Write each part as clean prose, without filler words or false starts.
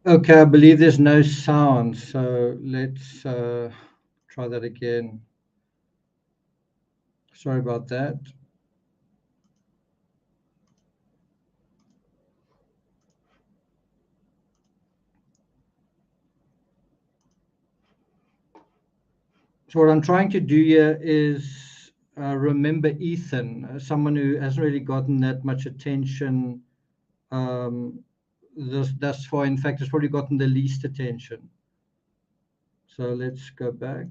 Okay, I believe there's no sound, so let's try that again. Sorry about that. So what I'm trying to do here is remember Ethan, someone who hasn't really gotten that much attention um, thus far. In fact, has probably gotten the least attention. So let's go back.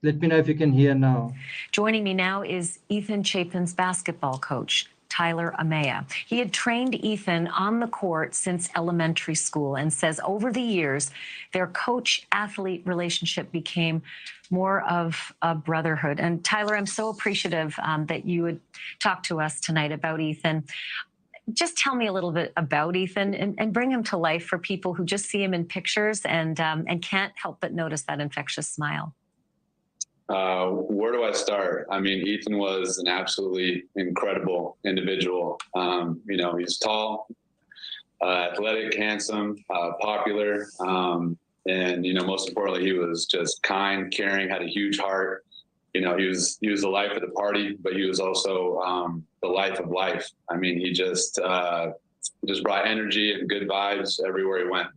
Let me know if you can hear now. Joining me now is Ethan Chapin's basketball coach, Tyler Amaya. He had trained Ethan on the court since elementary school and says over the years, their coach-athlete relationship became more of a brotherhood. And Tyler, I'm so appreciative that you would talk to us tonight about Ethan. Just tell me a little bit about Ethan and bring him to life for people who just see him in pictures and can't help but notice that infectious smile. Where do I start? I mean, Ethan was an absolutely incredible individual. He's tall, athletic, handsome, popular, and most importantly, he was just kind, caring, had a huge heart. He was the life of the party, but he was also the life of life. I mean, he just brought energy and good vibes everywhere he went.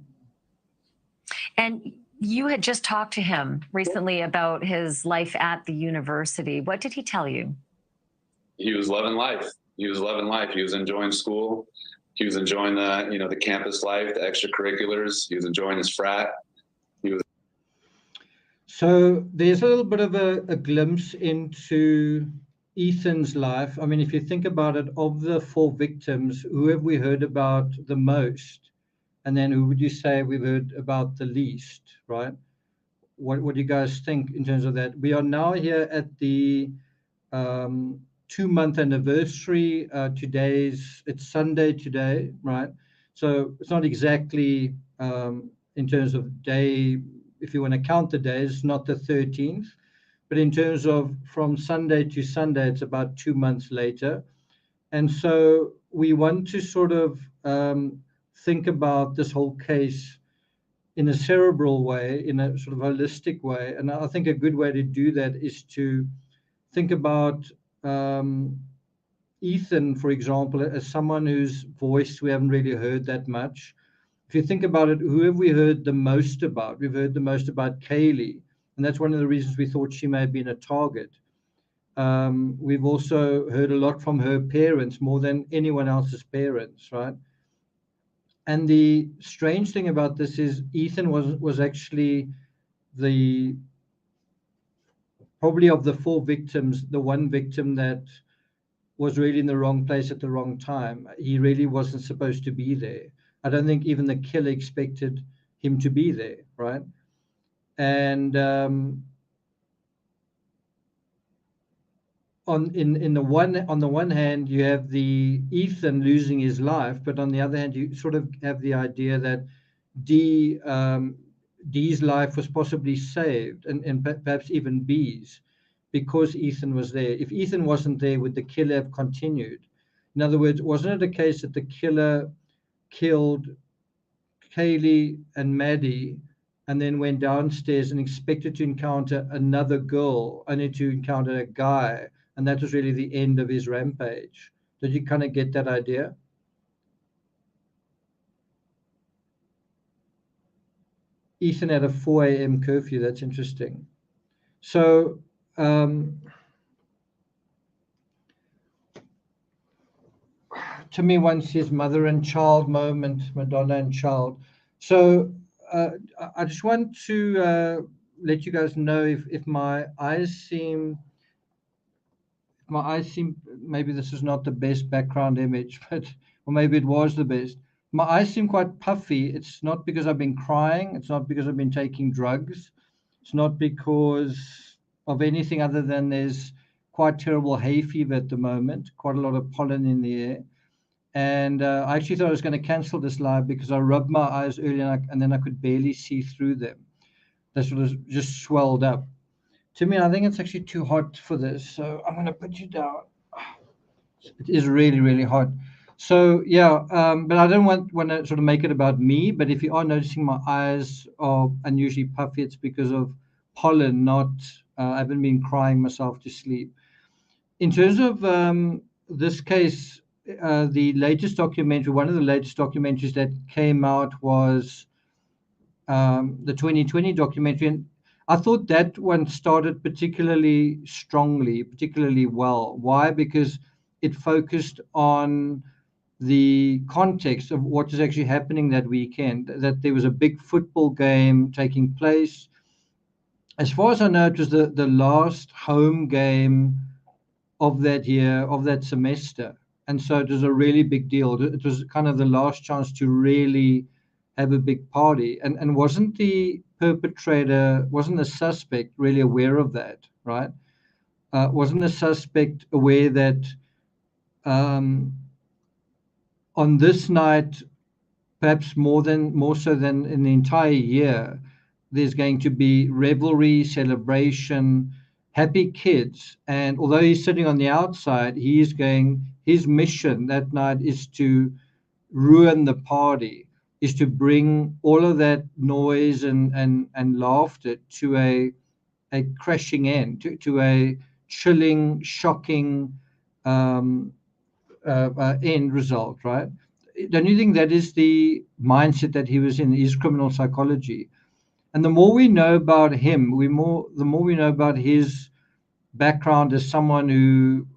And you had just talked to him recently about his life at the university. What did he tell you? He was loving life. He was loving life. He was enjoying school. He was enjoying the campus life, the extracurriculars. He was enjoying his frat. So there's a little bit of a glimpse into Ethan's life. I mean, if you think about it, of the 4 victims, who have we heard about the most? And then who would you say we've heard about the least, right? What do you guys think in terms of that? We are now here at the 2-month anniversary. It's Sunday today, right? So it's not exactly in terms of day, if you want to count the days, it's not the 13th, but in terms of from Sunday to Sunday, it's about 2 months later. And so we want to sort of think about this whole case in a cerebral way, in a sort of holistic way. And I think a good way to do that is to think about Ethan, for example, as someone whose voice we haven't really heard that much. If you think about it, who have we heard the most about? We've heard the most about Kaylee, and that's one of the reasons we thought she may have been a target. We've also heard a lot from her parents, more than anyone else's parents, right? And the strange thing about this is Ethan was actually probably of the 4 victims, the one victim that was really in the wrong place at the wrong time. He really wasn't supposed to be there. I don't think even the killer expected him to be there, right? And on the one hand, you have the Ethan losing his life, but on the other hand, you sort of have the idea that Dee's life was possibly saved, and perhaps even B's, because Ethan was there. If Ethan wasn't there, would the killer have continued? In other words, wasn't it a case that the killer killed Kaylee and Maddie and then went downstairs and expected to encounter another girl, only to encounter a guy, and that was really the end of his rampage? Did you kind of get that idea? Ethan had a 4 a.m. curfew. That's interesting. So to me, once his mother and child moment, Madonna and child. So I just want to let you guys know if my eyes seem, maybe this is not the best background image, but or maybe it was the best. My eyes seem quite puffy. It's not because I've been crying. It's not because I've been taking drugs. It's not because of anything other than there's quite terrible hay fever at the moment, quite a lot of pollen in the air. And I actually thought I was going to cancel this live because I rubbed my eyes earlier and then I could barely see through them. They sort of just swelled up. To me, I think it's actually too hot for this, so I'm going to put you down. It is really, really hot. So yeah, but I don't want to sort of make it about me. But if you are noticing my eyes are unusually puffy, it's because of pollen. Not I haven't been crying myself to sleep. In terms of this case, the latest documentary, one of the latest documentaries that came out was the 2020 documentary, and I thought that one started particularly strongly, particularly well. Why? Because it focused on the context of what is actually happening that weekend, that there was a big football game taking place. As far as I know, it was the last home game of that year, of that semester. And so it was a really big deal. It was kind of the last chance to really have a big party. And wasn't the perpetrator, wasn't the suspect really aware of that, right? Wasn't the suspect aware that um, on this night, perhaps more so than in the entire year, there's going to be revelry, celebration, happy kids. And although he's sitting on the outside, his mission that night is to ruin the party, is to bring all of that noise and laughter to a crashing end, to a chilling, shocking um, end result, right? Don't you think that is the mindset that he was in, his criminal psychology? And the more we know about him, the more we know about his background as someone who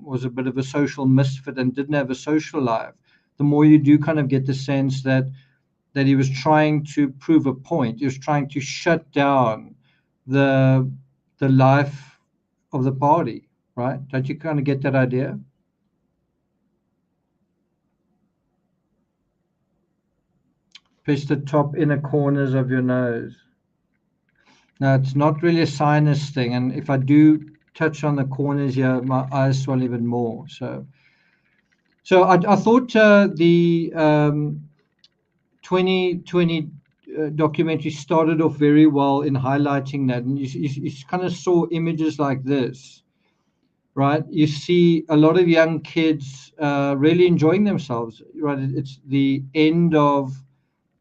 was a bit of a social misfit and didn't have a social life, the more you do kind of get the sense that he was trying to prove a point. He was trying to shut down the the life of the party, right? Don't you kind of get that idea? Press the top inner corners of your nose. Now, it's not really a sinus thing, and if I do touch on the corners here, my eyes swell even more. So I thought the 2020 documentary started off very well in highlighting that, and you kind of saw images like this, right? You see a lot of young kids really enjoying themselves, right? It's the end of,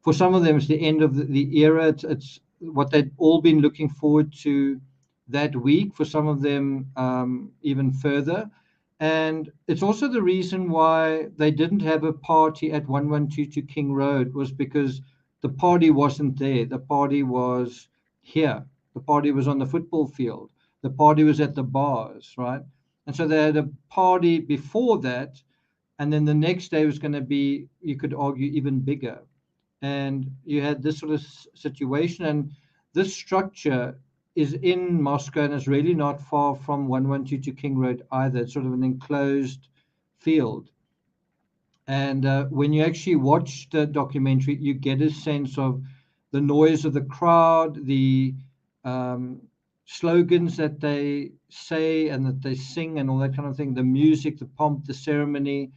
for some of them, it's the end of the era. It's what they'd all been looking forward to that week. For some of them, even further. And it's also the reason why they didn't have a party at 1122 King Road, was because the party wasn't there. The party was here. The party was on the football field. The party was at the bars, right? And so they had a party before that. And then the next day was going to be, you could argue, even bigger. And you had this sort of situation, and this structure is in Moscow, and it's really not far from 1122 King Road either. It's sort of an enclosed field. And when you actually watch the documentary, you get a sense of the noise of the crowd, the um, slogans that they say and that they sing, and all that kind of thing, the music, the pomp, the ceremony.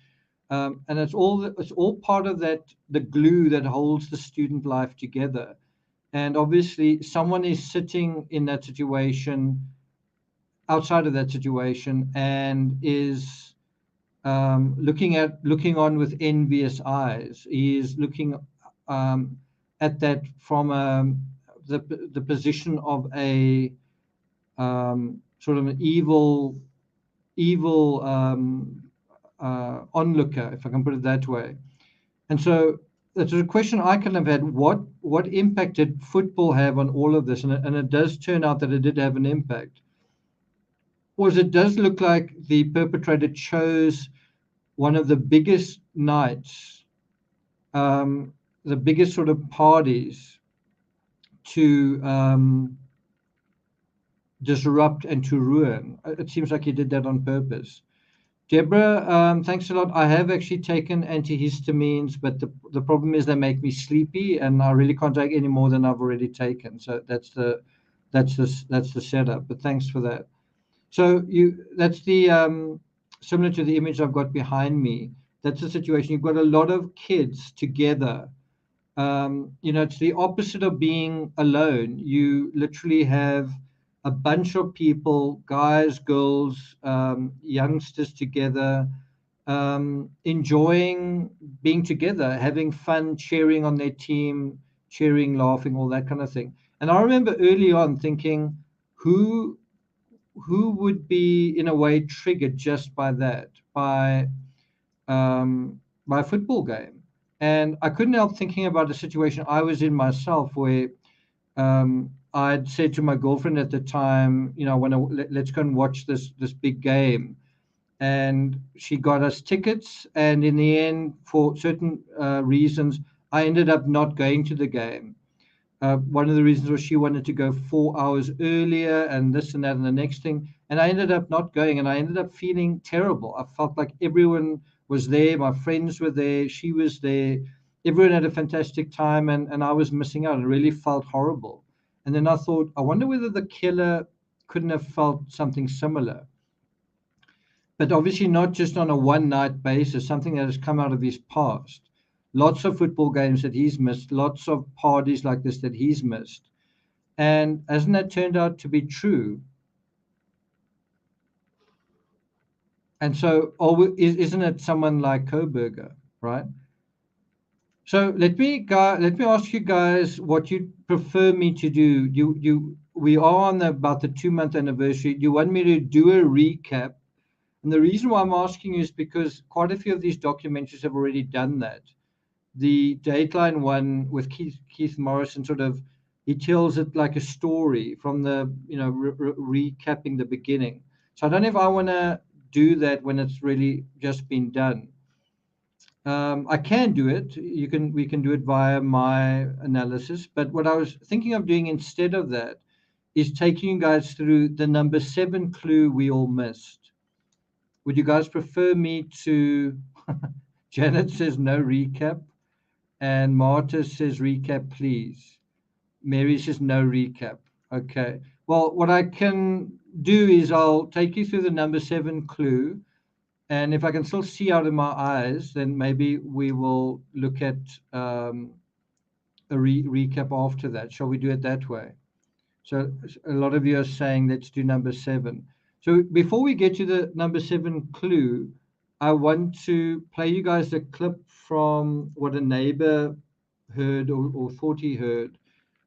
And it's all part of the glue that holds the student life together. And obviously, someone is sitting in that situation, outside of that situation, and is looking on with envious eyes. He is looking at that from the position of a sort of an evil onlooker, if I can put it that way. And so that's a question I kind of had. What impact did football have on all of this? And it does turn out that it did have an impact. Was it does look like the perpetrator chose one of the biggest nights, the biggest sort of parties to disrupt and to ruin. It seems like he did that on purpose. Deborah, thanks a lot. I have actually taken antihistamines, but the problem is they make me sleepy, and I really can't take any more than I've already taken. So that's the setup. But thanks for that. So that's the similar to the image I've got behind me. That's the situation. You've got a lot of kids together. It's the opposite of being alone. You literally have a bunch of people, guys, girls, youngsters together, enjoying being together, having fun, cheering on their team, cheering, laughing, all that kind of thing. And I remember early on thinking, who would be in a way triggered just by that, by a football game? And I couldn't help thinking about a situation I was in myself where I'd said to my girlfriend at the time, you know, let's go and watch this big game. And she got us tickets. And in the end, for certain reasons, I ended up not going to the game. One of the reasons was she wanted to go 4 hours earlier and this and that and the next thing. And I ended up not going, and I ended up feeling terrible. I felt like everyone was there. My friends were there. She was there. Everyone had a fantastic time, and I was missing out. It really felt horrible. And then I thought, I wonder whether the killer couldn't have felt something similar. But obviously not just on a one-night basis, something that has come out of his past. Lots of football games that he's missed, lots of parties like this that he's missed. And hasn't that turned out to be true? And so isn't it someone like Koberger, right? So let me ask you guys what you prefer me to do. We are on about the 2-month anniversary. Do you want me to do a recap? And the reason why I'm asking you is because quite a few of these documentaries have already done that. The Dateline one with Keith Morrison, sort of, he tells it like a story from the, you know, recapping the beginning. So I don't know if I want to do that when it's really just been done. I can do it. We can do it via my analysis. But what I was thinking of doing instead of that is taking you guys through the number 7 clue we all missed. Would you guys prefer me to? Janet says no recap, and Marta says recap, please. Mary says no recap. Okay. Well, what I can do is I'll take you through the number 7 clue, and if I can still see out of my eyes, then maybe we will look at a recap after that. Shall we do it that way? So a lot of you are saying let's do number 7. So before we get to the number 7 clue, I want to play you guys a clip from what a neighbor heard or thought he heard,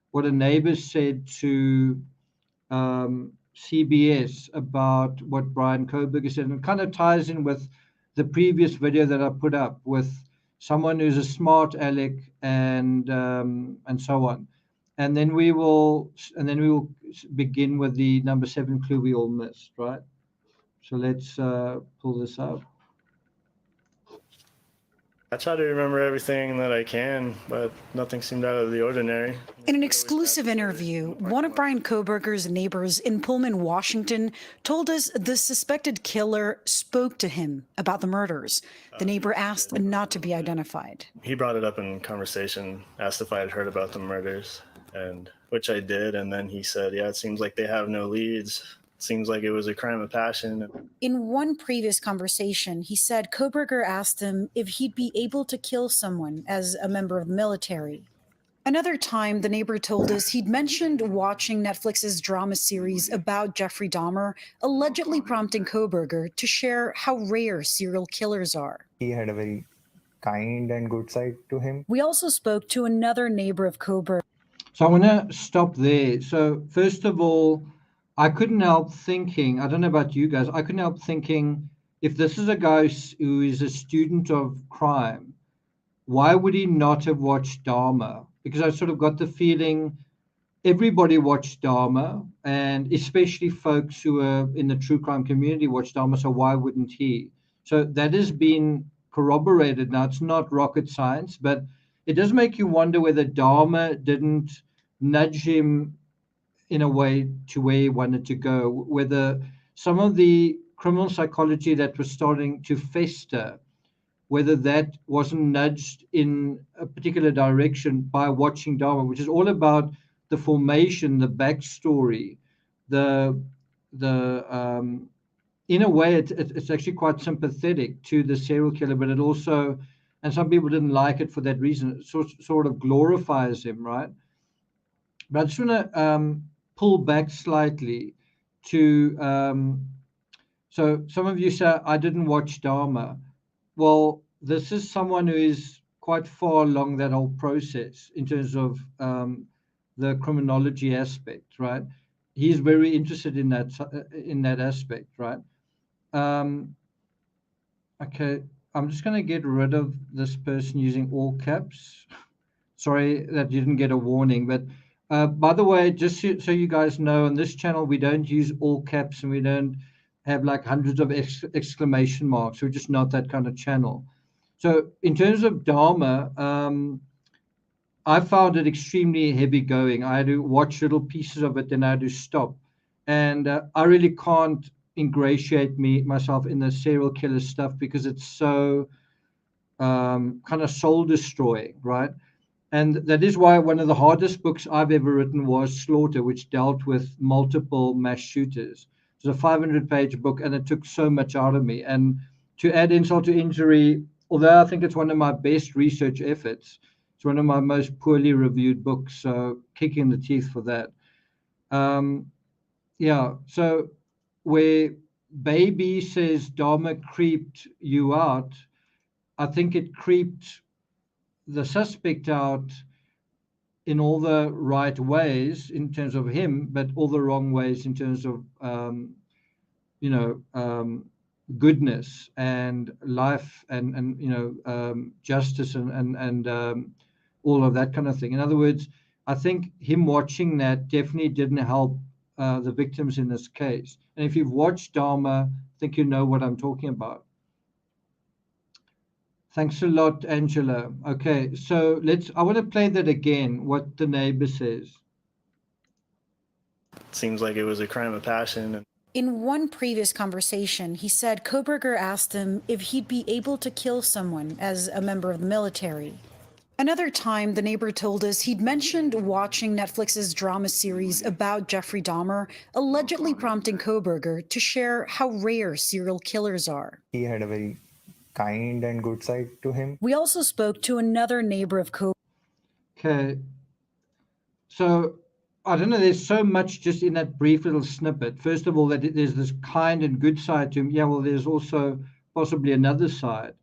what a neighbor said to CBS about what Brian Koberger said, and it kind of ties in with the previous video that I put up with someone who's a smart aleck and so on. And then we will begin with the number 7 clue we all missed, right? So let's pull this up. I try to remember everything that I can, but nothing seemed out of the ordinary. In an exclusive interview, one of Brian Koberger's neighbors in Pullman, Washington, told us the suspected killer spoke to him about the murders. The neighbor asked not to be identified. He brought it up in conversation, asked if I had heard about the murders, and which I did, and then he said, yeah, it seems like they have no leads. Seems like it was a crime of passion. In one previous conversation, he said Koberger asked him if he'd be able to kill someone as a member of the military. Another time, the neighbor told us he'd mentioned watching Netflix's drama series about Jeffrey Dahmer, allegedly prompting Koberger to share how rare serial killers are. He had a very kind and good side to him. We also spoke to another neighbor of Koberger. So I want to stop there. So first of all, I couldn't help thinking, I don't know about you guys, I couldn't help thinking, if this is a guy who is a student of crime, why would he not have watched Dahmer? Because I sort of got the feeling everybody watched Dahmer, and especially folks who are in the true crime community watched Dahmer, so why wouldn't he? So that has been corroborated now. It's not rocket science, but it does make you wonder whether Dahmer didn't nudge him in a way to where he wanted to go, whether some of the criminal psychology that was starting to fester, whether that wasn't nudged in a particular direction by watching Dahmer, which is all about the formation, the backstory, in a way, it's actually quite sympathetic to the serial killer, but it also, and some people didn't like it for that reason, it sort of glorifies him, right? But I just want to pull back slightly to, so some of you say, I didn't watch Dahmer. well, this is someone who is quite far along that whole process in terms of the criminology aspect, right? He's very interested in that aspect, right? Okay, I'm just going to get rid of this person using all caps. Sorry that you didn't get a warning, but by the way, just so you guys know, on this channel we don't use all caps and we don't have like hundreds of exclamation marks. We're just not that kind of channel. So in terms of Dharma, I found it extremely heavy going. I had to watch little pieces of it, then I had to stop. And I really can't ingratiate myself in the serial killer stuff because it's so kind of soul destroying, right? And that is why one of the hardest books I've ever written was Slaughter, which dealt with multiple mass shooters. It was a 500-page book, and it took so much out of me. And to add insult to injury, although I think it's one of my best research efforts, it's one of my most poorly reviewed books. So kick in the teeth for that. Yeah. So where Baby says Dharma creeped you out, I think it creeped the suspect out in all the right ways in terms of him, but all the wrong ways in terms of goodness and life and justice and all of that kind of thing. In other words, I think him watching that definitely didn't help the victims in this case. And if you've watched Dharma, I think you know what I'm talking about. Thanks a lot, Angela. Okay, so I want to play that again, what the neighbor says. Seems like it was a crime of passion. In one previous conversation, he said Koberger asked him if he'd be able to kill someone as a member of the military. Another time, the neighbor told us he'd mentioned watching Netflix's drama series about Jeffrey Dahmer, allegedly prompting Koberger to share how rare serial killers are. He had a very kind and good side to him. We also spoke to another neighbor of Koberger. Okay. So, I don't know, there's so much just in that brief little snippet. First of all, that there's this kind and good side to him. Yeah, well, there's also possibly another side.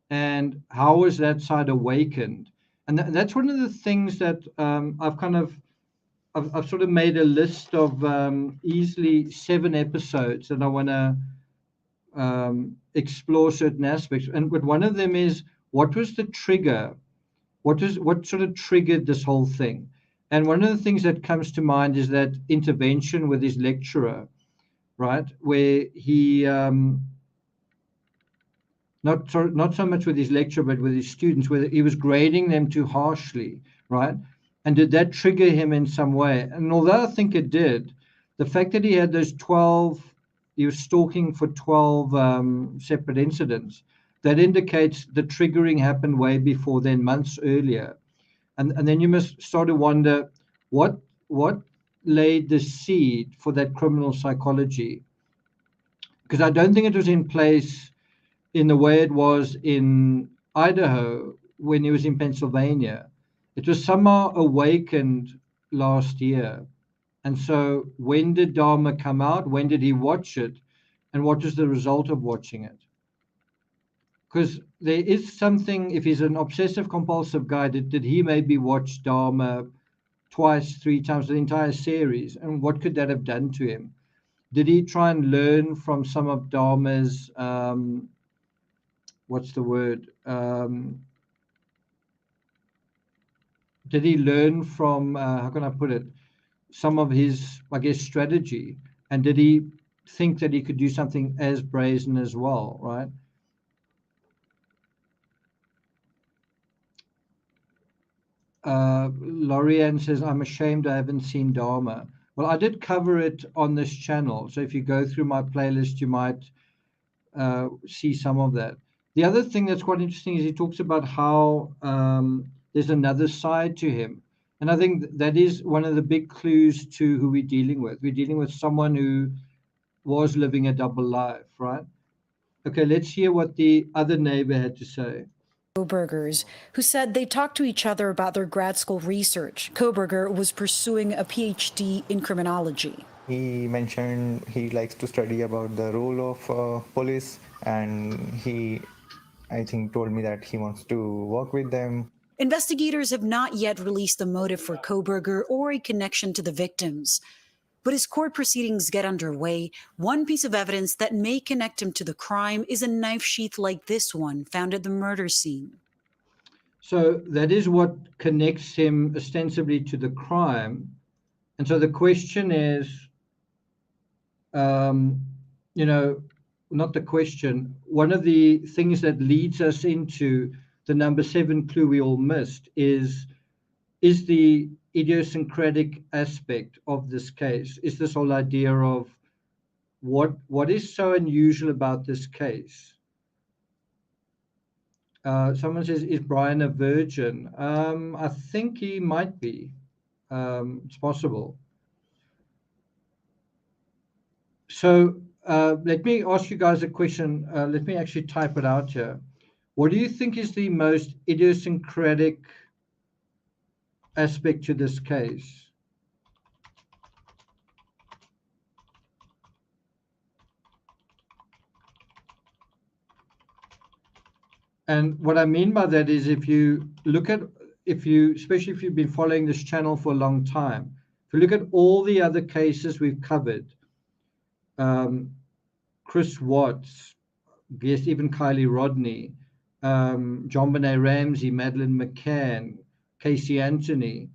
And how was that side awakened? And that's one of the things that I've sort of made a list of easily 7 episodes that I want to explore certain aspects. But one of them is, what was the trigger? What sort of triggered this whole thing? And one of the things that comes to mind is that intervention with his lecturer, right? Where he not so much with his lecturer, but with his students, where he was grading them too harshly, right? And did that trigger him in some way? And although I think it did, the fact that he had those 12, he was stalking for 12 separate incidents, that indicates the triggering happened way before then, months earlier. And then you must start to wonder what laid the seed for that criminal psychology. Because I don't think it was in place in the way it was in Idaho when he was in Pennsylvania. It was somehow awakened last year. And so when did Dharma come out? When did he watch it? And what was the result of watching it? Because there is something, if he's an obsessive compulsive guy, did he maybe watch Dharma twice, 3 times, the entire series? And what could that have done to him? Did he try and learn from some of Dharma's, what's the word? Did he learn from, how can I put it, some of his, I guess, strategy? And did he think that he could do something as brazen as well, right? Lorianne says, I'm ashamed I haven't seen Dharma. Well, I did cover it on this channel. So if you go through my playlist, you might see some of that. The other thing that's quite interesting is he talks about how there's another side to him. And I think that is one of the big clues to who we're dealing with. We're dealing with someone who was living a double life, right? Okay, let's hear what the other neighbor had to say. Kobergers, who said they talked to each other about their grad school research. Koberger was pursuing a PhD in criminology. He mentioned he likes to study about the role of police, and he I think, told me that he wants to work with them. Investigators have not yet released a motive for Koberger or a connection to the victims. But as court proceedings get underway, one piece of evidence that may connect him to the crime is a knife sheath like this one found at the murder scene. So that is what connects him ostensibly to the crime. And so the question is, not the question, one of the things that leads us into the number 7 clue we all missed is the idiosyncratic aspect of this case, is this whole idea of what is so unusual about this case. Someone says, is Brian a virgin? I think he might be. It's possible. So let me ask you guys a question. Let me actually type it out here. What do you think is the most idiosyncratic aspect to this case? And what I mean by that is, if you look at, especially if you've been following this channel for a long time, if you look at all the other cases we've covered, Chris Watts, yes, even Kylie Rodney, John Benet Ramsey, Madeleine McCann, Casey Anthony,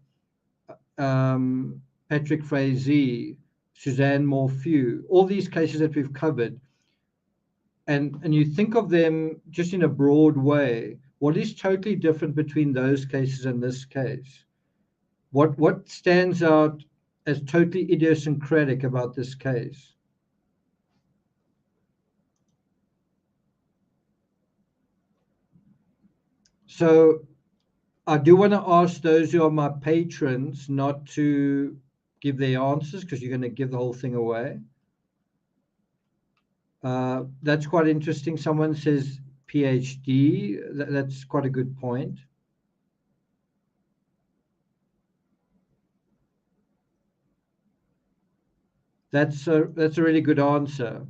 Patrick Frazee, Suzanne Morphew, all these cases that we've covered, and you think of them just in a broad way, what is totally different between those cases and this case? What stands out as totally idiosyncratic about this case? So I do want to ask those who are my patrons not to give their answers, because you're going to give the whole thing away. That's quite interesting. Someone says PhD. That's quite a good point. That's a really good answer.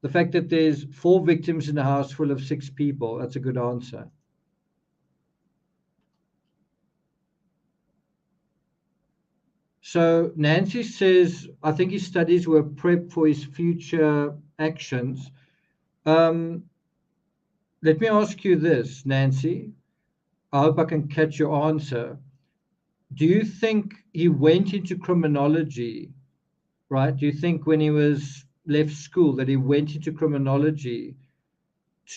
The fact that there's 4 victims in a house full of 6 people, that's a good answer. So Nancy says, I think his studies were prep for his future actions. Let me ask you this, Nancy. I hope I can catch your answer. Do you think he went into criminology, right? Do you think when he was left school that he went into criminology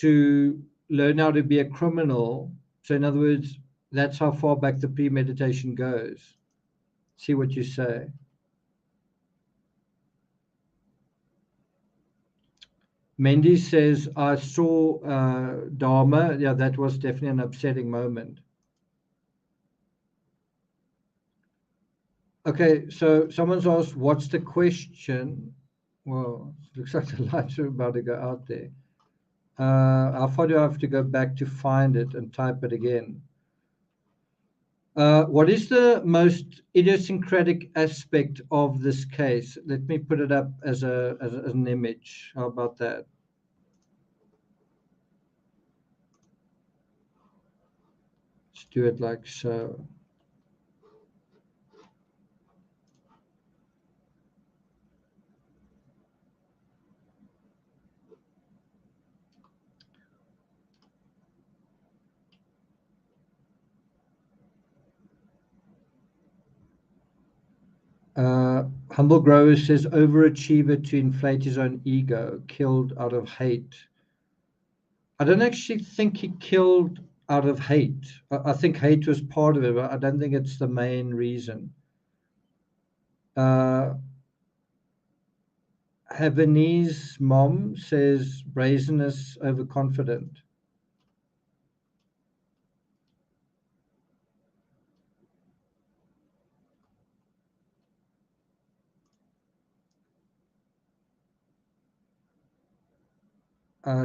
to learn how to be a criminal? So in other words, that's how far back the premeditation goes. See what you say. Mendy says, I saw Dharma. Yeah, that was definitely an upsetting moment. Okay, so someone's asked, what's the question? Well, it looks like the lights are about to go out there. How far do I have to go back to find it and type it again? What is the most idiosyncratic aspect of this case? Let me put it up as an image. How about that? Let's do it like so. Humble Grower says, overachiever to inflate his own ego, killed out of hate. I don't actually think he killed out of hate. I think hate was part of it, but I don't think it's the main reason. Havanese mom says, brazenness, overconfident.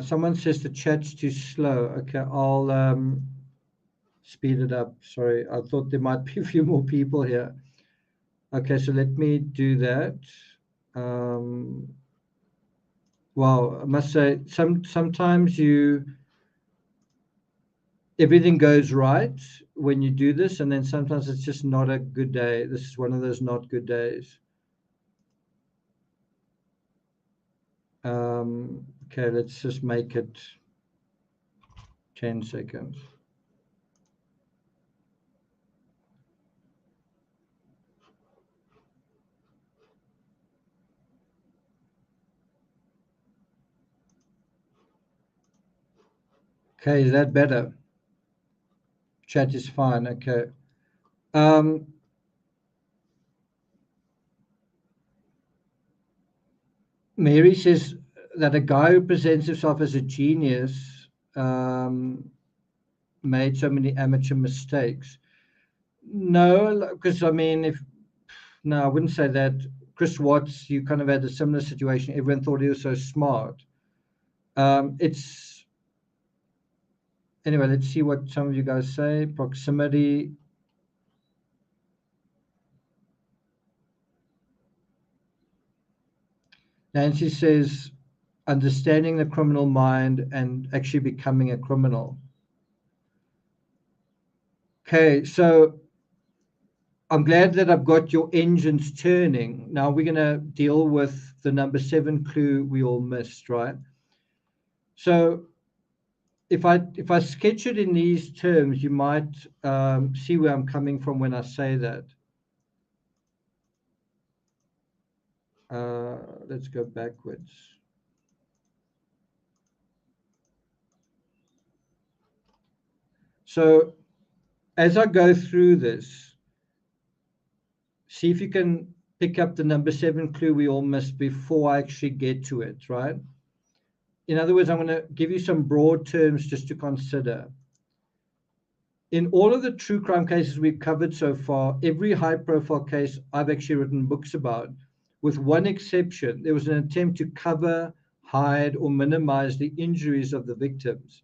Someone says the chat's too slow. Okay, I'll speed it up. Sorry, I thought there might be a few more people here. Okay, so let me do that. Well, I must say, sometimes you everything goes right when you do this, and then sometimes it's just not a good day. This is one of those not good days. Okay, let's just make it 10 seconds. Okay, is that better? Chat is fine. Okay. Mary says that a guy who presents himself as a genius made so many amateur mistakes. No, because I mean, no, I wouldn't say that. Chris Watts, you kind of had a similar situation. Everyone thought he was so smart. Anyway, let's see what some of you guys say. Proximity. Nancy says, understanding the criminal mind and actually becoming a criminal. Okay, so I'm glad that I've got your engines turning. Now we're going to deal with the number 7 clue we all missed, right? So if I sketch it in these terms, you might see where I'm coming from when I say that. Let's go backwards. So as I go through this, see if you can pick up the number 7 clue we all missed before I actually get to it, right? In other words, I'm going to give you some broad terms just to consider. In all of the true crime cases we've covered so far, every high-profile case I've actually written books about, with one exception, there was an attempt to cover, hide, or minimize the injuries of the victims.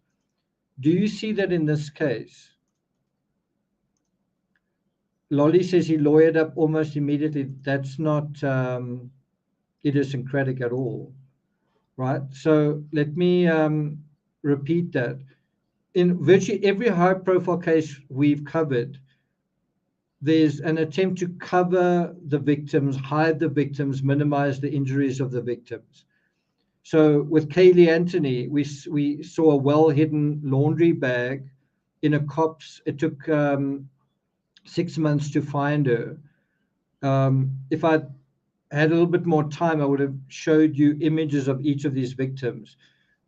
Do you see that in this case? Lolly says he lawyered up almost immediately. That's not idiosyncratic at all, right? So let me repeat that. In virtually every high-profile case we've covered, there's an attempt to cover the victims, hide the victims, minimize the injuries of the victims. So with Kaylee Anthony, we saw a well-hidden laundry bag in a copse. It took 6 months to find her. If I had a little bit more time, I would have showed you images of each of these victims.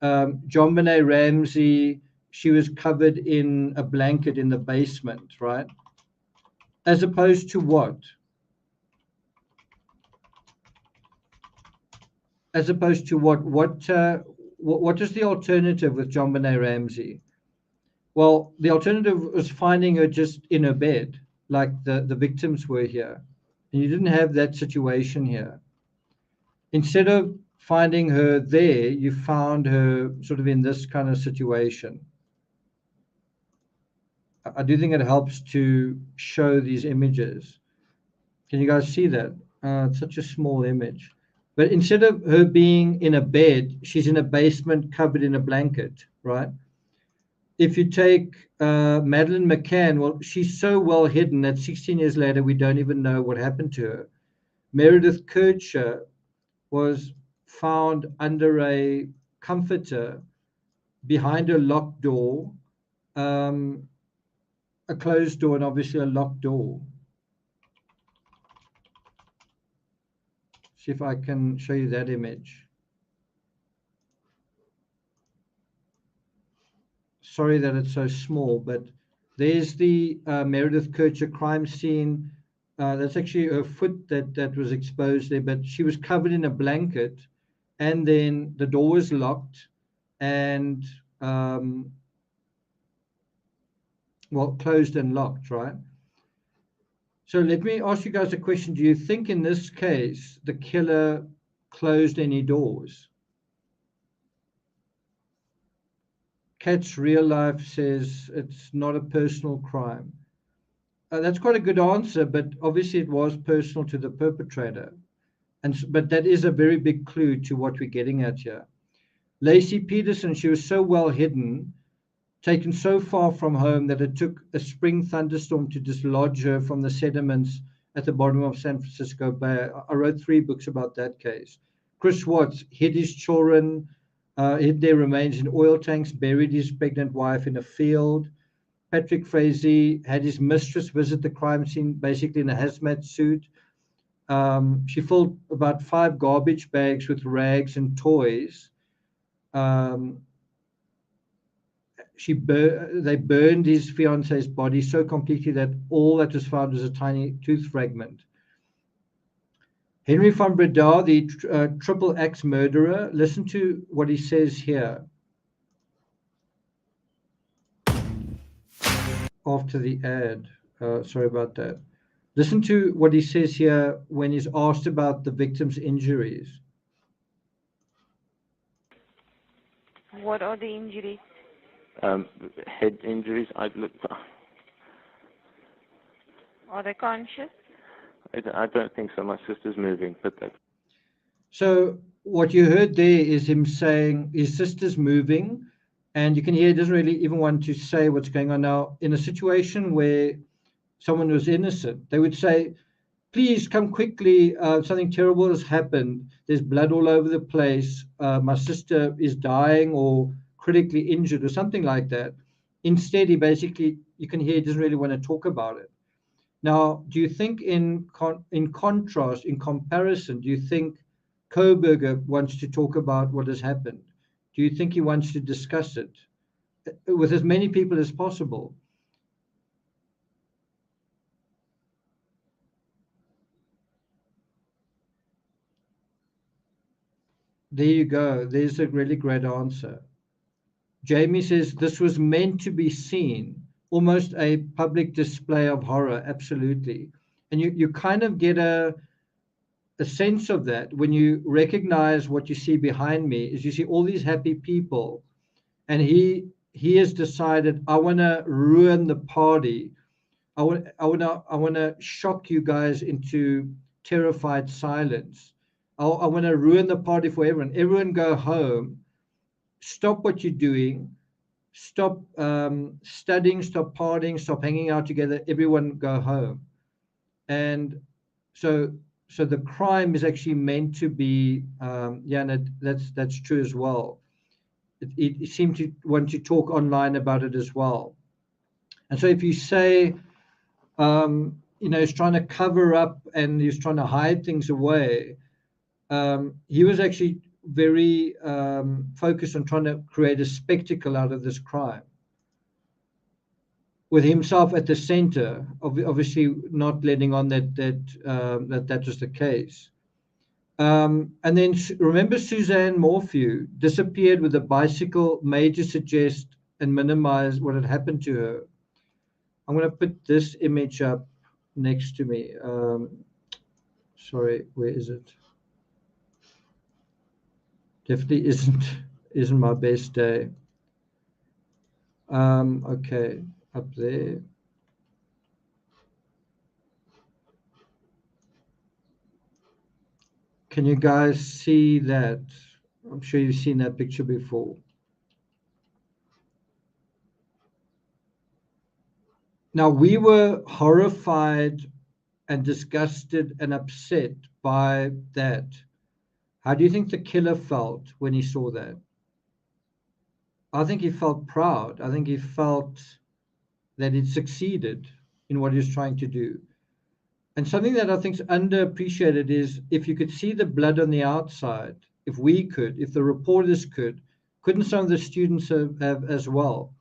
JonBenet Ramsey, she was covered in a blanket in the basement, right? As opposed to what? As opposed to what? What is the alternative with JonBenet Ramsey? Well, the alternative was finding her just in her bed, like the victims were here. And you didn't have that situation here. Instead of finding her there, you found her sort of in this kind of situation. I do think it helps to show these images. Can you guys see that? It's such a small image. But instead of her being in a bed, she's in a basement covered in a blanket, right? If you take Madeleine McCann, well, she's so well hidden that 16 years later, we don't even know what happened to her. Meredith Kercher was found under a comforter behind a locked door, a closed door, and obviously a locked door. See if I can show you that image. Sorry that it's so small, but there's the Meredith Kercher crime scene. That's actually her foot that was exposed there, but she was covered in a blanket, and then the door was locked, and well, closed and locked, right? So let me ask you guys a question. Do you think in this case the killer closed any doors? Cat's Real Life says it's not a personal crime. That's quite a good answer, but obviously it was personal to the perpetrator. But that is a very big clue to what we're getting at here. Lacey Peterson, she was so well hidden taken so far from home that it took a spring thunderstorm to dislodge her from the sediments at the bottom of San Francisco Bay. I wrote 3 books about that case. Chris Watts hid his children, hid their remains in oil tanks, buried his pregnant wife in a field. Patrick Frazee had his mistress visit the crime scene basically in a hazmat suit. She filled about 5 garbage bags with rags and toys. They burned his fiance's body so completely that all that was found was a tiny tooth fragment. Henry van Breda, the triple axe murderer, listen to what he says here after the ad. Sorry about that. Listen to what he says here when he's asked about the victim's injuries. What are the injuries? Head injuries. Are they conscious? I don't think so. My sister's moving, but that. So what you heard there is him saying his sister's moving, and you can hear he doesn't really even want to say what's going on. Now, in a situation where someone was innocent, they would say, please come quickly, something terrible has happened. There's blood all over the place. My sister is dying or critically injured or something like that. Instead, he basically, you can hear he doesn't really want to talk about it. Now, do you think in contrast, in comparison, do you think Kohberger wants to talk about what has happened? Do you think he wants to discuss it with as many people as possible? There you go. There's a really great answer. Jamie says this was meant to be seen, almost a public display of horror. Absolutely. And you kind of get a sense of that when you recognize what you see behind me is you see all these happy people, and he has decided, I want to ruin the party. I want to shock you guys into terrified silence. I want to ruin the party for everyone. Everyone go home. Stop what you're doing. Stop studying. Stop partying. Stop hanging out together. Everyone go home. And so the crime is actually meant to be, and that's true as well. It seemed to want to talk online about it as well. And so if you say, he's trying to cover up and he's trying to hide things away, he was actually very focused on trying to create a spectacle out of this crime, with himself at the center, obviously not letting on that was the case. And then remember, Suzanne Morphew disappeared with a bicycle, made to suggest and minimize what had happened to her. I'm going to put this image up next to me. Sorry, where is it? Definitely isn't my best day. Okay, up there. Can you guys see that? I'm sure you've seen that picture before. Now, we were horrified and disgusted and upset by that. How do you think the killer felt when he saw that? I think he felt proud. I think he felt that he'd succeeded in what he was trying to do. And something that I think is underappreciated is if you could see the blood on the outside, if we could, if the reporters could, couldn't some of the students have as well?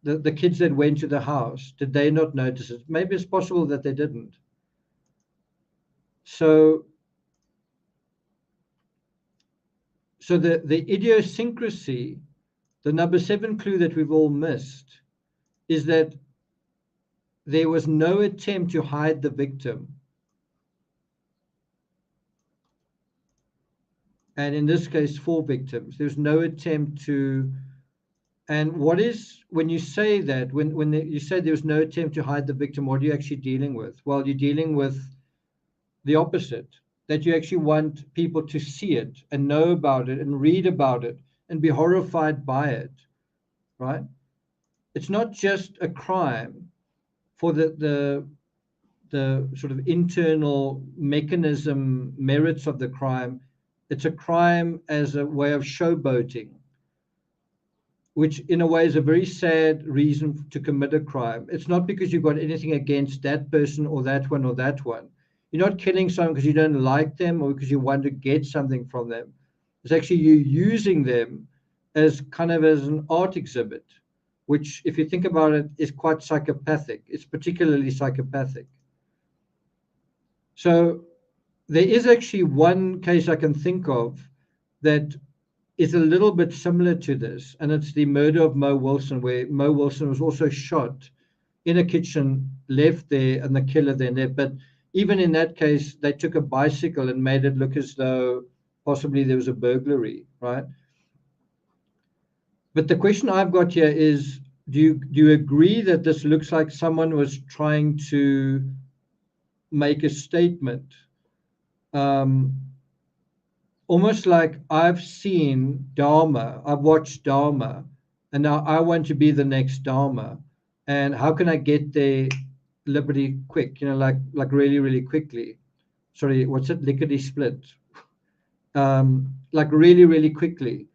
The kids that went to the house, did they not notice it? Maybe it's possible that they didn't. So the idiosyncrasy, the number 7 clue that we've all missed, is that there was no attempt to hide the victim. And in this case, 4 victims. There's no attempt to. And what is, when you say that, when you say there was no attempt to hide the victim, what are you actually dealing with? Well, you're dealing with the opposite, that you actually want people to see it and know about it and read about it and be horrified by it, right? it's not just a crime for the sort of internal mechanism merits of the crime. It's a crime as a way of showboating, which in a way is a very sad reason to commit a crime. It's not because you've got anything against that person or that one or that one. You're not killing someone because you don't like them or because you want to get something from them. It's actually you using them as kind of as an art exhibit, which, if you think about it, is quite psychopathic. It's particularly psychopathic. So there is actually one case I can think of that is a little bit similar to this, and it's the murder of Mo Wilson, where Mo Wilson was also shot in a kitchen, left there, and the killer then left. But even in that case, they took a bicycle and made it look as though possibly there was a burglary, right? But the question I've got here is, do you agree that this looks like someone was trying to make a statement? Almost like I've seen Dharma, I've watched Dharma, and now I want to be the next Dharma. And how can I get there liberty quick, like really, really quickly? Sorry, what's it? Lickety split. Like really, really quickly.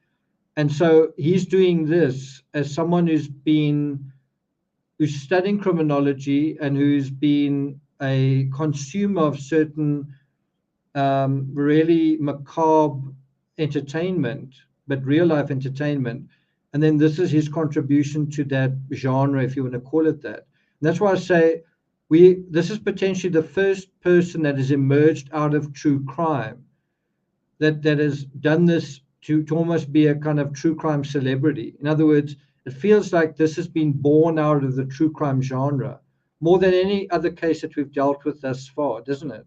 And so he's doing this as someone who's studying criminology and who's been a consumer of certain really macabre entertainment, but real life entertainment. And then this is his contribution to that genre, if you want to call it that. And that's why I say this is potentially the first person that has emerged out of true crime that has done this to almost be a kind of true crime celebrity. In other words, it feels like this has been born out of the true crime genre more than any other case that we've dealt with thus far, doesn't it?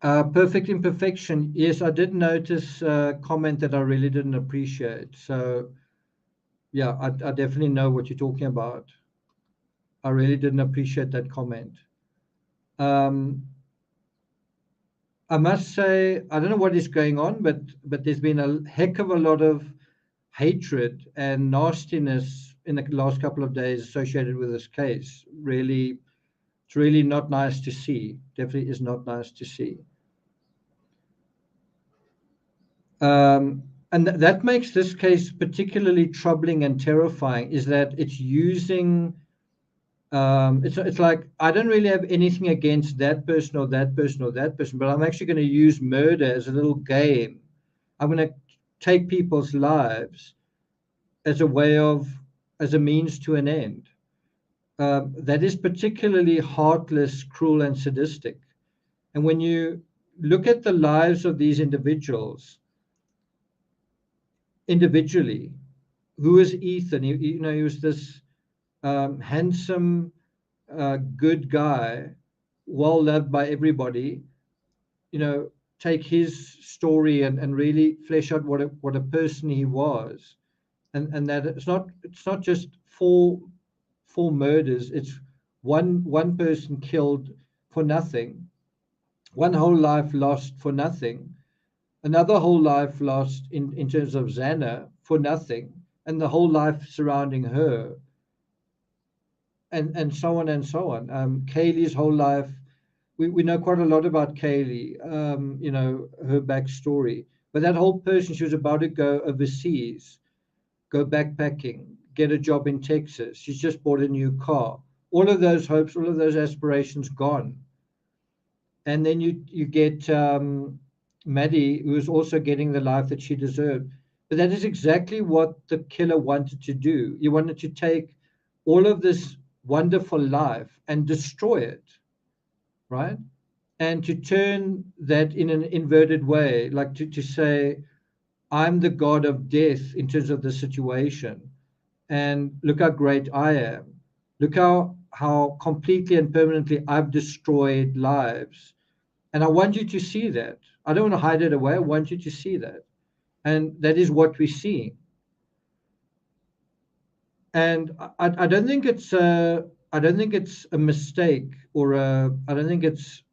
Perfect imperfection. Yes, I did notice a comment that I really didn't appreciate. So, yeah, I definitely know what you're talking about. I really didn't appreciate that comment. I must say, I don't know what is going on, but there's been a heck of a lot of hatred and nastiness in the last couple of days associated with this case. Really, it's really not nice to see. Definitely is not nice to see. And that makes this case particularly troubling and terrifying, is that it's using, it's like, I don't really have anything against that person or that person or that person, but I'm actually going to use murder as a little game. I'm going to take people's lives as a means to an end. That is particularly heartless, cruel, and sadistic. And when you look at the lives of these individuals, individually, who is Ethan? He was this handsome, good guy, well loved by everybody. Take his story and really flesh out what a person he was, and that it's not just four murders. It's one person killed for nothing, one whole life lost for nothing, another whole life lost in terms of Xana for nothing, and the whole life surrounding her, and so on and so on. Kaylee's whole life, we know quite a lot about Kaylee, her backstory. But that whole person, she was about to go overseas, go backpacking, get a job in Texas. She's just bought a new car. All of those hopes, all of those aspirations gone. And then you get Maddie, who is also getting the life that she deserved. But that is exactly what the killer wanted to do. He wanted to take all of this wonderful life and destroy it, right? And to turn that in an inverted way, like to say, I'm the god of death in terms of the situation. And look how great I am. Look how completely and permanently I've destroyed lives. And I want you to see that. I don't want to hide it away. I want you to see that. And that is what we're seeing. And I don't think it's I don't think it's a mistake I don't think it's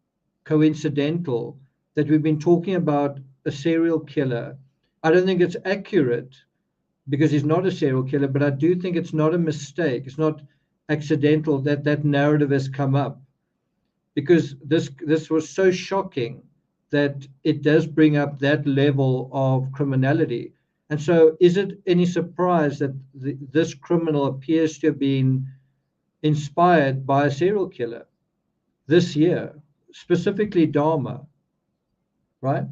coincidental that we've been talking about a serial killer. I don't think it's accurate because he's not a serial killer, but I do think it's not a mistake. It's not accidental that that narrative has come up, because this was so shocking that it does bring up that level of criminality. And so is it any surprise that this criminal appears to have been inspired by a serial killer this year, specifically Dahmer, right?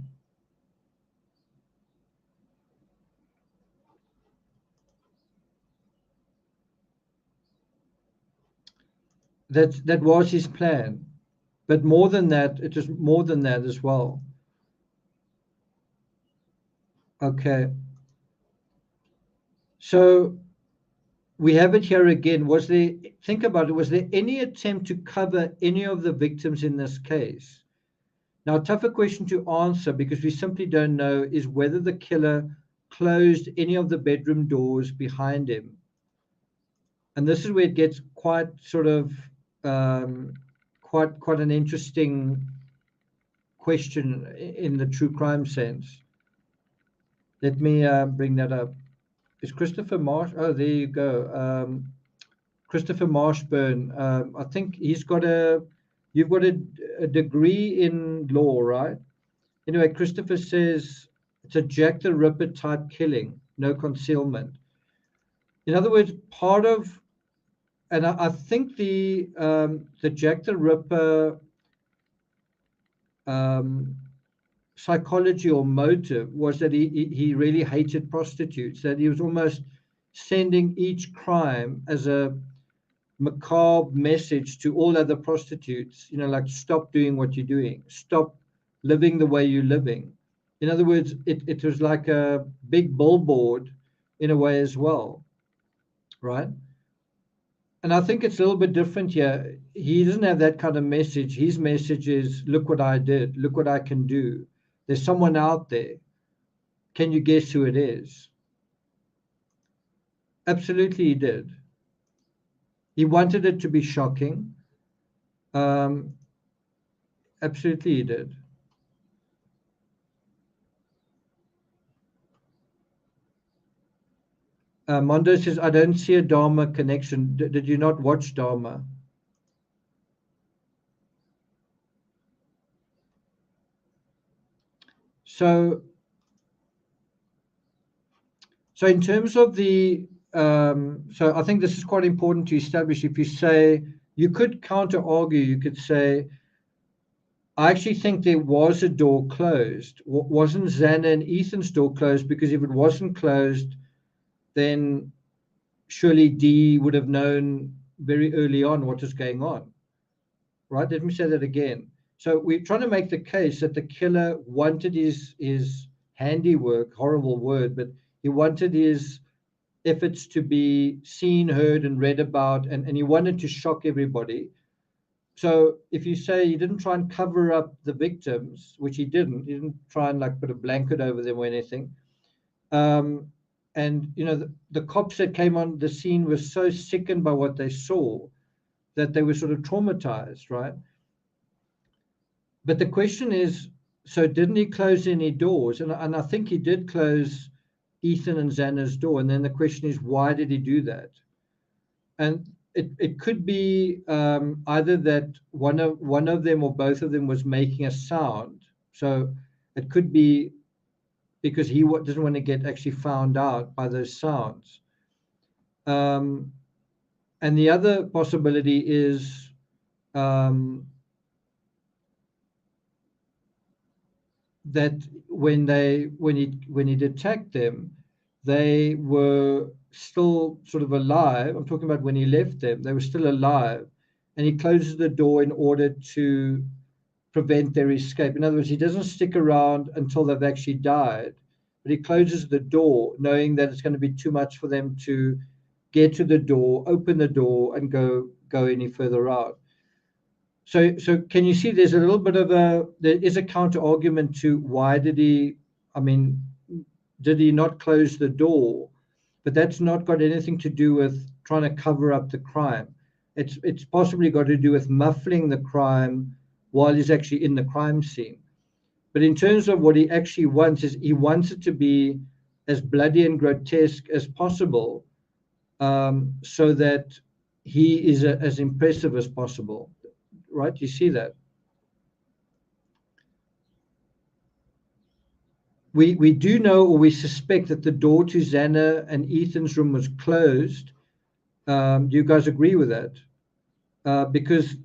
That was his plan. But more than that, it is more than that as well. Okay. So we have it here again. Think about it, was there any attempt to cover any of the victims in this case? Now, a tougher question to answer, because we simply don't know, is whether the killer closed any of the bedroom doors behind him. And this is where it gets quite sort of quite an interesting question in the true crime sense. Let me bring that up. Is Christopher Marsh? Oh, there you go. Christopher Marshburn. I think you've got a degree in law, right? Anyway, Christopher says it's a Jack the Ripper type killing, no concealment. In other words, part of, and I think the Jack the Ripper psychology or motive was that he really hated prostitutes, that he was almost sending each crime as a macabre message to all other prostitutes, like stop doing what you're doing, stop living the way you're living. In other words, it was like a big billboard in a way as well, right? And I think it's a little bit different here. He doesn't have that kind of message. His message is, look what I did, look what I can do. There's someone out there. Can you guess who it is? Absolutely, he did. He wanted it to be shocking. Absolutely, he did. Mondo says, I don't see a Dharma connection. Did you not watch Dharma? So in terms of the, so I think this is quite important to establish. If you say, you could counter argue, you could say, I actually think there was a door closed. Wasn't Xana and Ethan's door closed? Because if it wasn't closed, then surely Dee would have known very early on what was going on, right? Let me say that again. So we're trying to make the case that the killer wanted his handiwork, horrible word, but he wanted his efforts to be seen, heard, and read about, and he wanted to shock everybody. So if you say he didn't try and cover up the victims, which he didn't try and like put a blanket over them or anything. And the cops that came on the scene were so sickened by what they saw that they were sort of traumatized, right? But the question is, so didn't he close any doors? And I think he did close Ethan and Xana's door. And then the question is, why did he do that? And it could be either that one of them or both of them was making a sound. So it could be because he doesn't want to get actually found out by those sounds. And the other possibility is that when he'd attacked them, they were still sort of alive. I'm talking about when he left them, they were still alive, and he closes the door in order to prevent their escape. In other words, he doesn't stick around until they've actually died, but he closes the door knowing that it's going to be too much for them to get to the door, open the door, and go any further out. So can you see there's a little bit of there is a counter argument to why did he not close the door? But that's not got anything to do with trying to cover up the crime. It's possibly got to do with muffling the crime while he's actually in the crime scene. But in terms of what he actually wants, is he wants it to be as bloody and grotesque as possible, so that he is as impressive as possible. Right? You see that? We do know, or we suspect, that the door to Xana and Ethan's room was closed. Do you guys agree with that? Because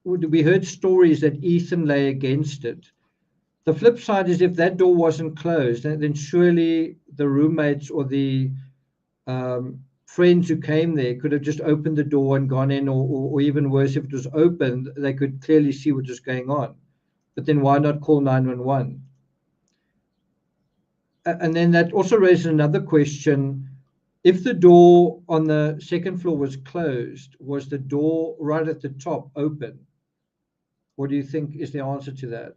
we heard stories that Ethan lay against it. The flip side is, if that door wasn't closed, then surely the roommates or the friends who came there could have just opened the door and gone in, or even worse, if it was open, they could clearly see what was going on. But then why not call 911? And then that also raises another question. If the door on the second floor was closed, was the door right at the top open? What do you think is the answer to that?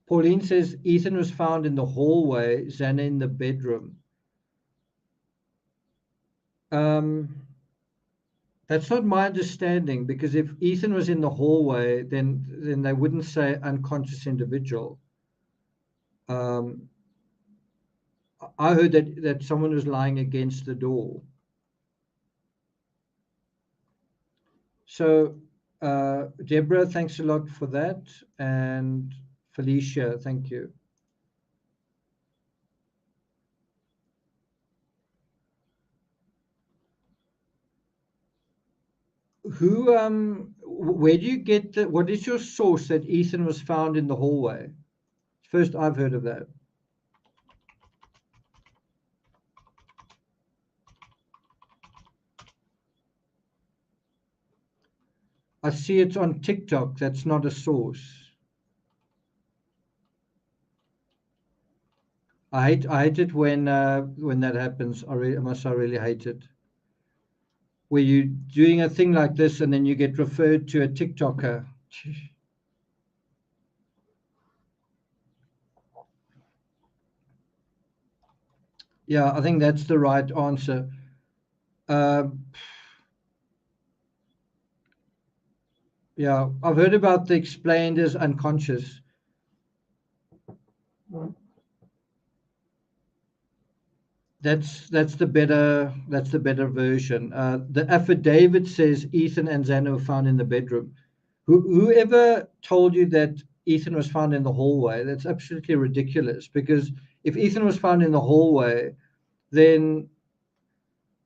Pauline says Ethan was found in the hallway, Xana in the bedroom. That's not my understanding, because if Ethan was in the hallway, then they wouldn't say unconscious individual. I heard that someone was lying against the door. So, Deborah, thanks a lot for that. And Felicia, thank you. Where do you get what is your source that Ethan was found in the hallway? First I've heard of that. I see it's on TikTok. That's not a source. I hate it when that happens. I really hate it. Where you're doing a thing like this and then you get referred to a TikToker. Yeah, I think that's the right answer. Yeah, I've heard about the explained as unconscious. That's the better version. The affidavit says Ethan and Xana were found in the bedroom. Whoever told you that Ethan was found in the hallway, that's absolutely ridiculous, because if Ethan was found in the hallway, then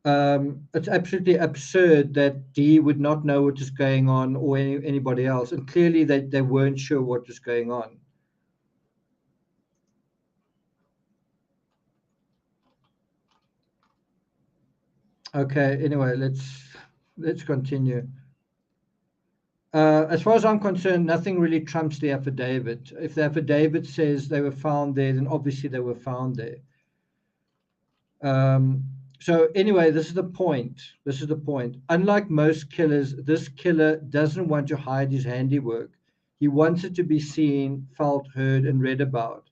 it's absolutely absurd that Dee would not know what is going on, or anybody else. And clearly they weren't sure what was going on. Okay, anyway, let's continue. As far as I'm concerned, nothing really trumps the affidavit. If the affidavit says they were found there, then obviously they were found there. So anyway, this is the point. Unlike most killers, this killer doesn't want to hide his handiwork. He wants it to be seen, felt, heard, and read about.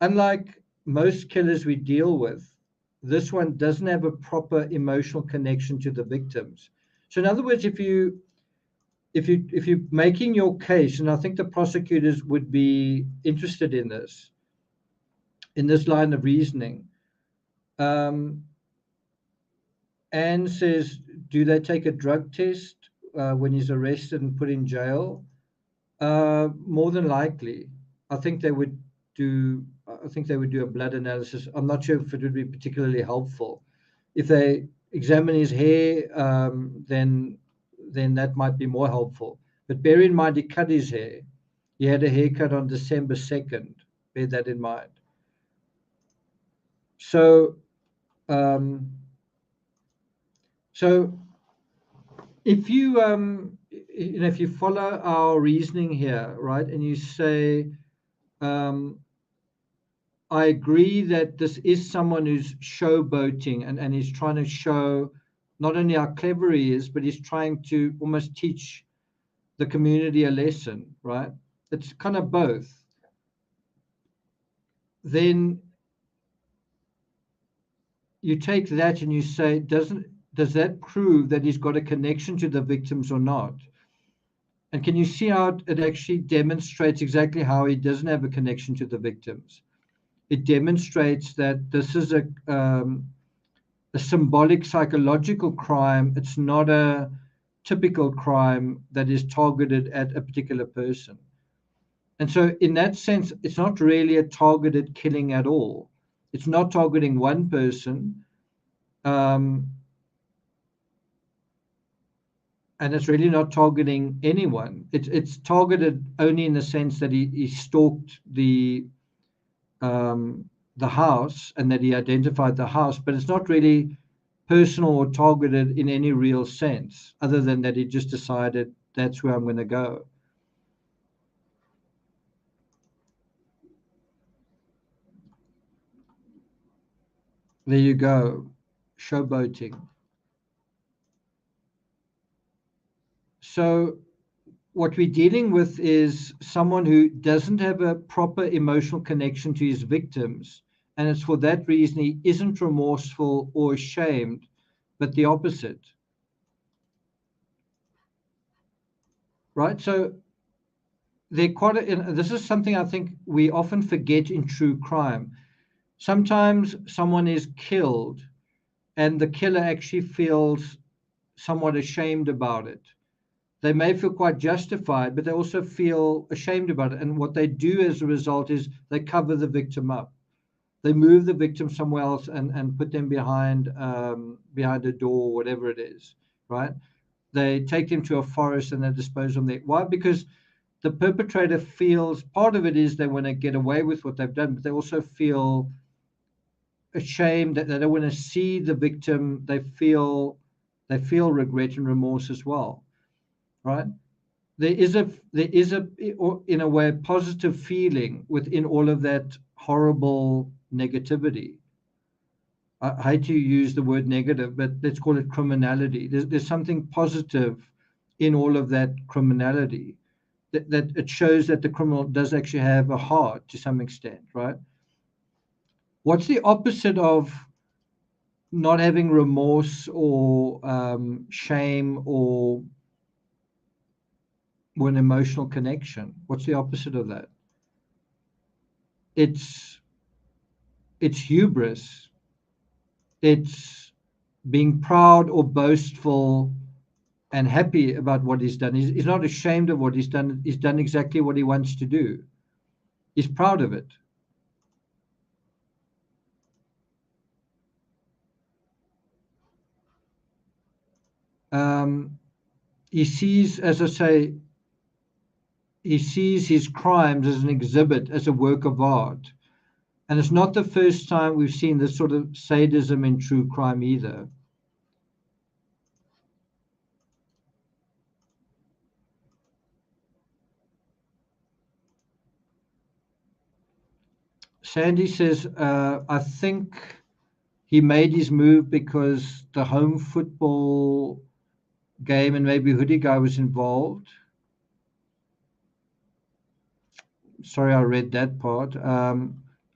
Unlike most killers we deal with, this one doesn't have a proper emotional connection to the victims. So in other words, if you're making your case, and I think the prosecutors would be interested in this line of reasoning, Anne says, do they take a drug test when he's arrested and put in jail? More than likely. I think they would do a blood analysis. I'm not sure if it would be particularly helpful. If they examine his hair, then that might be more helpful. But bear in mind, he cut his hair. He had a haircut on December 2nd. Bear that in mind. So, if if you follow our reasoning here, right, and you say, I agree that this is someone who's showboating and he's trying to show not only how clever he is, but he's trying to almost teach the community a lesson, right? It's kind of both. then you take that and you say, does that prove that he's got a connection to the victims or not? And can you see how it actually demonstrates exactly how he doesn't have a connection to the victims? It demonstrates that this is a symbolic psychological crime. It's not a typical crime that is targeted at a particular person. And so in that sense, it's not really a targeted killing at all. It's not targeting one person. And it's really not targeting anyone. It's targeted only in the sense that he stalked the house and that he identified the house, but it's not really personal or targeted in any real sense, other than that he just decided that's where I'm going to go. There you go, showboating. So what we're dealing with is someone who doesn't have a proper emotional connection to his victims. And it's for that reason he isn't remorseful or ashamed, but the opposite. Right? So this is something I think we often forget in true crime. Sometimes someone is killed and the killer actually feels somewhat ashamed about it. They may feel quite justified, but they also feel ashamed about it. And what they do as a result is they cover the victim up. They move the victim somewhere else and put them behind a door, whatever it is, right? They take them to a forest and they dispose of them there. Why? Because the perpetrator feels, part of it is they want to get away with what they've done, but they also feel ashamed that they don't want to see the victim. They feel regret and remorse as well. Right? There is a in a way positive feeling within all of that horrible negativity. I hate to use the word negative, but let's call it criminality. There's something positive in all of that criminality, that it shows that the criminal does actually have a heart to some extent, right? What's the opposite of not having remorse or shame or an emotional connection? What's the opposite of that? It's hubris. It's being proud or boastful and happy about what he's done. He's not ashamed of what he's done. He's done exactly what he wants to do. He's proud of it. He sees, as I say, he sees his crimes as an exhibit, as a work of art. And it's not the first time we've seen this sort of sadism in true crime either. Sandy says, I think he made his move because the home football game and maybe Hoodie Guy was involved. Sorry, I read that part.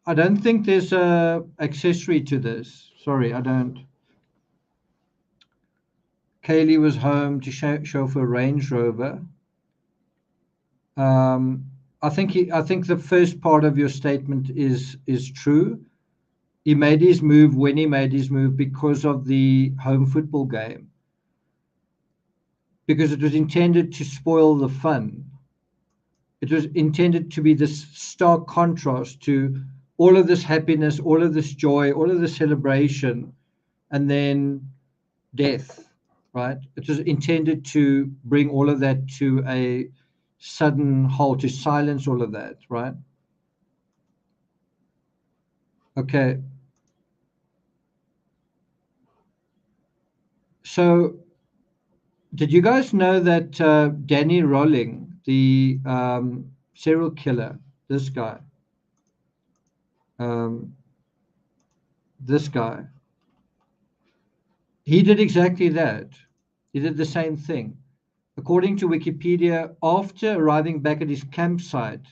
I don't think there's a accessory to this. Sorry, I don't. Kaylee was home to chauffeur a Range Rover. I think the first part of your statement is true. He made his move when he made his move because of the home football game, because it was intended to spoil the fun. It was intended to be this stark contrast to all of this happiness, all of this joy, all of this celebration, and then death, right? It was intended to bring all of that to a sudden halt, to silence all of that, right? Okay. So did you guys know that Danny Rolling, the serial killer, this guy, he did exactly that. He did the same thing. According to Wikipedia, after arriving back at his campsite,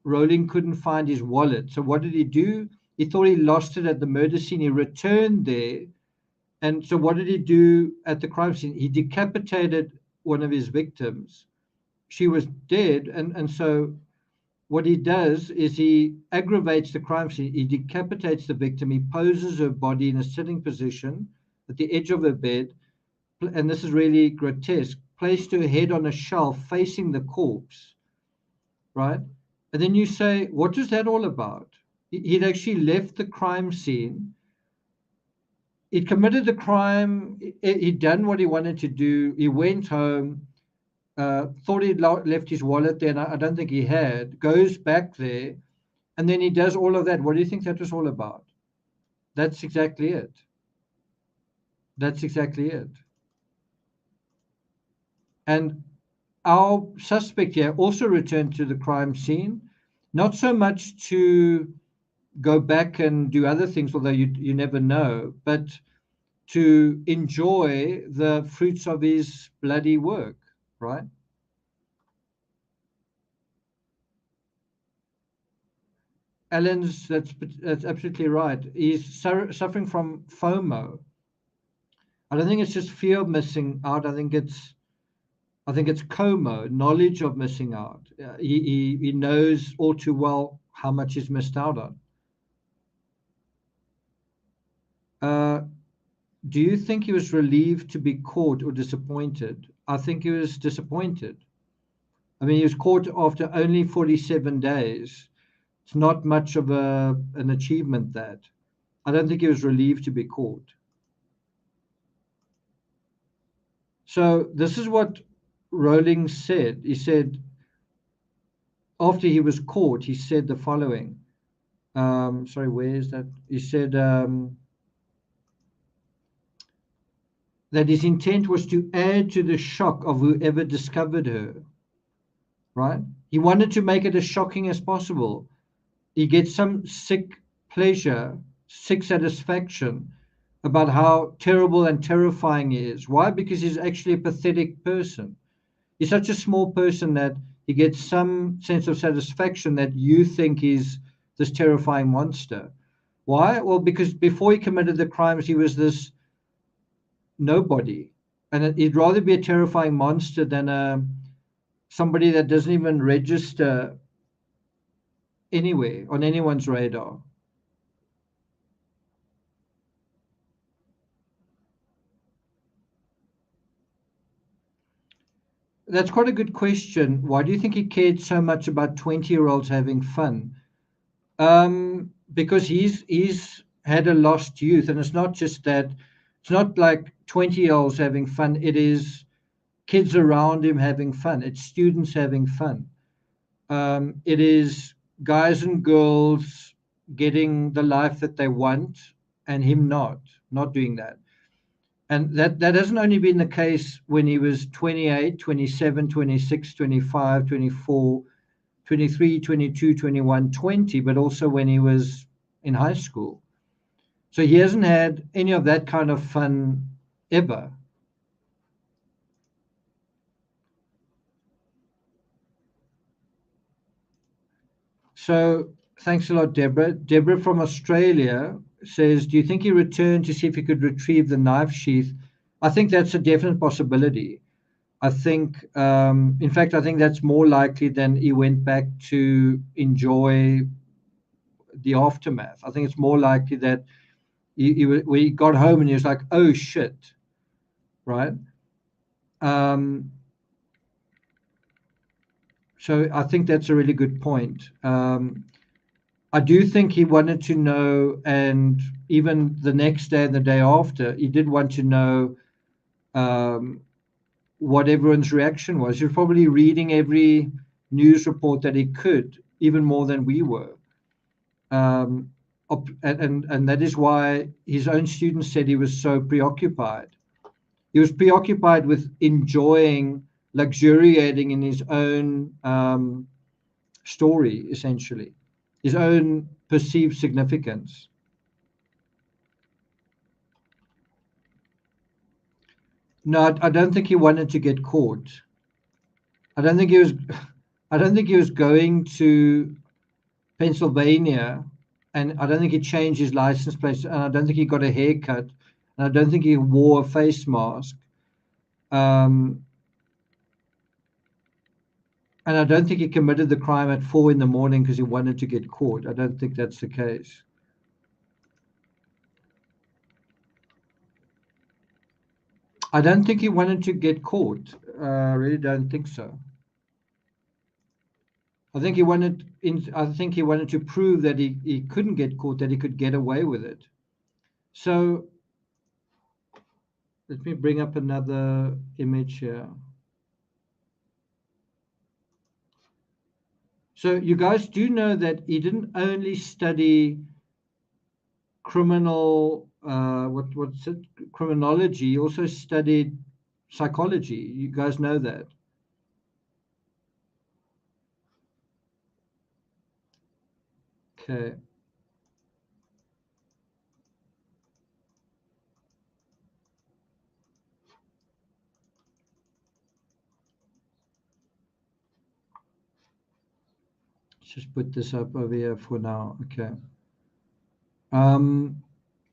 Rowling couldn't find his wallet. So what did he do? He thought he lost it at the murder scene. He returned there. And so what did he do at the crime scene? He decapitated one of his victims. She was dead. And so what he does is he aggravates the crime scene. He decapitates the victim. He poses her body in a sitting position at the edge of her bed. And this is really grotesque. Placed her head on a shelf facing the corpse, right? And then you say, what is that all about? He'd actually left the crime scene. He'd committed the crime. He'd done what he wanted to do. He went home, thought he'd left his wallet there, and I don't think he had. Goes back there, and then he does all of that. What do you think that was all about? That's exactly it. That's exactly it. And our suspect here also returned to the crime scene, not so much to go back and do other things, although you never know, but to enjoy the fruits of his bloody work, right? Alan's, that's absolutely right. He's suffering from FOMO. I don't think it's just fear of missing out. I think it's COMO, knowledge of missing out. He knows all too well how much he's missed out on. Do you think he was relieved to be caught or disappointed? I think he was disappointed. I mean, he was caught after only 47 days. It's not much of an achievement, that. I don't think he was relieved to be caught. So this is what Rowling said. He said, after he was caught, he said the following. Sorry, where is that? He said that his intent was to add to the shock of whoever discovered her, right? He wanted to make it as shocking as possible. He gets some sick pleasure, sick satisfaction about how terrible and terrifying he is. Why? Because he's actually a pathetic person. He's such a small person that he gets some sense of satisfaction that you think he's this terrifying monster. Why? Well, because before he committed the crimes, he was this nobody. And he'd rather be a terrifying monster than somebody that doesn't even register anywhere on anyone's radar. That's quite a good question. Why do you think he cared so much about 20-year-olds having fun? Because he's had a lost youth, and it's not just that. It's not like 20-year-olds having fun. It is kids around him having fun. It's students having fun. It is guys and girls getting the life that they want, and him not doing that. And that hasn't only been the case when he was 28, 27, 26, 25, 24, 23, 22, 21, 20, but also when he was in high school. So he hasn't had any of that kind of fun ever. So thanks a lot, Deborah. Deborah from Australia says, do you think he returned to see if he could retrieve the knife sheath? I think that's a definite possibility. I think, in fact, I think that's more likely than he went back to enjoy the aftermath. I think it's more likely that he got home and he was like, oh shit, right? So I think that's a really good point. I do think he wanted to know, and even the next day and the day after, he did want to know what everyone's reaction was. He was probably reading every news report that he could, even more than we were. And that is why his own students said he was so preoccupied. He was preoccupied with enjoying, luxuriating in his own story, essentially, his own perceived significance. No, I don't think he wanted to get caught. I don't think he was going to Pennsylvania, and I don't think he changed his license plate, and I don't think he got a haircut, and I don't think he wore a face mask. And I don't think he committed the crime at 4 a.m. because he wanted to get caught. I don't think that's the case. I don't think he wanted to get caught. I really don't think so. I think he wanted to prove that he couldn't get caught, that he could get away with it. So let me bring up another image here. So you guys do know that he didn't only study criminology, he also studied psychology. You guys know that. Okay. Let's just put this up over here for now. Okay.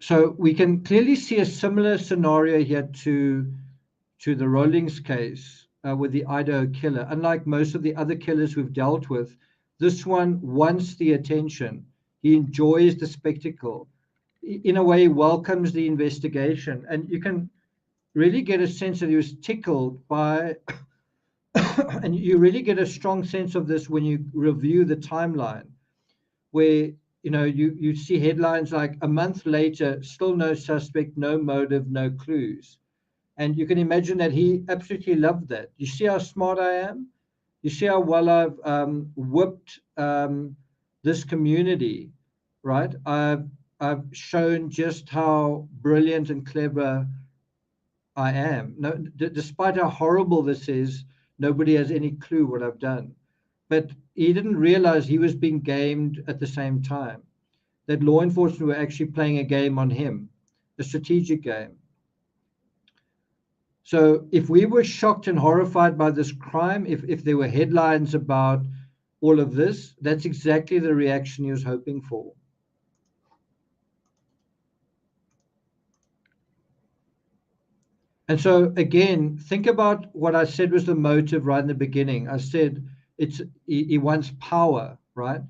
So we can clearly see a similar scenario here to the Rawlings case with the Idaho killer. Unlike most of the other killers we've dealt with, this one wants the attention. He enjoys the spectacle. In a way, welcomes the investigation. And you can really get a sense that he was tickled by, and you really get a strong sense of this when you review the timeline, where you see headlines like a month later, still no suspect, no motive, no clues. And you can imagine that he absolutely loved that. You see how smart I am? You see how well I've whipped this community, right? I've shown just how brilliant and clever I am. No, despite how horrible this is, nobody has any clue what I've done. But he didn't realize he was being gamed at the same time, that law enforcement were actually playing a game on him, a strategic game. So if we were shocked and horrified by this crime, if there were headlines about all of this, that's exactly the reaction he was hoping for. And so again, think about what I said was the motive right in the beginning. I said he wants power, right?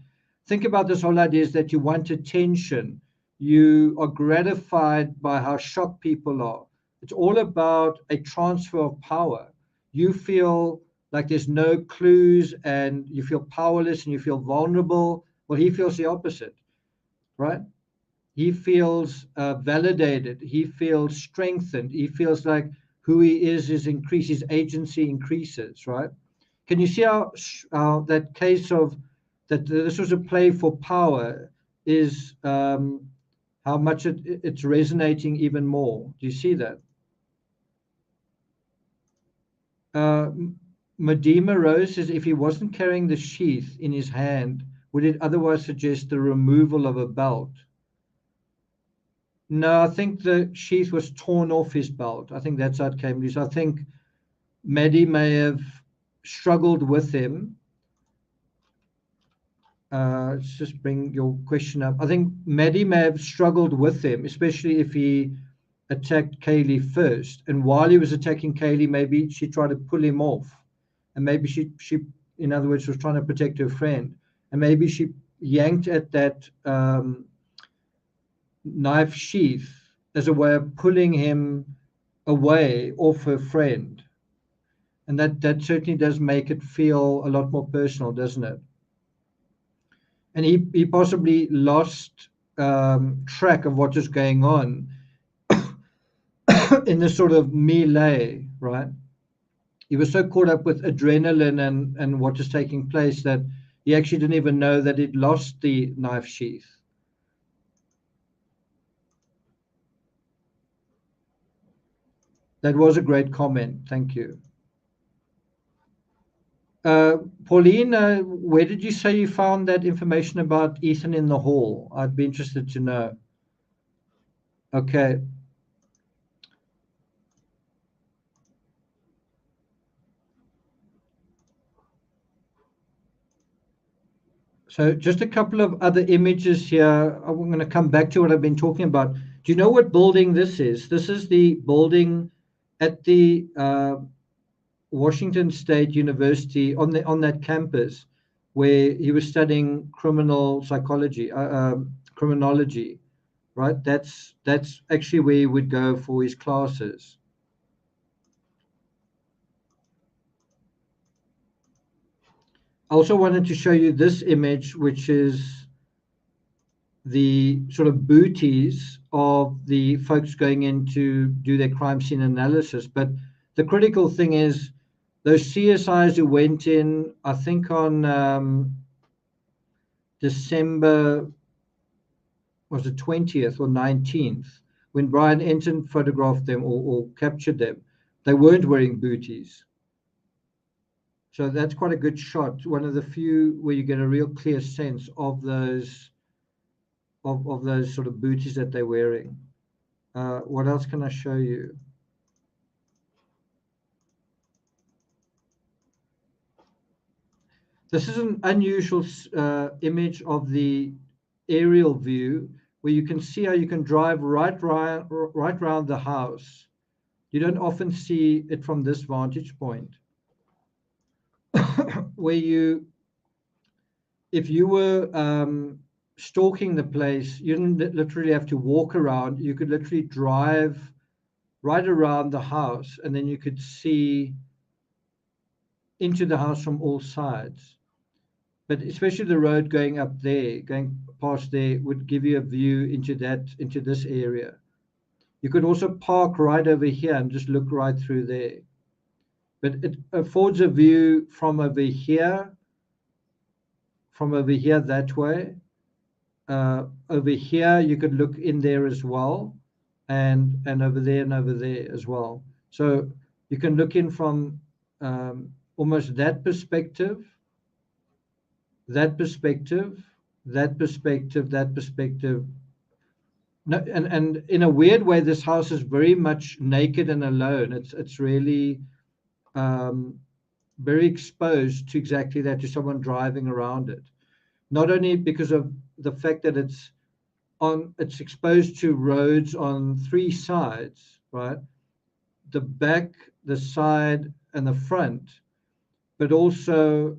Think about this whole idea is that you want attention. You are gratified by how shocked people are. It's all about a transfer of power. You feel like there's no clues and you feel powerless and you feel vulnerable. Well, he feels the opposite, right? He feels validated. He feels strengthened. He feels like who he is increased. His agency increases, right? Can you see how that case of that this was a play for power is how much it's resonating even more? Do you see that? Medema Rose says if he wasn't carrying the sheath in his hand, would it otherwise suggest the removal of a belt? No, I think the sheath was torn off his belt. I think that's how it came loose. I think Maddie may have struggled with him. Let's just bring your question up. I think Maddie may have struggled with him, especially if he attacked Kaylee first. And while he was attacking Kaylee, maybe she tried to pull him off. And maybe she in other words, was trying to protect her friend. And maybe she yanked at that knife sheath as a way of pulling him away off her friend. And that certainly does make it feel a lot more personal, doesn't it? And he possibly lost track of what is going on in this sort of melee, right? He was so caught up with adrenaline and what is taking place that he actually didn't even know that he'd lost the knife sheath. That was a great comment. Thank you. Pauline, where did you say you found that information about Ethan in the hall? I'd be interested to know. Okay. So just a couple of other images here. I'm going to come back to what I've been talking about. Do you know what building this is? This is the building at the Washington State University on that campus where he was studying criminal psychology, criminology, right? That's actually where he would go for his classes. I also wanted to show you this image, which is the sort of booties of the folks going in to do their crime scene analysis. But the critical thing is those CSIs who went in, I think on December, was it 20th or 19th, when Brian Enton photographed them or captured them, they weren't wearing booties. So that's quite a good shot. One of the few where you get a real clear sense of those of those sort of booties that they're wearing. What else can I show you? This is an unusual image of the aerial view where you can see how you can drive right around the house. You don't often see it from this vantage point. Where if you were stalking the place, you didn't literally have to walk around. You could literally drive right around the house, and then you could see into the house from all sides. But especially the road going up there, going past there, would give you a view into this area. You could also park right over here and just look right through there. But it affords a view from over here that way. Over here, you could look in there as well, and over there and over there as well. So you can look in from almost that perspective, that perspective, that perspective, that perspective. No, and in a weird way, this house is very much naked and alone. It's really very exposed to exactly that, to someone driving around it. Not only because of the fact that it's exposed to roads on three sides, right? The back, the side, and the front, but also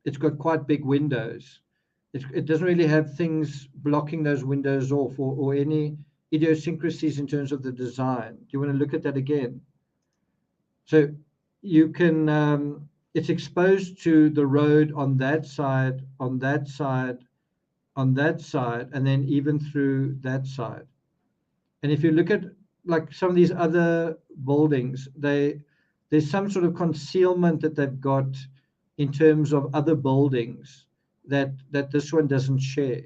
it's got quite big windows. It doesn't really have things blocking those windows off or any idiosyncrasies in terms of the design. Do you want to look at that again? So you can, it's exposed to the road on that side, on that side, on that side, and then even through that side. And if you look at like some of these other buildings, there's some sort of concealment that they've got in terms of other buildings that this one doesn't share.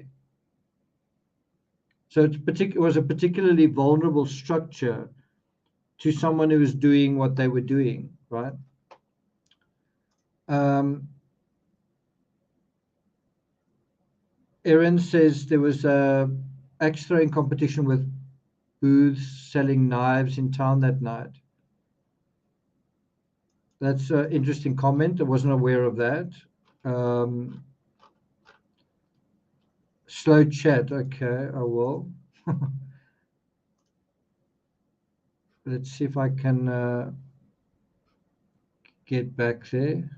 So it was a particularly vulnerable structure to someone who was doing what they were doing, right? Erin says there was a axe throwing competition with booths selling knives in town that night. That's an interesting comment. I wasn't aware of that. Slow chat. Okay, I will. Let's see if I can get back there.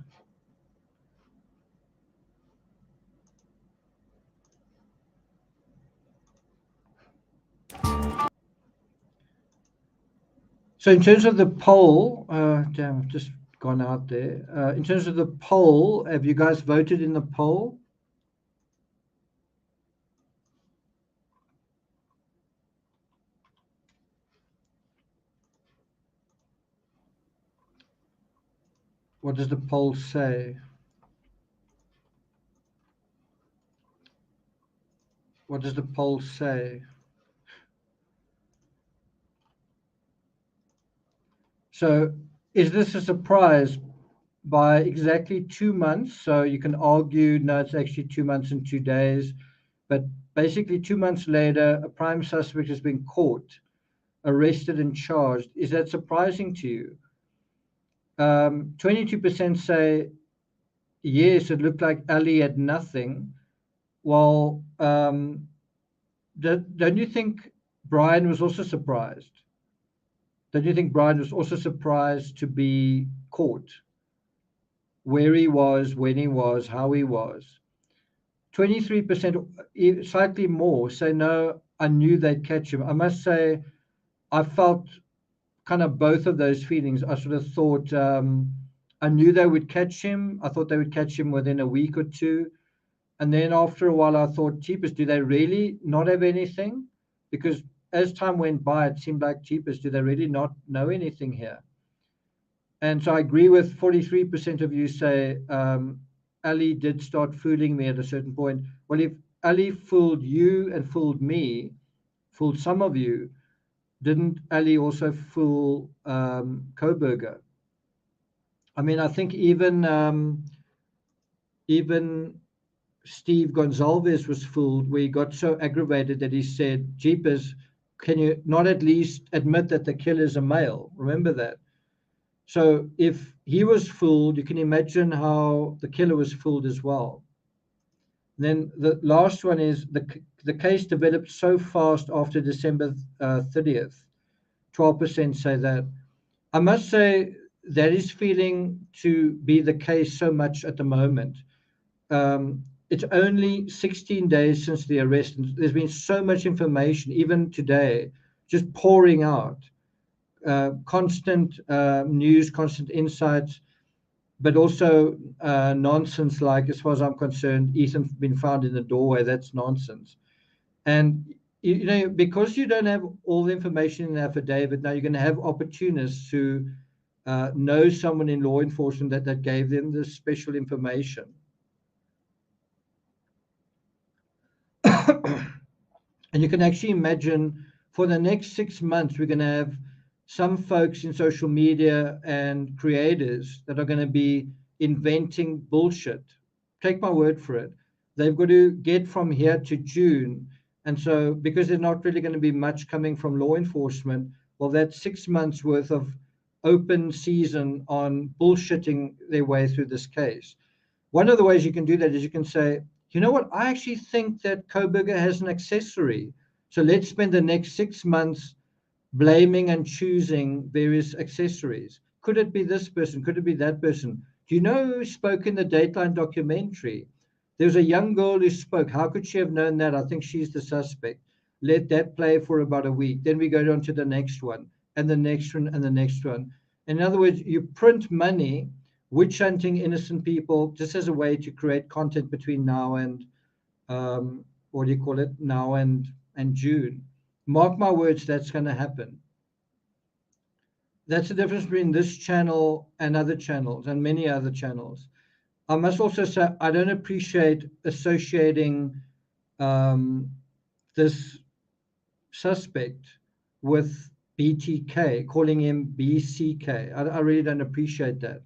So in terms of the poll, damn, I've just gone out there. In terms of the poll, have you guys voted in the poll? What does the poll say? What does the poll say? So is this a surprise? By exactly 2 months, so you can argue, no, it's actually 2 months and 2 days, but basically 2 months later, a prime suspect has been caught, arrested and charged. Is that surprising to you? 22% say yes, it looked like Ali had nothing. Well, don't you think Brian was also surprised? Don't you think Brian was also surprised to be caught? Where he was, when he was, how he was. 23%, slightly more, say no, I knew they'd catch him. I must say, I felt kind of both of those feelings. I sort of thought I knew they would catch him. I thought they would catch him within a week or two. And then after a while, I thought, Jeepers, do they really not have anything? Because as time went by, it seemed like, Jeepers, do they really not know anything here? And so I agree with 43% of you say Ali did start fooling me at a certain point. Well, if Ali fooled you and fooled me, fooled some of you, didn't Ali also fool Koberger? I mean, I think even Steve Gonzalez was fooled, where he got so aggravated that he said, Jeepers, can you not at least admit that the killer's a male? Remember that. So if he was fooled, you can imagine how the killer was fooled as well. And then the last one is the case developed so fast after December 30th. 12% say that. I must say that is feeling to be the case so much at the moment. It's only 16 days since the arrest, and there's been so much information, even today, just pouring out. Constant news, constant insights, but also nonsense like, as far as I'm concerned, Ethan's been found in the doorway. That's nonsense. And, you know, because you don't have all the information in the affidavit, now you're going to have opportunists who know someone in law enforcement that gave them this special information. And you can actually imagine for the next 6 months, we're going to have some folks in social media and creators that are going to be inventing bullshit. Take my word for it. They've got to get from here to June. And so because there's not really going to be much coming from law enforcement, well, that's 6 months worth of open season on bullshitting their way through this case. One of the ways you can do that is you can say, you know what, I actually think that Koberger has an accessory. So let's spend the next 6 months blaming and choosing various accessories. Could it be this person? Could it be that person? Do you know who spoke in the Dateline documentary? There was a young girl who spoke. How could she have known that? I think she's the suspect. Let that play for about a week. Then we go on to the next one, and the next one, and the next one. In other words, you print money, witch hunting innocent people, just as a way to create content between now and what do you call it? Now and June. Mark my words, that's going to happen. That's the difference between this channel and other channels and many other channels. I must also say, I don't appreciate associating this suspect with BTK, calling him BCK. I really don't appreciate that.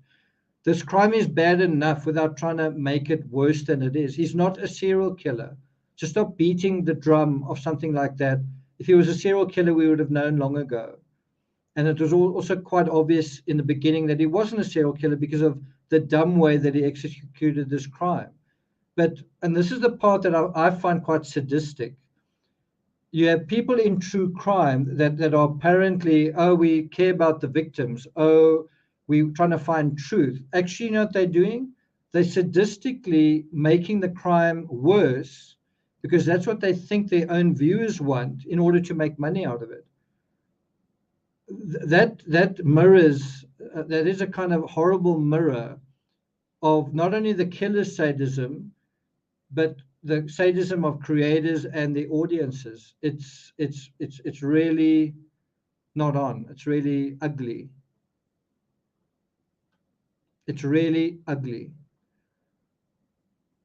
This crime is bad enough without trying to make it worse than it is. He's not a serial killer. So stop beating the drum of something like that. If he was a serial killer, we would have known long ago. And it was also quite obvious in the beginning that he wasn't a serial killer because of the dumb way that he executed this crime. And this is the part that I find quite sadistic. You have people in true crime that are apparently, oh, we care about the victims. Oh, we're trying to find truth. Actually, you know what they're doing? They're sadistically making the crime worse because that's what they think their own viewers want in order to make money out of it. That mirrors, that is a kind of horrible mirror of not only the killer's sadism, but the sadism of creators and the audiences. It's really not on. It's really ugly. It's really ugly.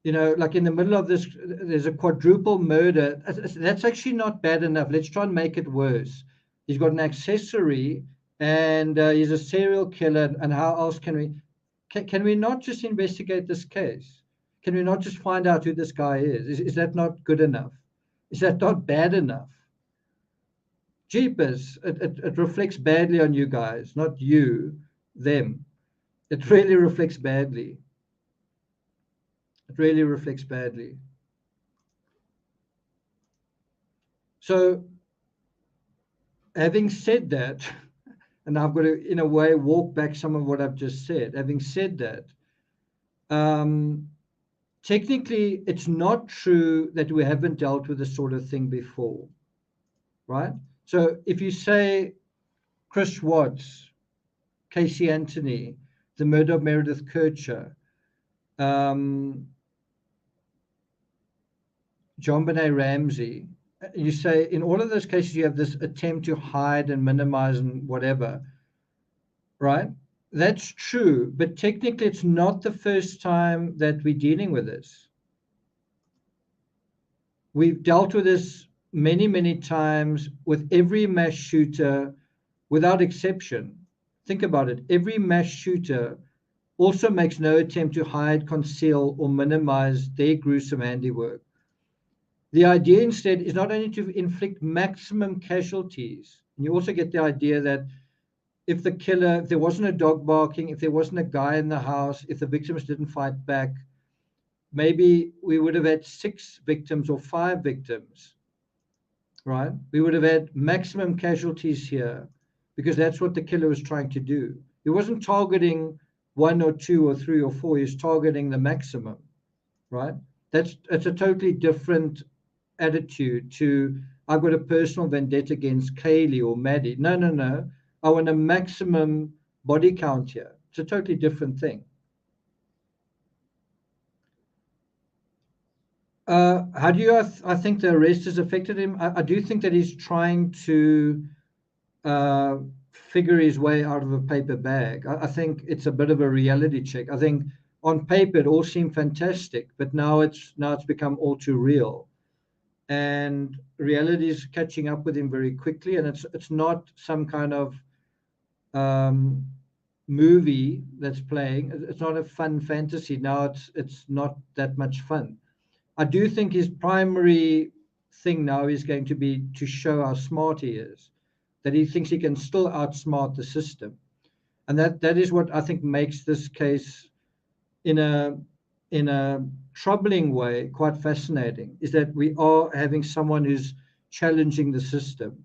You know, like in the middle of this, there's a quadruple murder. That's actually not bad enough. Let's try and make it worse. He's got an accessory and he's a serial killer. And how else can we not just investigate this case? Can we not just find out who this guy is? Is that not good enough? Is that not bad enough? Jeepers, it reflects badly on you guys, not you, them. It really reflects badly. It really reflects badly. So, having said that, and I've got to, in a way, walk back some of what I've just said. Having said that, technically, it's not true that we haven't dealt with this sort of thing before, right? So if you say Chris Watts, Casey Anthony, the murder of Meredith Kercher, John Benet Ramsey, you say in all of those cases you have this attempt to hide and minimize and whatever, right? That's true, but technically it's not the first time that we're dealing with this. We've dealt with this many, many times with every mass shooter without exception. Think about it. Every mass shooter also makes no attempt to hide, conceal, or minimize their gruesome handiwork. The idea instead is not only to inflict maximum casualties, and you also get the idea that if there wasn't a dog barking, if there wasn't a guy in the house, if the victims didn't fight back, maybe we would have had 6 victims or 5 victims, right? We would have had maximum casualties here because that's what the killer was trying to do. He wasn't targeting 1 or 2 or 3 or 4. He was targeting the maximum, right? That's a totally different attitude to I've got a personal vendetta against Kaylee or Maddie. No. I want a maximum body count here. It's a totally different thing. How do you, I think the arrest has affected him? I do think that he's trying to figure his way out of a paper bag. I think it's a bit of a reality check. I think on paper it all seemed fantastic, but now it's become all too real. And reality is catching up with him very quickly, and it's not some kind of movie that's playing. It's not a fun fantasy. Now it's not that much fun. I do think his primary thing now is going to be to show how smart he is, that he thinks he can still outsmart the system. And that is what I think makes this case in a troubling way quite fascinating, is that we are having someone who's challenging the system.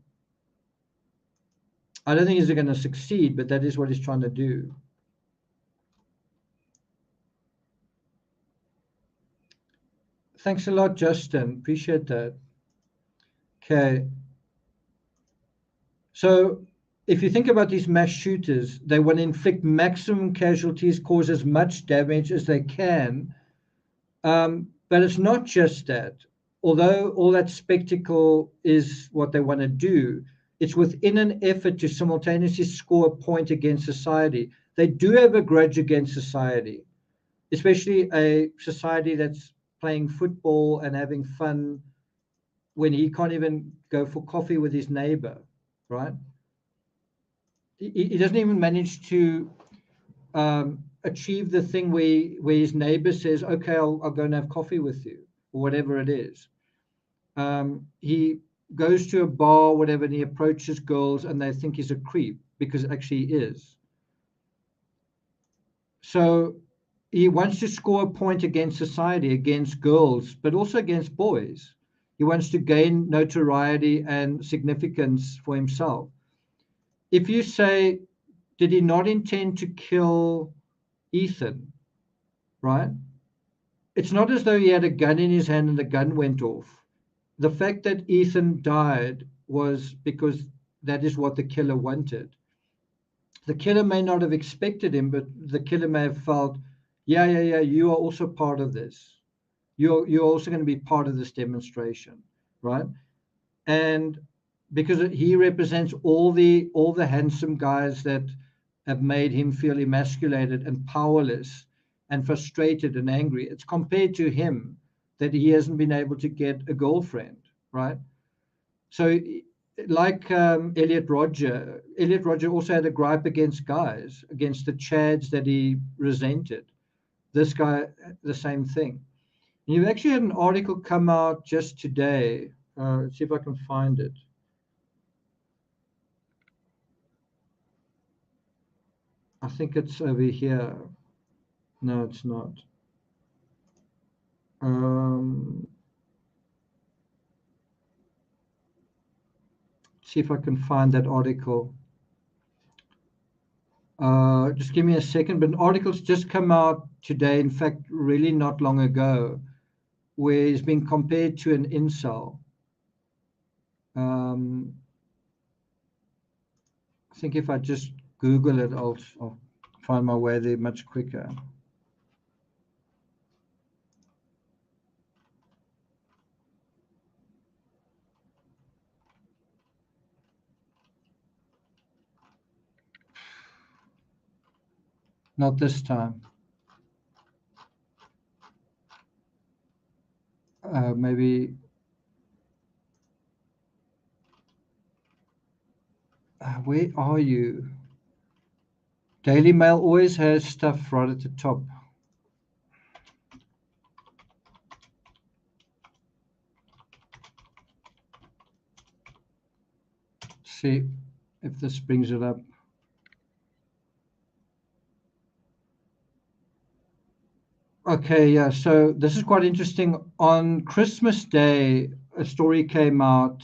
I don't think he's going to succeed, but that is what he's trying to do. Thanks a lot, Justin. Appreciate that. Okay. So if you think about these mass shooters, they want to inflict maximum casualties, cause as much damage as they can. But it's not just that. Although all that spectacle is what they want to do, it's within an effort to simultaneously score a point against society. They do have a grudge against society, especially a society that's playing football and having fun when he can't even go for coffee with his neighbor, right? He doesn't even manage to achieve the thing where his neighbor says, okay, I'll go and have coffee with you, or whatever it is. He goes to a bar, whatever, and he approaches girls and they think he's a creep because actually he is. So he wants to score a point against society, against girls, but also against boys. He wants to gain notoriety and significance for himself. If you say, did he not intend to kill Ethan, right? It's not as though he had a gun in his hand and the gun went off. The fact that Ethan died was because that is what the killer wanted. The killer may not have expected him, but the killer may have felt, yeah, you are also part of this. You're also going to be part of this demonstration, right? And because he represents all the handsome guys that have made him feel emasculated and powerless and frustrated and angry. It's compared to him that he hasn't been able to get a girlfriend, right? So like Elliot Rodger also had a gripe against guys, against the Chads that he resented. This guy, the same thing. And you've actually had an article come out just today. Let's see if I can find it. I think it's over here. No, it's not. See if I can find that article. Just give me a second. But an article's just come out today, in fact, really not long ago, where he's been compared to an incel. I think if I just Google it, I'll find my way there much quicker. Not this time. Maybe. Where are you? Daily Mail always has stuff right at the top. See if this brings it up. Okay, yeah, so this is quite interesting. On Christmas Day, a story came out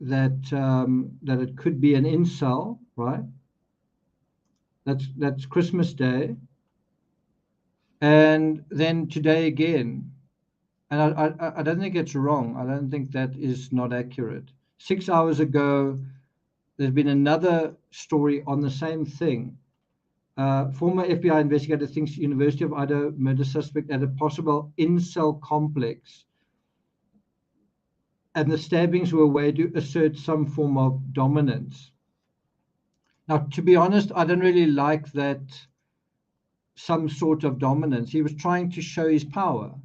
that that it could be an incel, right? That's Christmas Day. And then today again, and I don't think it's wrong. I don't think that is not accurate. 6 hours ago, there's been another story on the same thing. Former FBI investigator thinks University of Idaho murder suspect at a possible incel complex. And the stabbings were a way to assert some form of dominance. Now, to be honest, I don't really like that some sort of dominance. He was trying to show his power.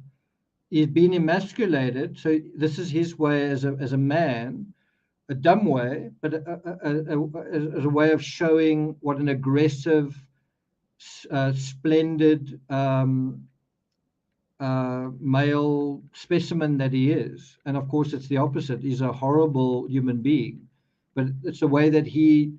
He's been emasculated, so this is his way as a man, a dumb way, but as a way of showing what an aggressive, splendid male specimen that he is. And of course, it's the opposite. He's a horrible human being, but it's the way that he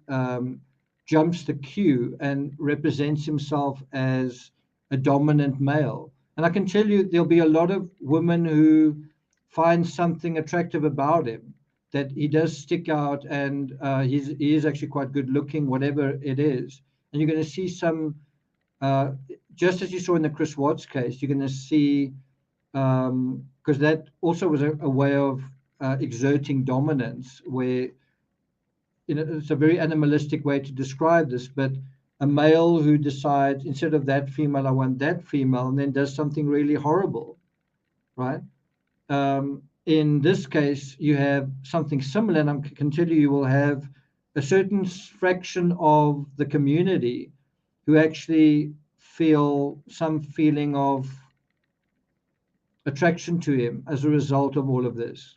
jumps the queue and represents himself as a dominant male. And I can tell you, there'll be a lot of women who find something attractive about him, that he does stick out, and he is actually quite good looking, whatever it is. And you're going to see some, just as you saw in the Chris Watts case, you're going to see, because that also was a way of exerting dominance, where, you know, it's a very animalistic way to describe this, but a male who decides, instead of that female, I want that female, and then does something really horrible, right? In this case, you have something similar, and I can tell you, you will have a certain fraction of the community who actually feel some feeling of attraction to him as a result of all of this.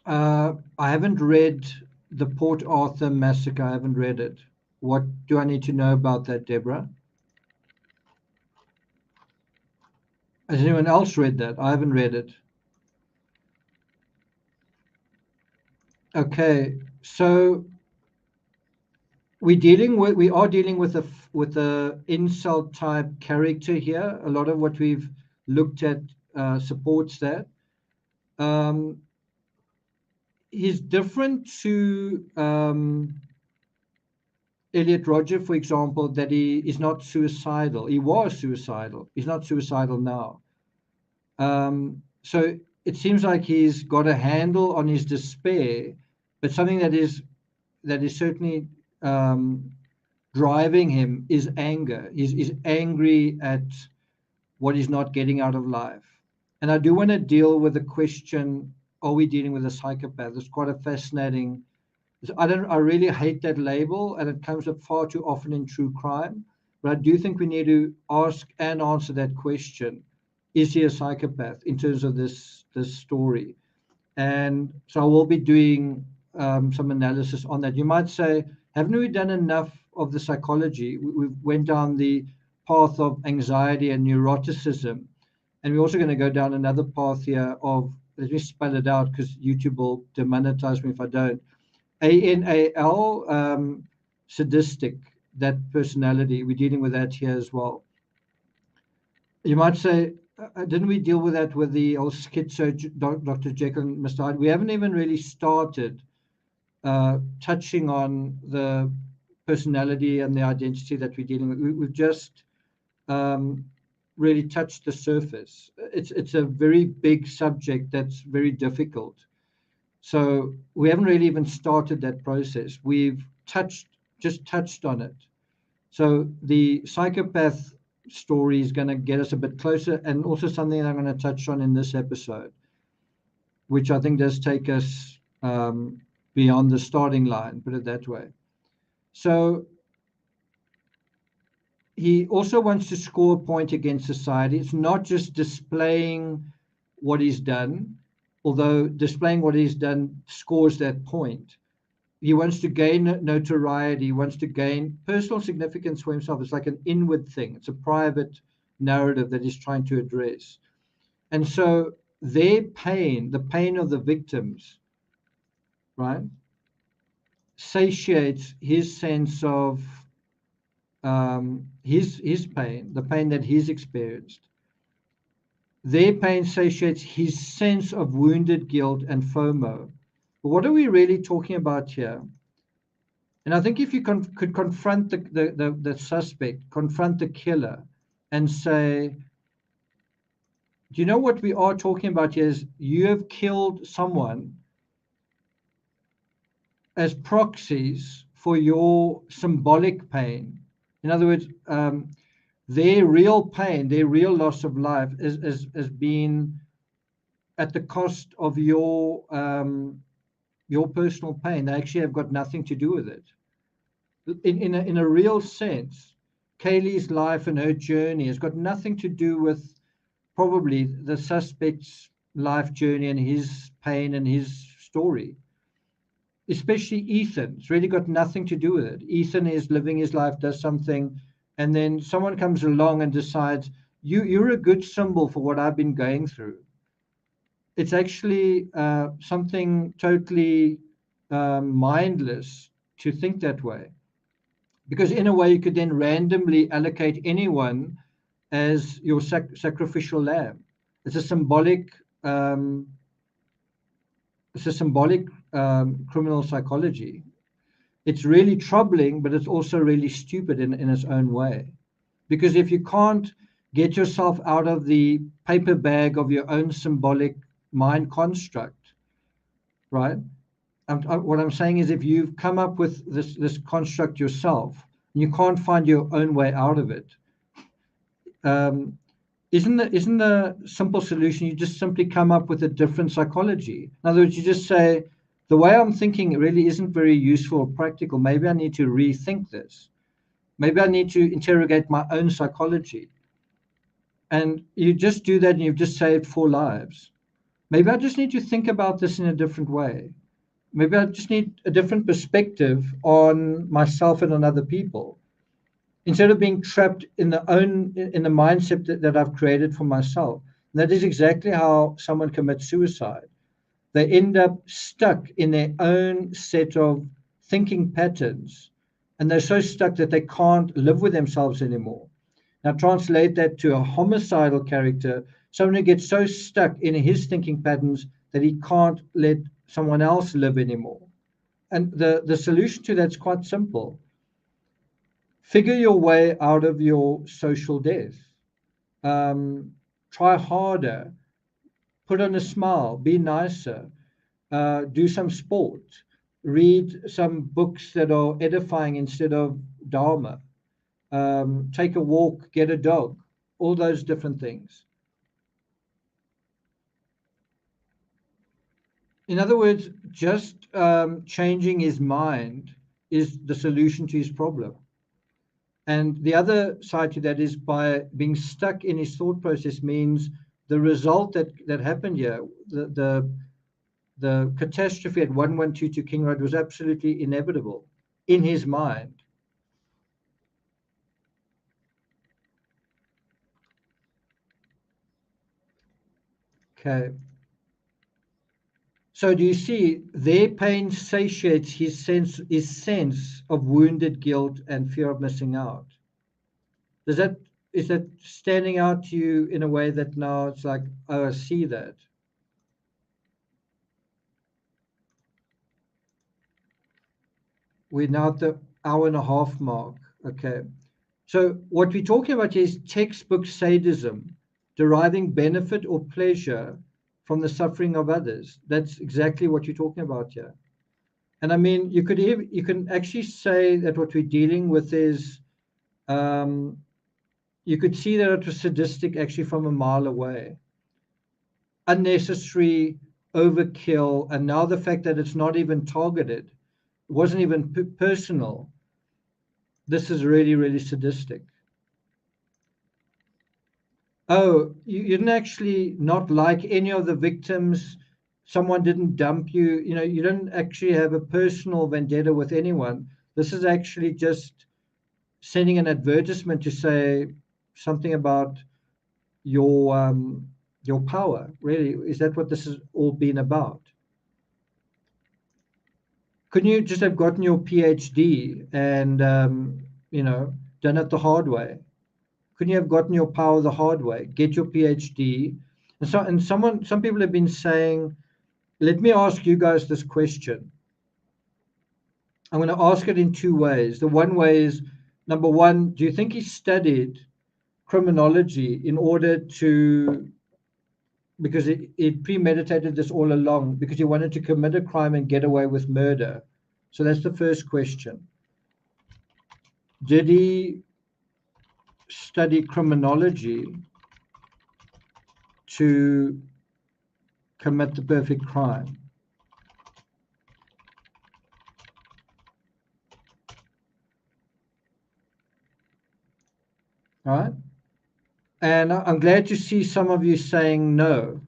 I haven't read the Port Arthur massacre. I haven't read it. What do I need to know about that, Deborah? Has anyone else read that? I haven't read it. Okay, so we are dealing with a incel type character here. A lot of what we've looked at supports that. He's different to Elliot Rodger, for example, that he is not suicidal. He was suicidal. He's not suicidal now. So it seems like he's got a handle on his despair, but something that is certainly driving him is anger. He's angry at what he's not getting out of life. And I do want to deal with the question, are we dealing with a psychopath? It's quite a fascinating. I really hate that label, and it comes up far too often in true crime. But I do think we need to ask and answer that question: is he a psychopath in terms of this story? And so I will be doing some analysis on that. You might say, haven't we done enough of the psychology? We went down the path of anxiety and neuroticism, and we're also going to go down another path here of, let me spell it out because YouTube will demonetize me if I don't. ANAL, sadistic. that personality. We're dealing with that here as well. You might say, didn't we deal with that with the old schizo, Dr. Jekyll and Mr. Hyde? We haven't even really started touching on the personality and the identity that we're dealing with. We've just really touched the surface. It's a very big subject that's very difficult. So we haven't really even started that process. We've just touched on it. So the psychopath story is going to get us a bit closer, and also something that I'm going to touch on in this episode, which I think does take us beyond the starting line, put it that way. So he also wants to score a point against society. It's not just displaying what he's done, although displaying what he's done scores that point. He wants to gain notoriety. He wants to gain personal significance for himself. It's like an inward thing. It's a private narrative that he's trying to address. And so their pain, the pain of the victims, right, satiates his sense of his pain, the pain that he's experienced. Their pain satiates his sense of wounded guilt and FOMO. But what are we really talking about here? And I think if you could confront the suspect, confront the killer, and say, do you know what we are talking about here is you have killed someone as proxies for your symbolic pain. In other words, their real pain, their real loss of life has been at the cost of your personal pain. They actually have got nothing to do with it. In a real sense, Kaylee's life and her journey has got nothing to do with probably the suspect's life journey and his pain and his story. Especially Ethan, it's really got nothing to do with it. Ethan is living his life, does something, and then someone comes along and decides, you're a good symbol for what I've been going through. It's actually something totally mindless to think that way. Because in a way, you could then randomly allocate anyone as your sacrificial lamb. It's a symbolic criminal psychology. It's really troubling, but it's also really stupid in its own way. Because if you can't get yourself out of the paper bag of your own symbolic mind construct, right? What I'm saying is, if you've come up with this construct yourself, and you can't find your own way out of it, isn't the simple solution you just simply come up with a different psychology? In other words, you just say, the way I'm thinking really isn't very useful or practical. Maybe I need to rethink this. Maybe I need to interrogate my own psychology. And you just do that, and you've just saved 4 lives. Maybe I just need to think about this in a different way. Maybe I just need a different perspective on myself and on other people, instead of being trapped in the mindset that I've created for myself. And that is exactly how someone commits suicide. They end up stuck in their own set of thinking patterns, and they're so stuck that they can't live with themselves anymore. Now translate that to a homicidal character, someone who gets so stuck in his thinking patterns that he can't let someone else live anymore. And the solution to that's quite simple. Figure your way out of your social death. Try harder. Put on a smile. Be nicer. Do some sport. Read some books that are edifying instead of dharma. Take a walk. Get a dog. All those different things. In other words, just changing his mind is the solution to his problem. And the other side to that is, by being stuck in his thought process means the result that happened here, the catastrophe at 1122 King Road was absolutely inevitable in his mind. Okay. So do you see, their pain satiates his sense of wounded guilt and fear of missing out. Is that standing out to you in a way that now it's like, oh, I see that? We're now at the hour-and-a-half mark. Okay. So what we're talking about is textbook sadism, deriving benefit or pleasure from the suffering of others. That's exactly what you're talking about here. And I mean, you can actually say that what we're dealing with is, you could see that it was sadistic actually from a mile away. Unnecessary overkill, and now the fact that it's not even targeted, it wasn't even personal. This is really, really sadistic. Oh, you didn't actually not like any of the victims. Someone didn't dump you. You know, you don't actually have a personal vendetta with anyone. This is actually just sending an advertisement to say something about your power. Really, is that what this has all been about? Couldn't you just have gotten your PhD and done it the hard way? Couldn't you have gotten your power the hard way? Get your PhD. And some people have been saying, let me ask you guys this question. I'm going to ask it in two ways. The one way is, number one, do you think he studied criminology in order to, because it premeditated this all along, because he wanted to commit a crime and get away with murder? So that's the first question. Did he study criminology to commit the perfect crime? All right. And I'm glad to see some of you saying no.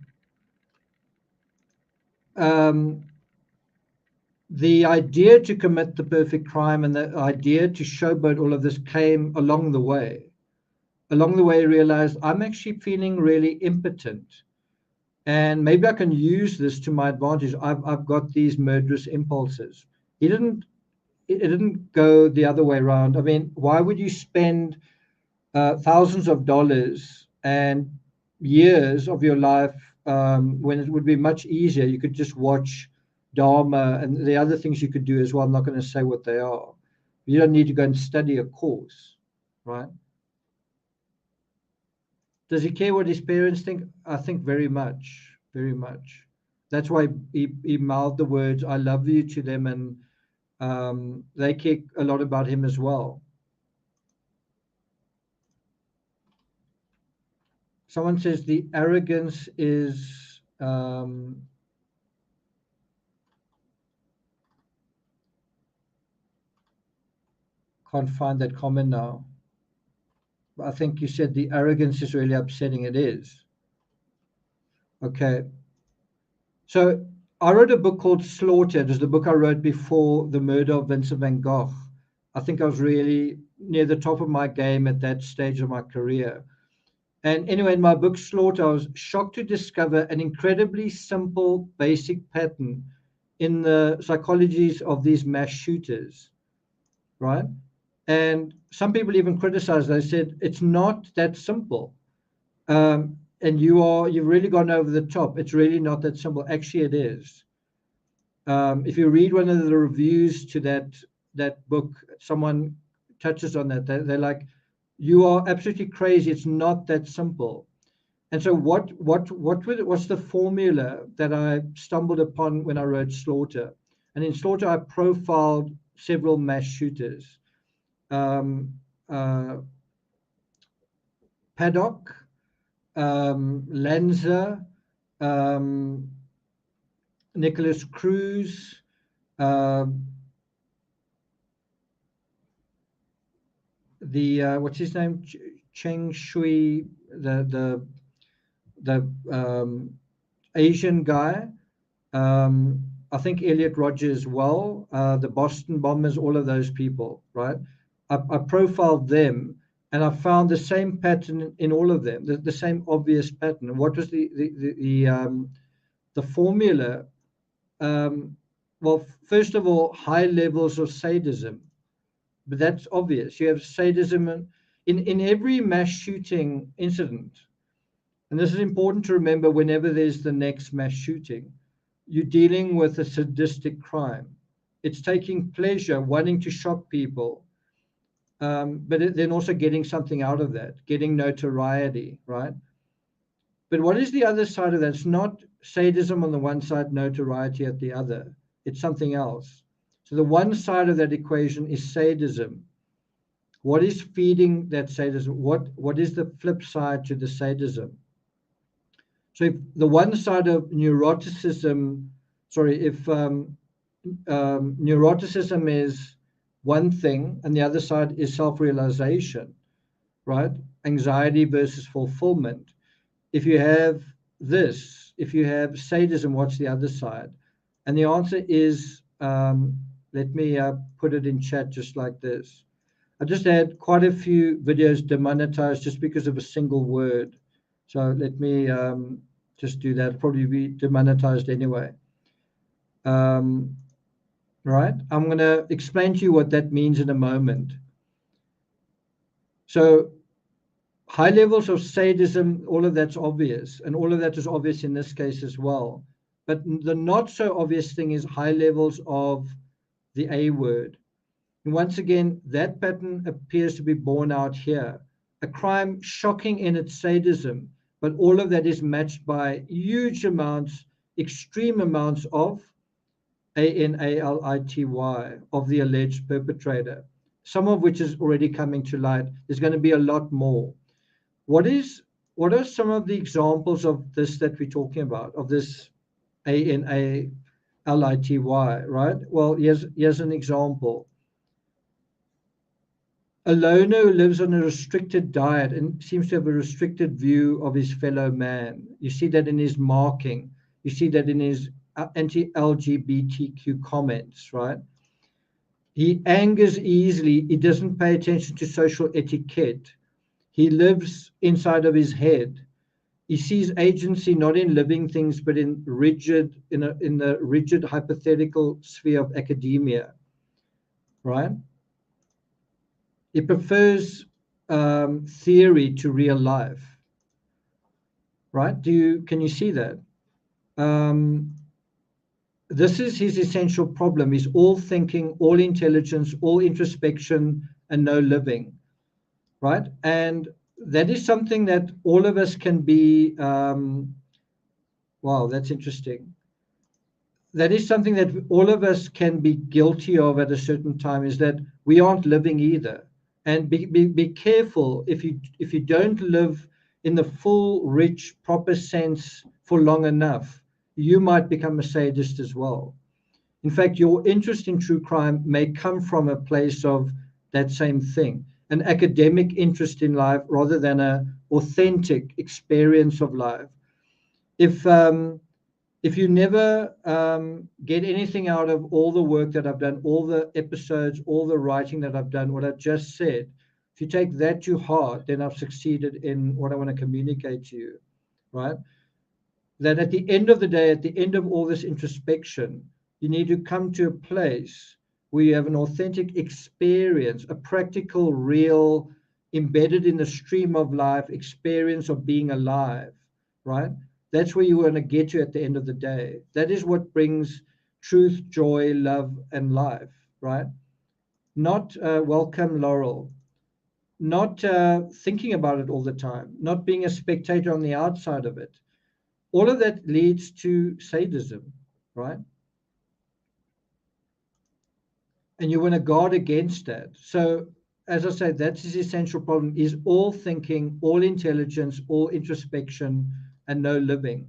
The idea to commit the perfect crime and the idea to showboat all of this came along the way. Along the way, I realized I'm actually feeling really impotent. And maybe I can use this to my advantage. I've got these murderous impulses. It didn't go the other way around. I mean, why would you spend thousands of dollars and years of your life when it would be much easier? You could just watch Dharma and the other things you could do as well. I'm not going to say what they are. You don't need to go and study a course, right? Does he care what his parents think? I think very much, very much. That's why he mouthed the words, I love you, to them, and they care a lot about him as well. Someone says the arrogance is can't find that comment now. I think you said the arrogance is really upsetting. It is. Okay. So I wrote a book called Slaughter. It was the book I wrote before the murder of Vincent van Gogh. I think I was really near the top of my game at that stage of my career. And anyway, in my book Slaughter, I was shocked to discover an incredibly simple, basic pattern in the psychologies of these mass shooters, right? And some people even criticized. They said it's not that simple, and you've really gone over the top. It's really not that simple. Actually, it is. If you read one of the reviews to that book, someone touches on that. They're like, "You are absolutely crazy. It's not that simple." And so, what's the formula that I stumbled upon when I wrote Slaughter? And in Slaughter, I profiled several mass shooters. Paddock, Lanza, Nicholas Cruz, what's his name, Cheng Shui, the Asian guy. I think Elliot Rodgers as well, the Boston Bombers, all of those people, right? I profiled them, and I found the same pattern in all of them, the same obvious pattern. What was the formula well, first of all, high levels of sadism, but that's obvious. You have sadism in every mass shooting incident. And this is important to remember whenever there's the next mass shooting. You're dealing with a sadistic crime. It's taking pleasure, wanting to shock people, but then also getting something out of that, getting notoriety, right? But what is the other side of that? It's not sadism on the one side, notoriety at the other. It's something else. So the one side of that equation is sadism. What is feeding that sadism? What is the flip side to the sadism? So if the one side of neuroticism, if neuroticism is one thing and the other side is self-realization, right? Anxiety versus fulfillment. If you have this, if you have sadism, what's the other side? And the answer is, let me put it in chat just like this. I just had quite a few videos demonetized just because of a single word. So let me just do that. Probably be demonetized anyway. Right? I'm going to explain to you what that means in a moment. So high levels of sadism, all of that's obvious. And all of that is obvious in this case as well. But the not so obvious thing is high levels of the A word. And once again, that pattern appears to be borne out here. A crime shocking in its sadism, but all of that is matched by huge amounts, extreme amounts of ANALITY, of the alleged perpetrator, some of which is already coming to light. There's going to be a lot more. What are some of the examples of this that we're talking about, of this ANALITY, right? Well, here's an example. A loner who lives on a restricted diet and seems to have a restricted view of his fellow man. You see that in his marking. You see that in his anti-LGBTQ comments, right? He angers easily. He doesn't pay attention to social etiquette. He lives inside of his head. He sees agency not in living things, but in the rigid hypothetical sphere of academia, right? He prefers theory to real life, right? Can you see that? This is his essential problem. He's all thinking, all intelligence, all introspection, and no living, right? And that is something that all of us can be. Wow, that's interesting. That is something that all of us can be guilty of at a certain time, is that we aren't living either. And be careful if you don't live in the full, rich, proper sense for long enough, you might become a sadist as well. In fact, your interest in true crime may come from a place of that same thing, an academic interest in life rather than an authentic experience of life. If you never get anything out of all the work that I've done, all the episodes, all the writing that I've done, what I've just said, if you take that to heart, then I've succeeded in what I want to communicate to you, right? That at the end of the day, at the end of all this introspection, you need to come to a place where you have an authentic experience, a practical, real, embedded in the stream of life experience of being alive, right? That's where you want to get to at the end of the day. That is what brings truth, joy, love, and life, right? Not welcome laurel, not thinking about it all the time, not being a spectator on the outside of it. All of that leads to sadism, right? And you want to guard against that. So, as I say, that's his essential problem, is all thinking, all intelligence, all introspection, and no living.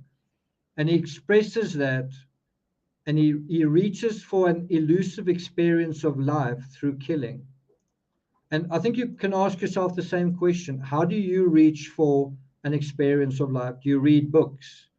And he expresses that, and he reaches for an elusive experience of life through killing. And I think you can ask yourself the same question. How do you reach for an experience of life? Do you read books?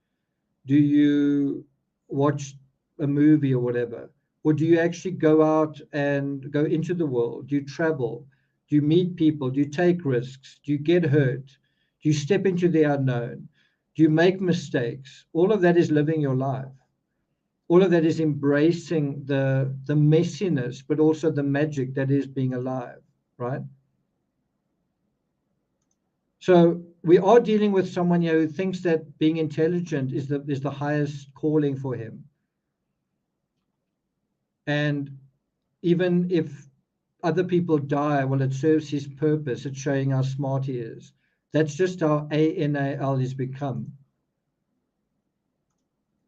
Do you watch a movie or whatever? Or do you actually go out and go into the world? Do you travel? Do you meet people? Do you take risks? Do you get hurt? Do you step into the unknown? Do you make mistakes? All of that is living your life. all of that is embracing the messiness, but also the magic that is being alive, right? So we are dealing with someone here who thinks that being intelligent is the highest calling for him. And even if other people die, well, it serves his purpose. It's showing how smart he is. That's just how ANAL has become,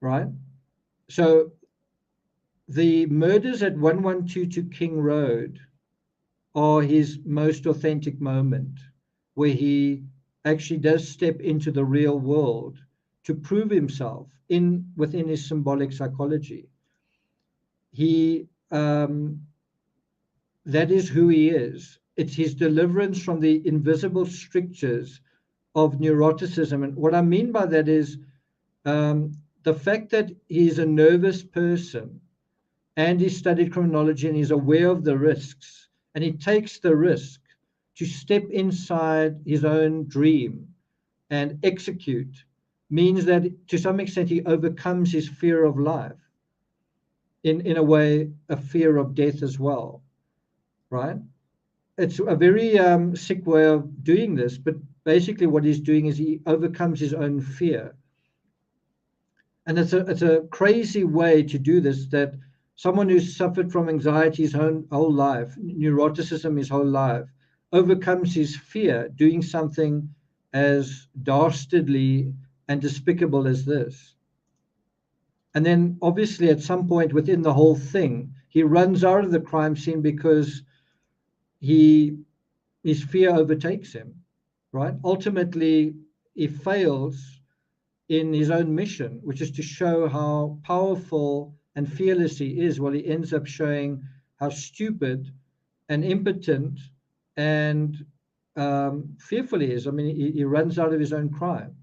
right? So the murders at 1122 King Road are his most authentic moment, where he actually does step into the real world to prove himself within his symbolic psychology. He that is who he is. It's his deliverance from the invisible strictures of neuroticism. And what I mean by that is the fact that he's a nervous person and he studied criminology and he's aware of the risks, and he takes the risk to step inside his own dream and execute, means that to some extent he overcomes his fear of life, in a way a fear of death as well, right? It's a very sick way of doing this, but basically what he's doing is he overcomes his own fear. And it's a crazy way to do this, that someone who's suffered from anxiety his whole life, neuroticism his whole life, overcomes his fear doing something as dastardly and despicable as this. And then obviously at some point within the whole thing, he runs out of the crime scene because his fear overtakes him, right? Ultimately, he fails in his own mission, which is to show how powerful and fearless he is. Well, he ends up showing how stupid and impotent and fearful he is. I mean, he runs out of his own crime.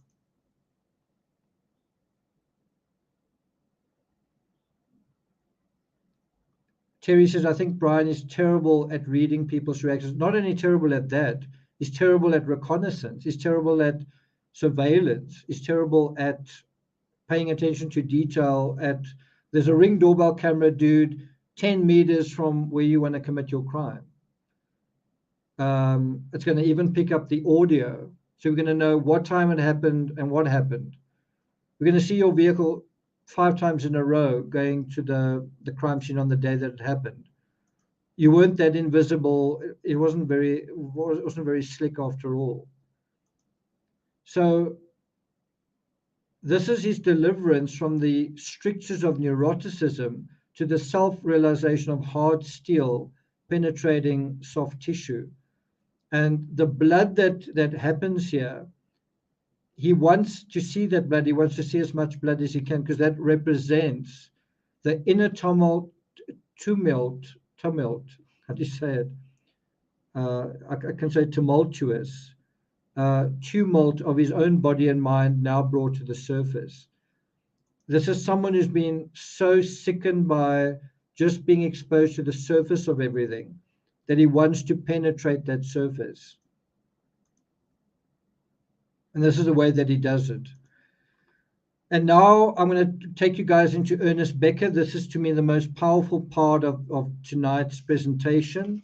Terry says, I think Brian is terrible at reading people's reactions. Not only terrible at that, he's terrible at reconnaissance. He's terrible at surveillance. He's terrible at paying attention to detail. There's a Ring doorbell camera, dude, 10 meters from where you want to commit your crime. It's going to even pick up the audio. So we're going to know what time it happened and what happened. We're going to see your vehicle 5 times in a row going to the crime scene on the day that it happened. You weren't that invisible. It wasn't very slick after all. So this is his deliverance from the strictures of neuroticism to the self-realization of hard steel penetrating soft tissue. And the blood that happens here, he wants to see that blood. He wants to see as much blood as he can, because that represents the inner tumult. How do you say it? I can say tumultuous. Tumult of his own body and mind now brought to the surface. This is someone who's been so sickened by just being exposed to the surface of everything that he wants to penetrate that surface. And this is the way that he does it. And now I'm going to take you guys into Ernest Becker. This is, to me, the most powerful part of tonight's presentation.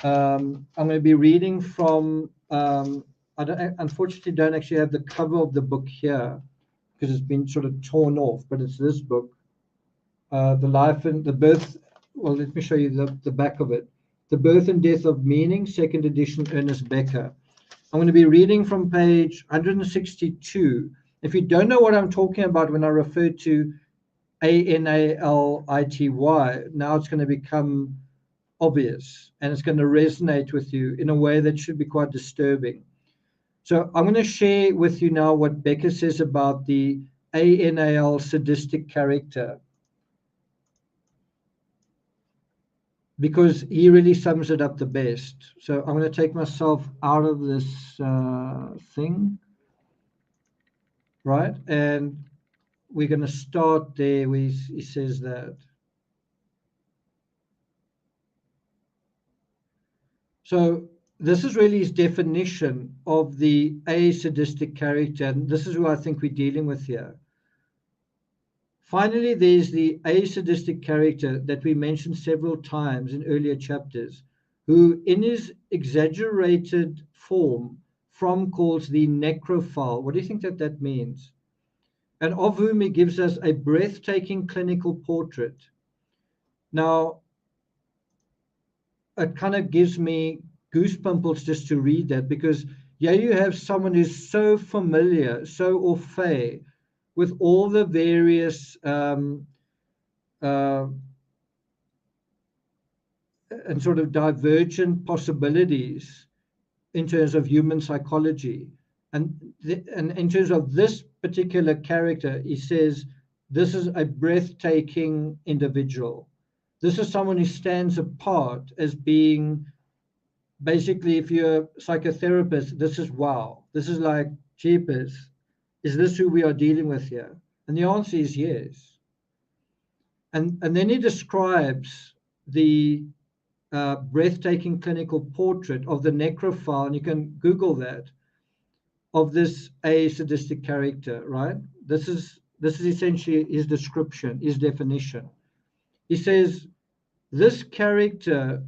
I'm going to be reading from, unfortunately don't actually have the cover of the book here because it's been sort of torn off, but it's this book, The Life and the Birth. Well, let me show you the back of it. The Birth and Death of Meaning, 2nd edition, Ernest Becker. I'm going to be reading from page 162. If you don't know what I'm talking about when I refer to ANALITY, now it's going to become obvious and it's going to resonate with you in a way that should be quite disturbing. So I'm going to share with you now what Becker says about the ANAL sadistic character, because he really sums it up the best. So I'm going to take myself out of this thing, right? And we're going to start there where he says that. So this is really his definition of the sadistic character, and this is who I think we're dealing with here. Finally, there's the asadistic character that we mentioned several times in earlier chapters, who in his exaggerated form Fromm calls the necrophile. What do you think that that means? And of whom he gives us a breathtaking clinical portrait. Now, it kind of gives me goosebumps just to read that, because here you have someone who's so familiar, so au fait with all the various and sort of divergent possibilities in terms of human psychology. And in terms of this particular character, he says, this is a breathtaking individual. This is someone who stands apart as being, basically, if you're a psychotherapist, this is wow. This is like, jeepers, is this who we are dealing with here? And the answer is yes. And then he describes the breathtaking clinical portrait of the necrophile, and you can Google that, of this asadistic character, right? This is essentially his description, his definition. He says, this character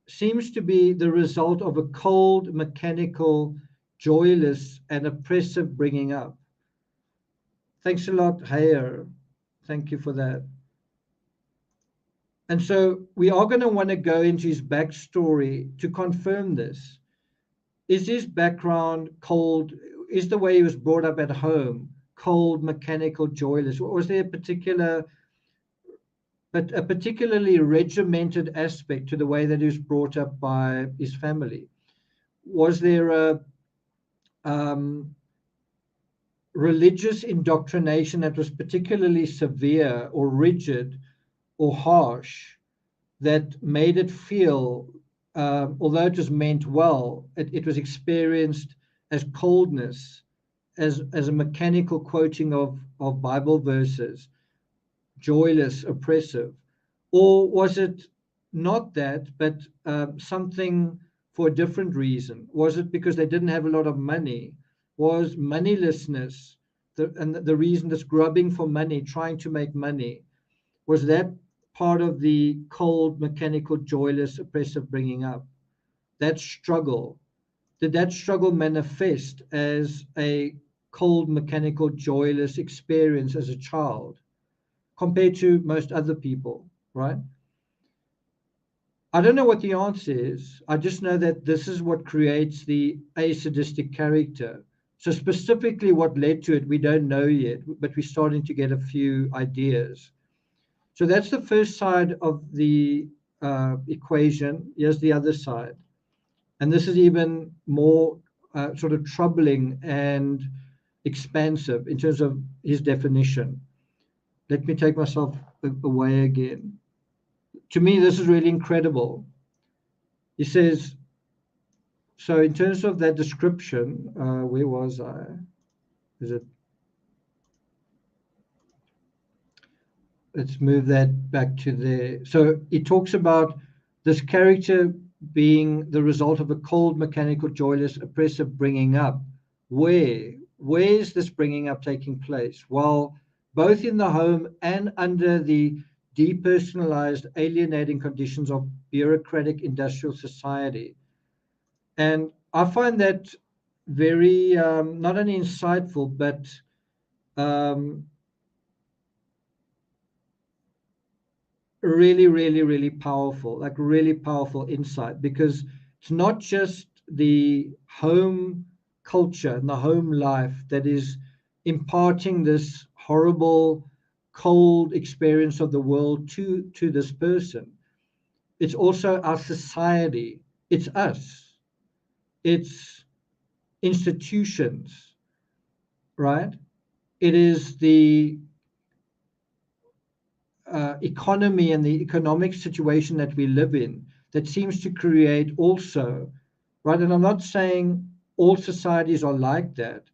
seems to be the result of a cold, mechanical, joyless, and oppressive bringing up. Thanks a lot, Hayer. Thank you for that. And so we are going to want to go into his backstory to confirm this. Is his background cold? Is the way he was brought up at home cold, mechanical, joyless? Or was there a particularly regimented aspect to the way that he was brought up by his family? Was there a religious indoctrination that was particularly severe or rigid or harsh that made it feel, although it was meant well, it was experienced as coldness, as a mechanical quoting of Bible verses, joyless, oppressive? Or was it not that, but something for a different reason? Was it because they didn't have a lot of money? Was moneylessness the reason, this grubbing for money, trying to make money, was that part of the cold, mechanical, joyless, oppressive bringing up? That struggle, did that struggle manifest as a cold, mechanical, joyless experience as a child compared to most other people, right? I don't know what the answer is. I just know that this is what creates the asadistic character. So specifically what led to it, we don't know yet, but we're starting to get a few ideas. So that's the first side of the equation. Here's the other side. And this is even more sort of troubling and expansive in terms of his definition. Let me take myself away again. To me, this is really incredible. He says, so in terms of that description, where was I? Is it? Let's move that back to there. So he talks about this character being the result of a cold, mechanical, joyless, oppressive bringing up. Where is this bringing up taking place? Well, both in the home and under the depersonalized, alienating conditions of bureaucratic industrial society. And I find that very, not only insightful, but really, really, really powerful, like really powerful insight, because it's not just the home culture and the home life that is imparting this horrible, cold experience of the world to this person. It's also our society. It's us. It's institutions, right? It is the economy and the economic situation that we live in that seems to create also, right? And I'm not saying all societies are like that,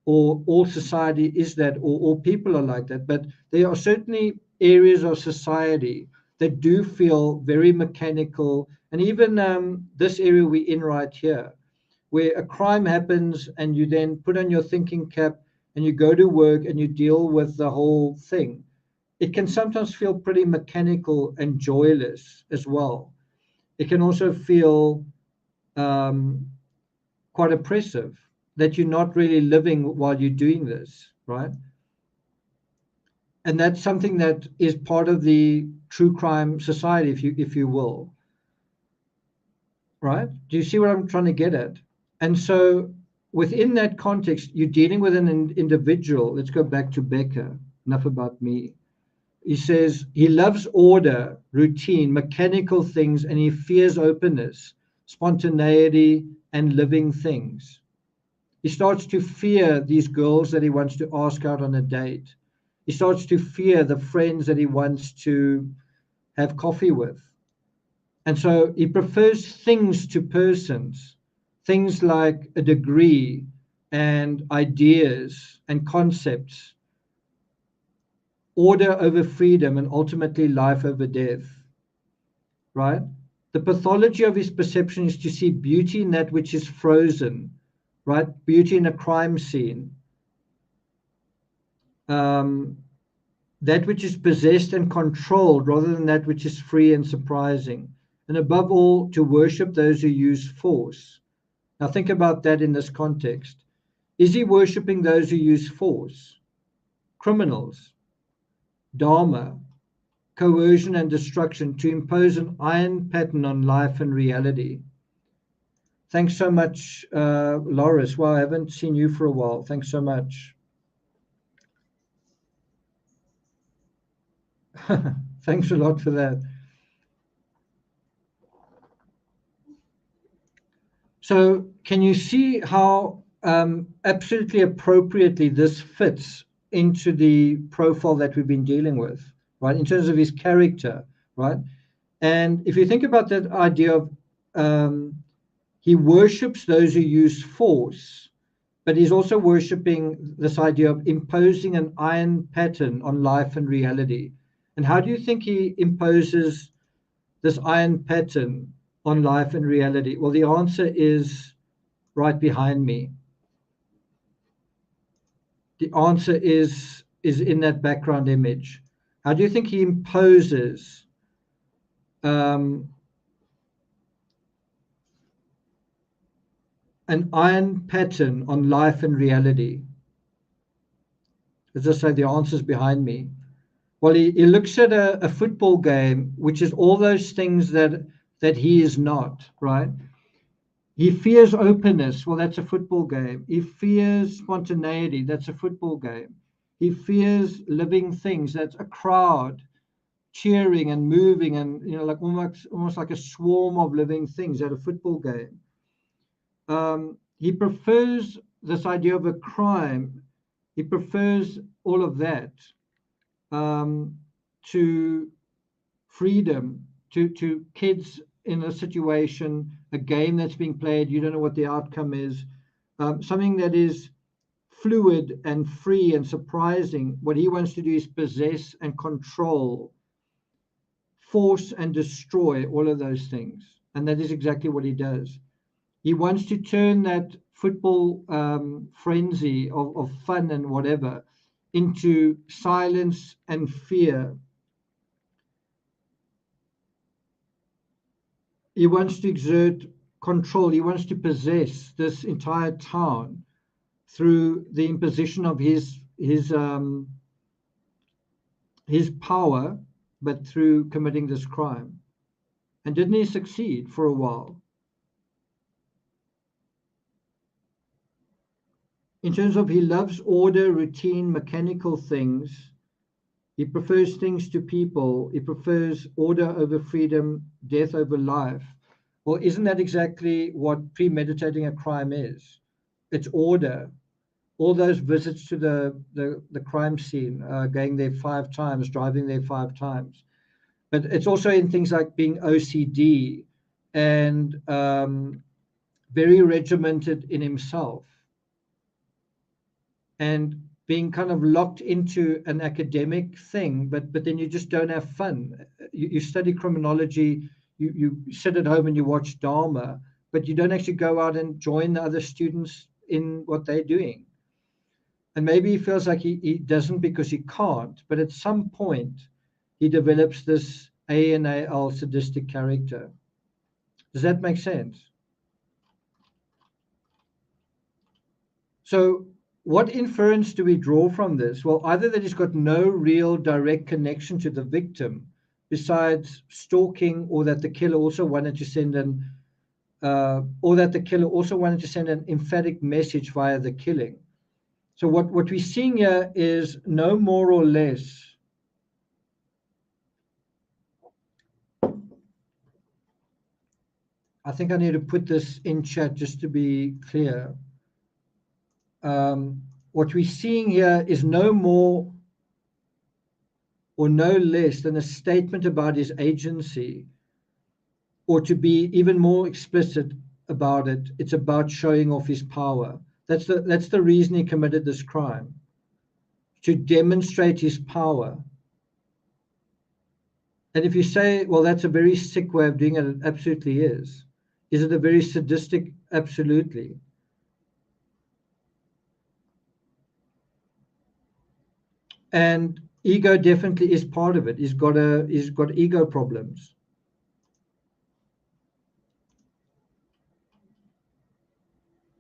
or all society is that, or all people are like that, but there are certainly areas of society that do feel very mechanical. And even this area we're in right here, where a crime happens and you then put on your thinking cap, and you go to work and you deal with the whole thing, it can sometimes feel pretty mechanical and joyless as well. It can also feel quite oppressive, that you're not really living while you're doing this, right? And that's something that is part of the true crime society, if you will, right? Do you see what I'm trying to get at? And so within that context, you're dealing with an individual. Let's go back to Becker. Enough about me. He says he loves order, routine, mechanical things, and he fears openness, spontaneity, and living things. He starts to fear these girls that he wants to ask out on a date. He starts to fear the friends that he wants to have coffee with. And so he prefers things to persons, things like a degree and ideas and concepts, order over freedom, and ultimately life over death, right? The pathology of his perception is to see beauty in that which is frozen, right? Beauty in a crime scene. That which is possessed and controlled rather than that which is free and surprising. And above all, to worship those who use force. Now think about that in this context. Is he worshiping those who use force? Criminals, dharma, coercion and destruction to impose an iron pattern on life and reality. Thanks so much, Loris. Well, I haven't seen you for a while. Thanks so much. Thanks a lot for that. So can you see how absolutely appropriately this fits into the profile that we've been dealing with, right? In terms of his character, right? And if you think about that idea of he worships those who use force, but he's also worshiping this idea of imposing an iron pattern on life and reality. And how do you think he imposes this iron pattern on life and reality? Well, the answer is right behind me. The answer is in that background image. How do you think he imposes an iron pattern on life and reality? As I say, the answer is behind me. Well, he looks at a football game, which is all those things that he is not, right? He fears openness. Well, that's a football game. He fears spontaneity. That's a football game. He fears living things. That's a crowd cheering and moving and, like almost like a swarm of living things at a football game. He prefers this idea of a crime. He prefers all of that to freedom, to kids in a situation, a game that's being played, you don't know what the outcome is, something that is fluid and free and surprising. What he wants to do is possess and control, force and destroy all of those things. And that is exactly what he does. He wants to turn that football frenzy of fun and whatever into silence and fear. He wants to exert control. He wants to possess this entire town through the imposition of his power, but through committing this crime. And didn't he succeed for a while? In terms of he loves order, routine, mechanical things. He prefers things to people. He prefers order over freedom, death over life. Well, isn't that exactly what premeditating a crime is? It's order. All those visits to the crime scene, going there 5 times, driving there 5 times. But it's also in things like being OCD and very regimented in himself. And being kind of locked into an academic thing, but then you just don't have fun. You study criminology, you sit at home and you watch Dharma, but you don't actually go out and join the other students in what they're doing. And maybe he feels like he doesn't because he can't, but at some point he develops this ANAL sadistic character. Does that make sense? So what inference do we draw from this? Well, either that he's got no real direct connection to the victim besides stalking, or that the killer also wanted to send an emphatic message via the killing. So what we're seeing here is no more or less I think I need to put this in chat just to be clear. What we're seeing here is no more or no less than a statement about his agency, or to be even more explicit about it, it's about showing off his power. That's the reason he committed this crime, to demonstrate his power. And if you say, well, that's a very sick way of doing it, it absolutely is. Is it a very sadistic? Absolutely. And ego definitely is part of it. He's got ego problems.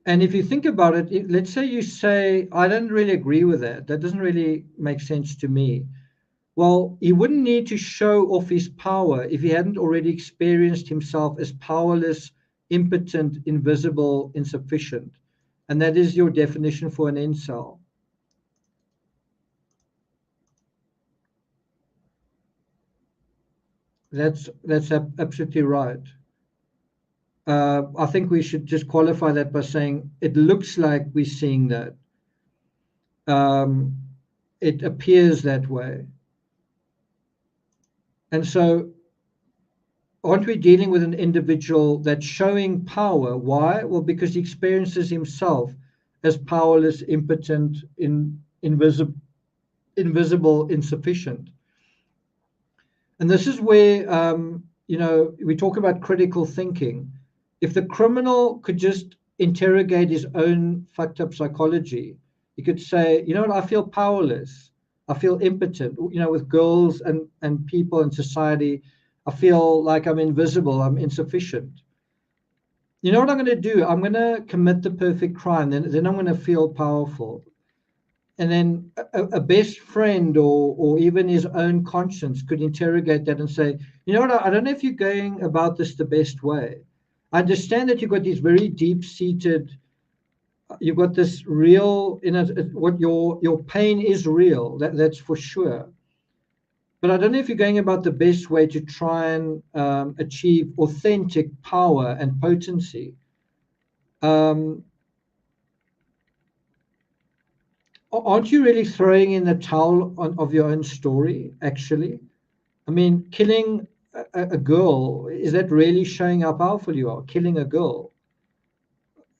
And if you think about it, let's say you say, I don't really agree with that. That doesn't really make sense to me. Well, he wouldn't need to show off his power if he hadn't already experienced himself as powerless, impotent, invisible, insufficient. And that is your definition for an incel. That's absolutely right. I think we should just qualify that by saying it looks like we're seeing that. It appears that way. And so aren't we dealing with an individual that's showing power? Why? Well, because he experiences himself as powerless, impotent, invisible, insufficient. And this is where, we talk about critical thinking. If the criminal could just interrogate his own fucked up psychology, he could say, you know what, I feel powerless. I feel impotent, with girls and people in society. I feel like I'm invisible. I'm insufficient. You know what I'm going to do? I'm going to commit the perfect crime. Then I'm going to feel powerful. And then a best friend or even his own conscience could interrogate that and say, you know what, I don't know if you're going about this the best way. I understand that you've got these very deep-seated, you've got this real, what your pain is real, that's for sure. But I don't know if you're going about the best way to try and achieve authentic power and potency. Aren't you really throwing in the towel of your own story, actually? I mean, killing a girl, is that really showing how powerful you are? Killing a girl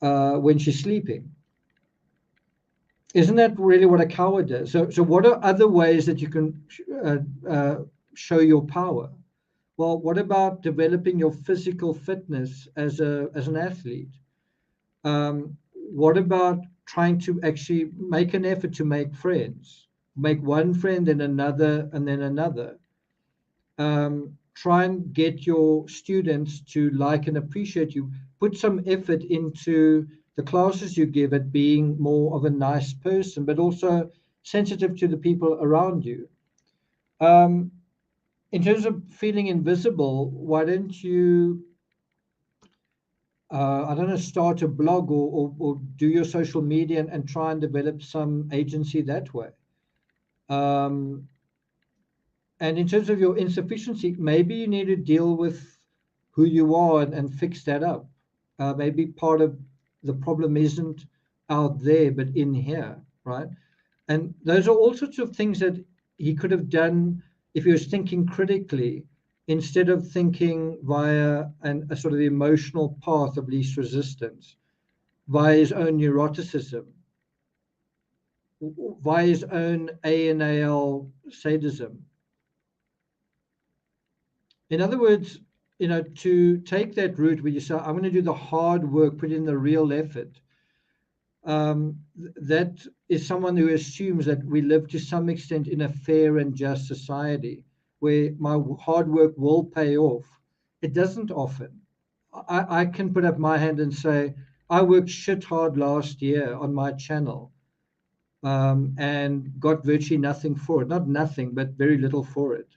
when she's sleeping. Isn't that really what a coward does? So what are other ways that you can show your power? Well, what about developing your physical fitness as an athlete? What about trying to actually make an effort to make friends? Make one friend, then another, and then another. Try and get your students to like and appreciate you. Put some effort into the classes you give at being more of a nice person, but also sensitive to the people around you. In terms of feeling invisible, why don't you, I don't know, start a blog or do your social media and try and develop some agency that way. And in terms of your insufficiency, maybe you need to deal with who you are and fix that up. Maybe part of the problem isn't out there, but in here, right? And those are all sorts of things that he could have done if he was thinking critically, instead of thinking via a sort of emotional path of least resistance, via his own neuroticism, via his own ANAL sadism. In other words, to take that route where you say, I'm going to do the hard work, put in the real effort, that is someone who assumes that we live to some extent in a fair and just society where my hard work will pay off. It doesn't often. I can put up my hand and say, I worked shit hard last year on my channel and got virtually nothing for it. Not nothing, but very little for it.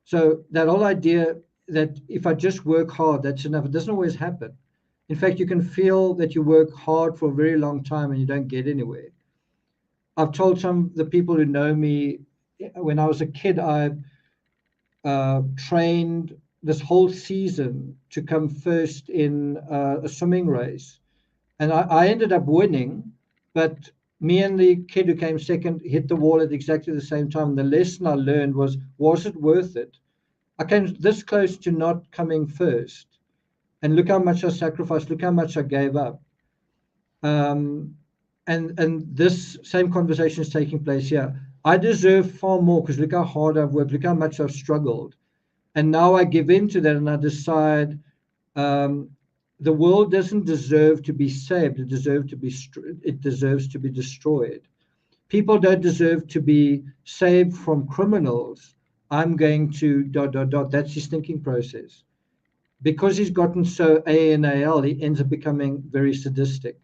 So that whole idea that if I just work hard, that's enough, it doesn't always happen. In fact, you can feel that you work hard for a very long time and you don't get anywhere. I've told some of the people who know me, when I was a kid, I trained this whole season to come first in a swimming race. And I ended up winning, but me and the kid who came second hit the wall at exactly the same time. And the lesson I learned was it worth it? I came this close to not coming first. And look how much I sacrificed, look how much I gave up. And this same conversation is taking place here. I deserve far more because look how hard I've worked, look how much I've struggled. And now I give in to that and I decide the world doesn't deserve to be saved. It deserves to be destroyed. People don't deserve to be saved from criminals. I'm going to ... That's his thinking process. Because he's gotten so ANAL, he ends up becoming very sadistic.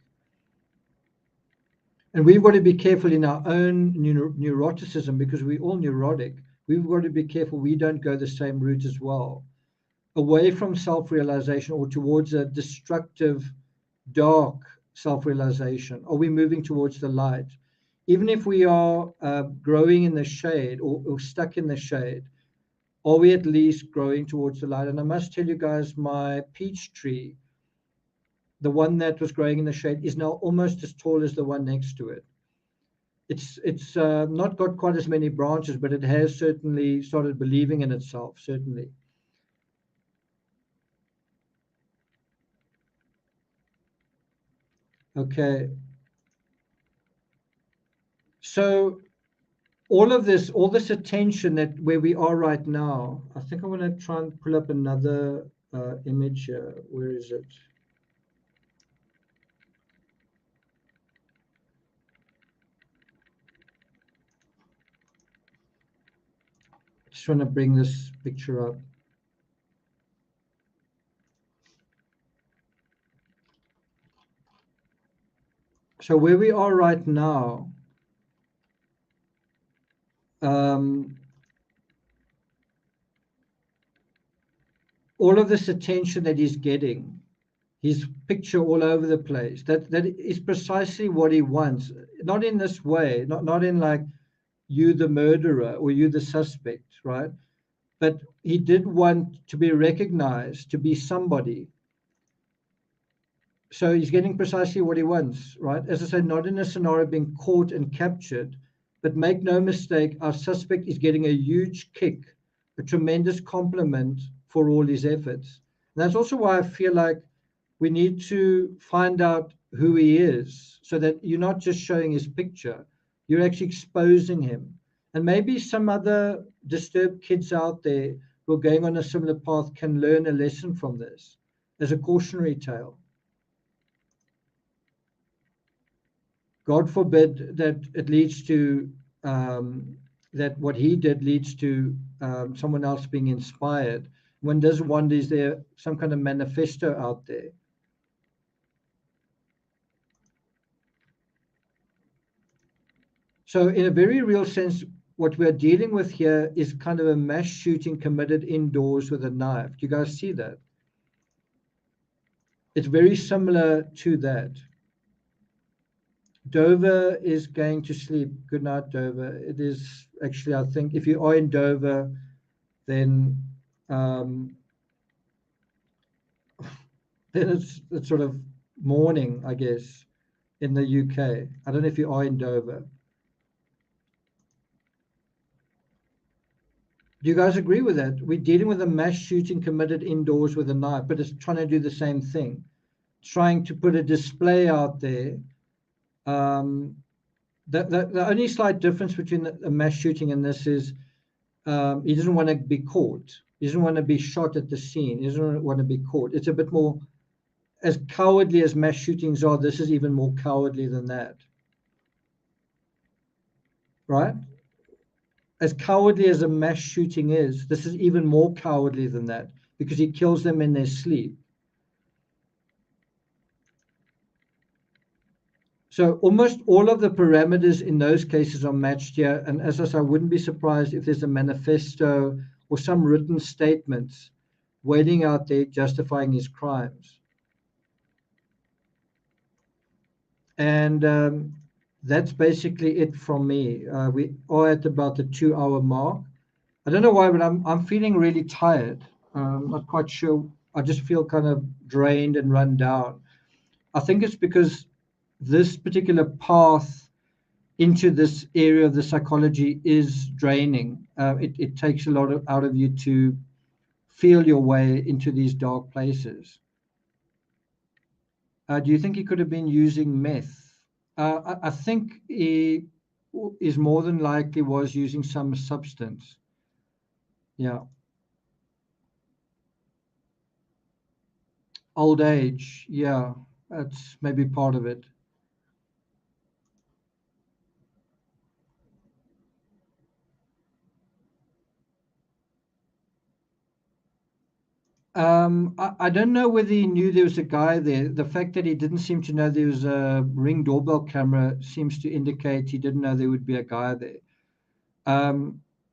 And we've got to be careful in our own neuroticism because we're all neurotic. We've got to be careful we don't go the same route as well. Away from self-realization or towards a destructive, dark self-realization? Are we moving towards the light? Even if we are growing in the shade or stuck in the shade, are we at least growing towards the light? And I must tell you guys, my peach tree, the one that was growing in the shade, is now almost as tall as the one next to it. It's not got quite as many branches, but it has certainly started believing in itself, certainly. Okay. So all this attention that where we are right now, I think I want to try and pull up another image here. Where is it? Just want to bring this picture up. So where we are right now, all of this attention that he's getting, his picture all over the place, that is precisely what he wants. Not in this way, not in like you the murderer or you the suspect, right? But he did want to be recognized, to be somebody. So he's getting precisely what he wants, right? As I said, not in a scenario of being caught and captured, but make no mistake, our suspect is getting a huge kick, a tremendous compliment for all his efforts. And that's also why I feel like we need to find out who he is so that you're not just showing his picture, you're actually exposing him. And maybe some other disturbed kids out there who are going on a similar path can learn a lesson from this as a cautionary tale. God forbid that it leads to, that what he did leads to someone else being inspired. One does wonder, is there some kind of manifesto out there? So in a very real sense, what we're dealing with here is kind of a mass shooting committed indoors with a knife. Do you guys see that? It's very similar to that. Dover is going to sleep. Good night, Dover. It is actually, I think, if you are in Dover, then then it's sort of morning, I guess, in the UK. I don't know if you are in Dover. Do you guys agree with that? We're dealing with a mass shooting committed indoors with a knife, but it's trying to do the same thing, trying to put a display out there. The only slight difference between a mass shooting and this is he doesn't want to be caught. He doesn't want to be shot at the scene. He doesn't want to be caught. It's a bit more as cowardly as mass shootings are, this is even more cowardly than that. Right? As cowardly as a mass shooting is, this is even more cowardly than that because he kills them in their sleep. So almost all of the parameters in those cases are matched here. And as I said, I wouldn't be surprised if there's a manifesto or some written statements waiting out there justifying his crimes. And that's basically it from me. We are at about the 2-hour mark. I don't know why, but I'm feeling really tired. Not quite sure. I just feel kind of drained and run down. I think it's because this particular path into this area of the psychology is draining. It takes a lot out of you to feel your way into these dark places. Do you think he could have been using meth? I think he is more than likely was using some substance. Yeah. Old age. Yeah, that's maybe part of it. I don't know whether he knew there was a guy there. The fact that he didn't seem to know there was a Ring doorbell camera seems to indicate he didn't know there would be a guy there.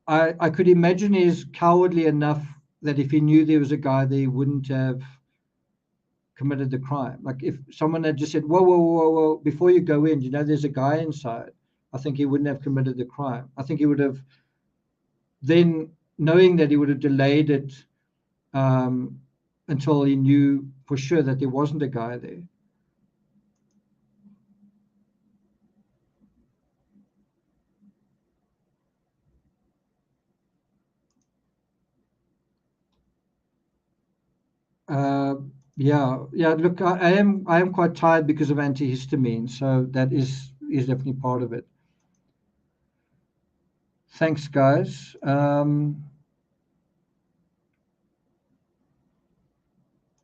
I could imagine he's cowardly enough that if he knew there was a guy there, he wouldn't have committed the crime. Like if someone had just said, whoa, whoa, whoa, whoa, before you go in, you know, there's a guy inside, I think he wouldn't have committed the crime. I think he would have then, knowing that he would have delayed it until he knew for sure that there wasn't a guy there. Yeah. Look, I am quite tired because of antihistamine, so that is definitely part of it. Thanks, guys.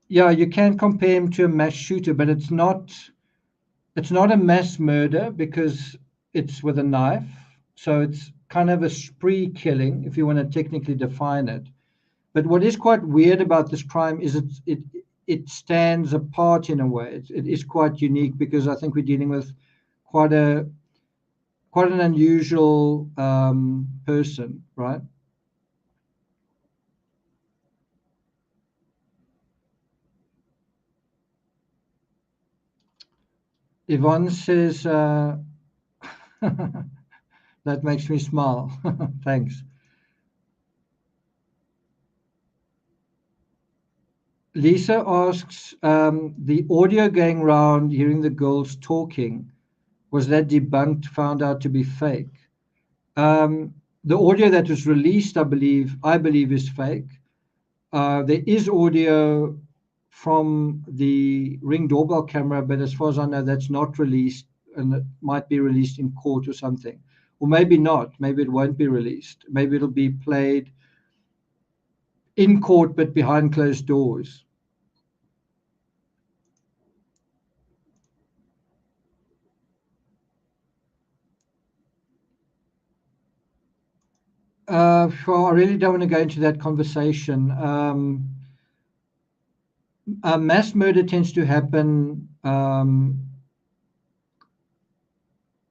Yeah, you can compare him to a mass shooter, but it's not a mass murder because it's with a knife. So it's kind of a spree killing, if you want to technically define it. But what is quite weird about this crime is it stands apart in a way. It is quite unique because I think we're dealing with quite an unusual person, right? Yvonne says, that makes me smile. Thanks. Lisa asks, the audio going around hearing the girls talking, was that debunked, found out to be fake? The audio that was released, I believe is fake. There is audio from the Ring doorbell camera, but as far as I know, that's not released, and it might be released in court or something. Or maybe not. Maybe it won't be released. Maybe it'll be played in court, but behind closed doors. Sure, I really don't want to go into that conversation. Mass murder tends to happen,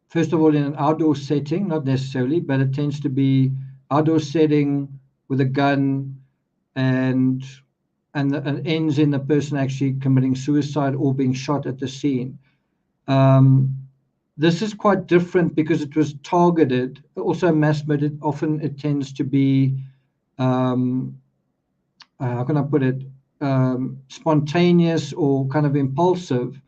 first of all, in an outdoor setting, not necessarily, but it tends to be outdoor setting with a gun and ends in the person actually committing suicide or being shot at the scene. This is quite different because it was targeted. Also, mass murder, often it tends to be, how can I put it, spontaneous or kind of impulsive,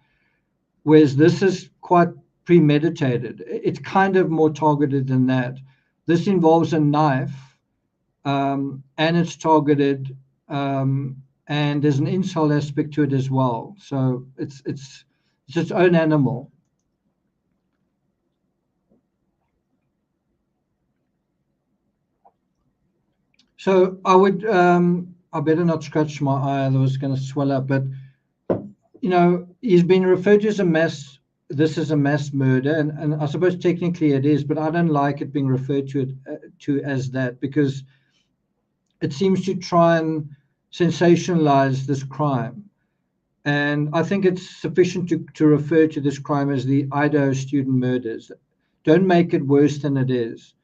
whereas this is quite premeditated. It's kind of more targeted than that. This involves a knife, and it's targeted, and there's an insult aspect to it as well. So it's its own animal. So I would, I better not scratch my eye, otherwise it's going to swell up. But he's been referred to as this is a mass murder, and I suppose technically it is, but I don't like it being referred to as that, because it seems to try and sensationalize this crime. And I think it's sufficient to refer to this crime as the Idaho Student Murders. Don't make it worse than it is.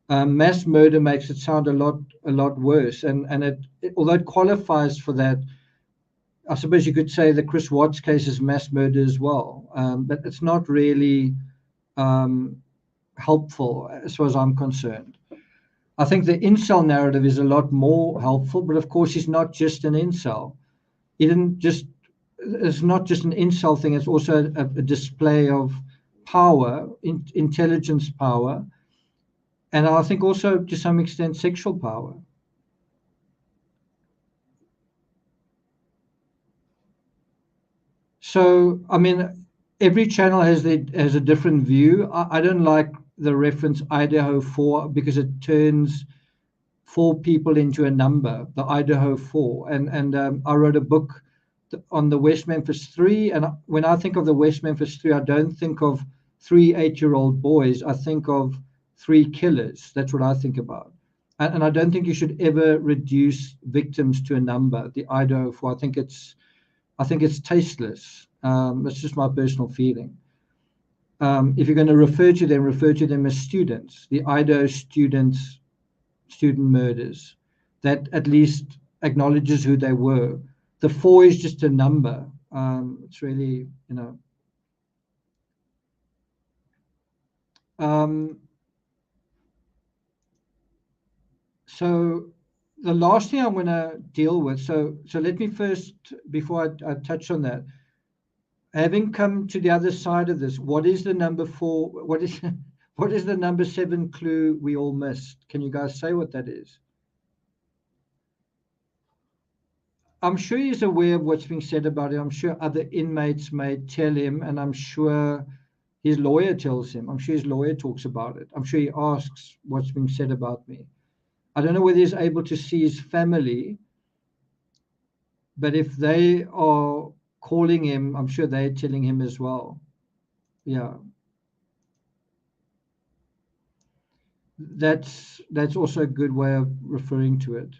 Mass murder makes it sound a lot worse, and although it qualifies for that, I suppose you could say the Chris Watts case is mass murder as well, but it's not really helpful as far as I'm concerned. I think the incel narrative is a lot more helpful, but of course he's not just an incel. It's not just an incel thing, it's also a display of power, intelligence power, and I think also to some extent sexual power. So, I mean, every channel has a different view. I don't like the reference Idaho 4 because it turns 4 people into a number, the Idaho 4. And I wrote a book on the West Memphis 3. And when I think of the West Memphis 3, I don't think of 3 8-year-old boys. I think of 3 killers. That's what I think about. And I don't think you should ever reduce victims to a number, the Idaho 4. I think it's tasteless. That's just my personal feeling. If you're going to refer to them as students, the Idaho Student Murders. That at least acknowledges who they were. The 4 is just a number. It's really, so the last thing I'm going to deal with, so let me first, before I touch on that, having come to the other side of this, what is the number 4? What is the number 7 clue we all missed? Can you guys say what that is? I'm sure he's aware of what's being said about him. I'm sure other inmates may tell him, and I'm sure his lawyer tells him. I'm sure his lawyer talks about it. I'm sure he asks what's being said about me. I don't know whether he's able to see his family, but if they are calling him, I'm sure they're telling him as well. Yeah. That's also a good way of referring to it.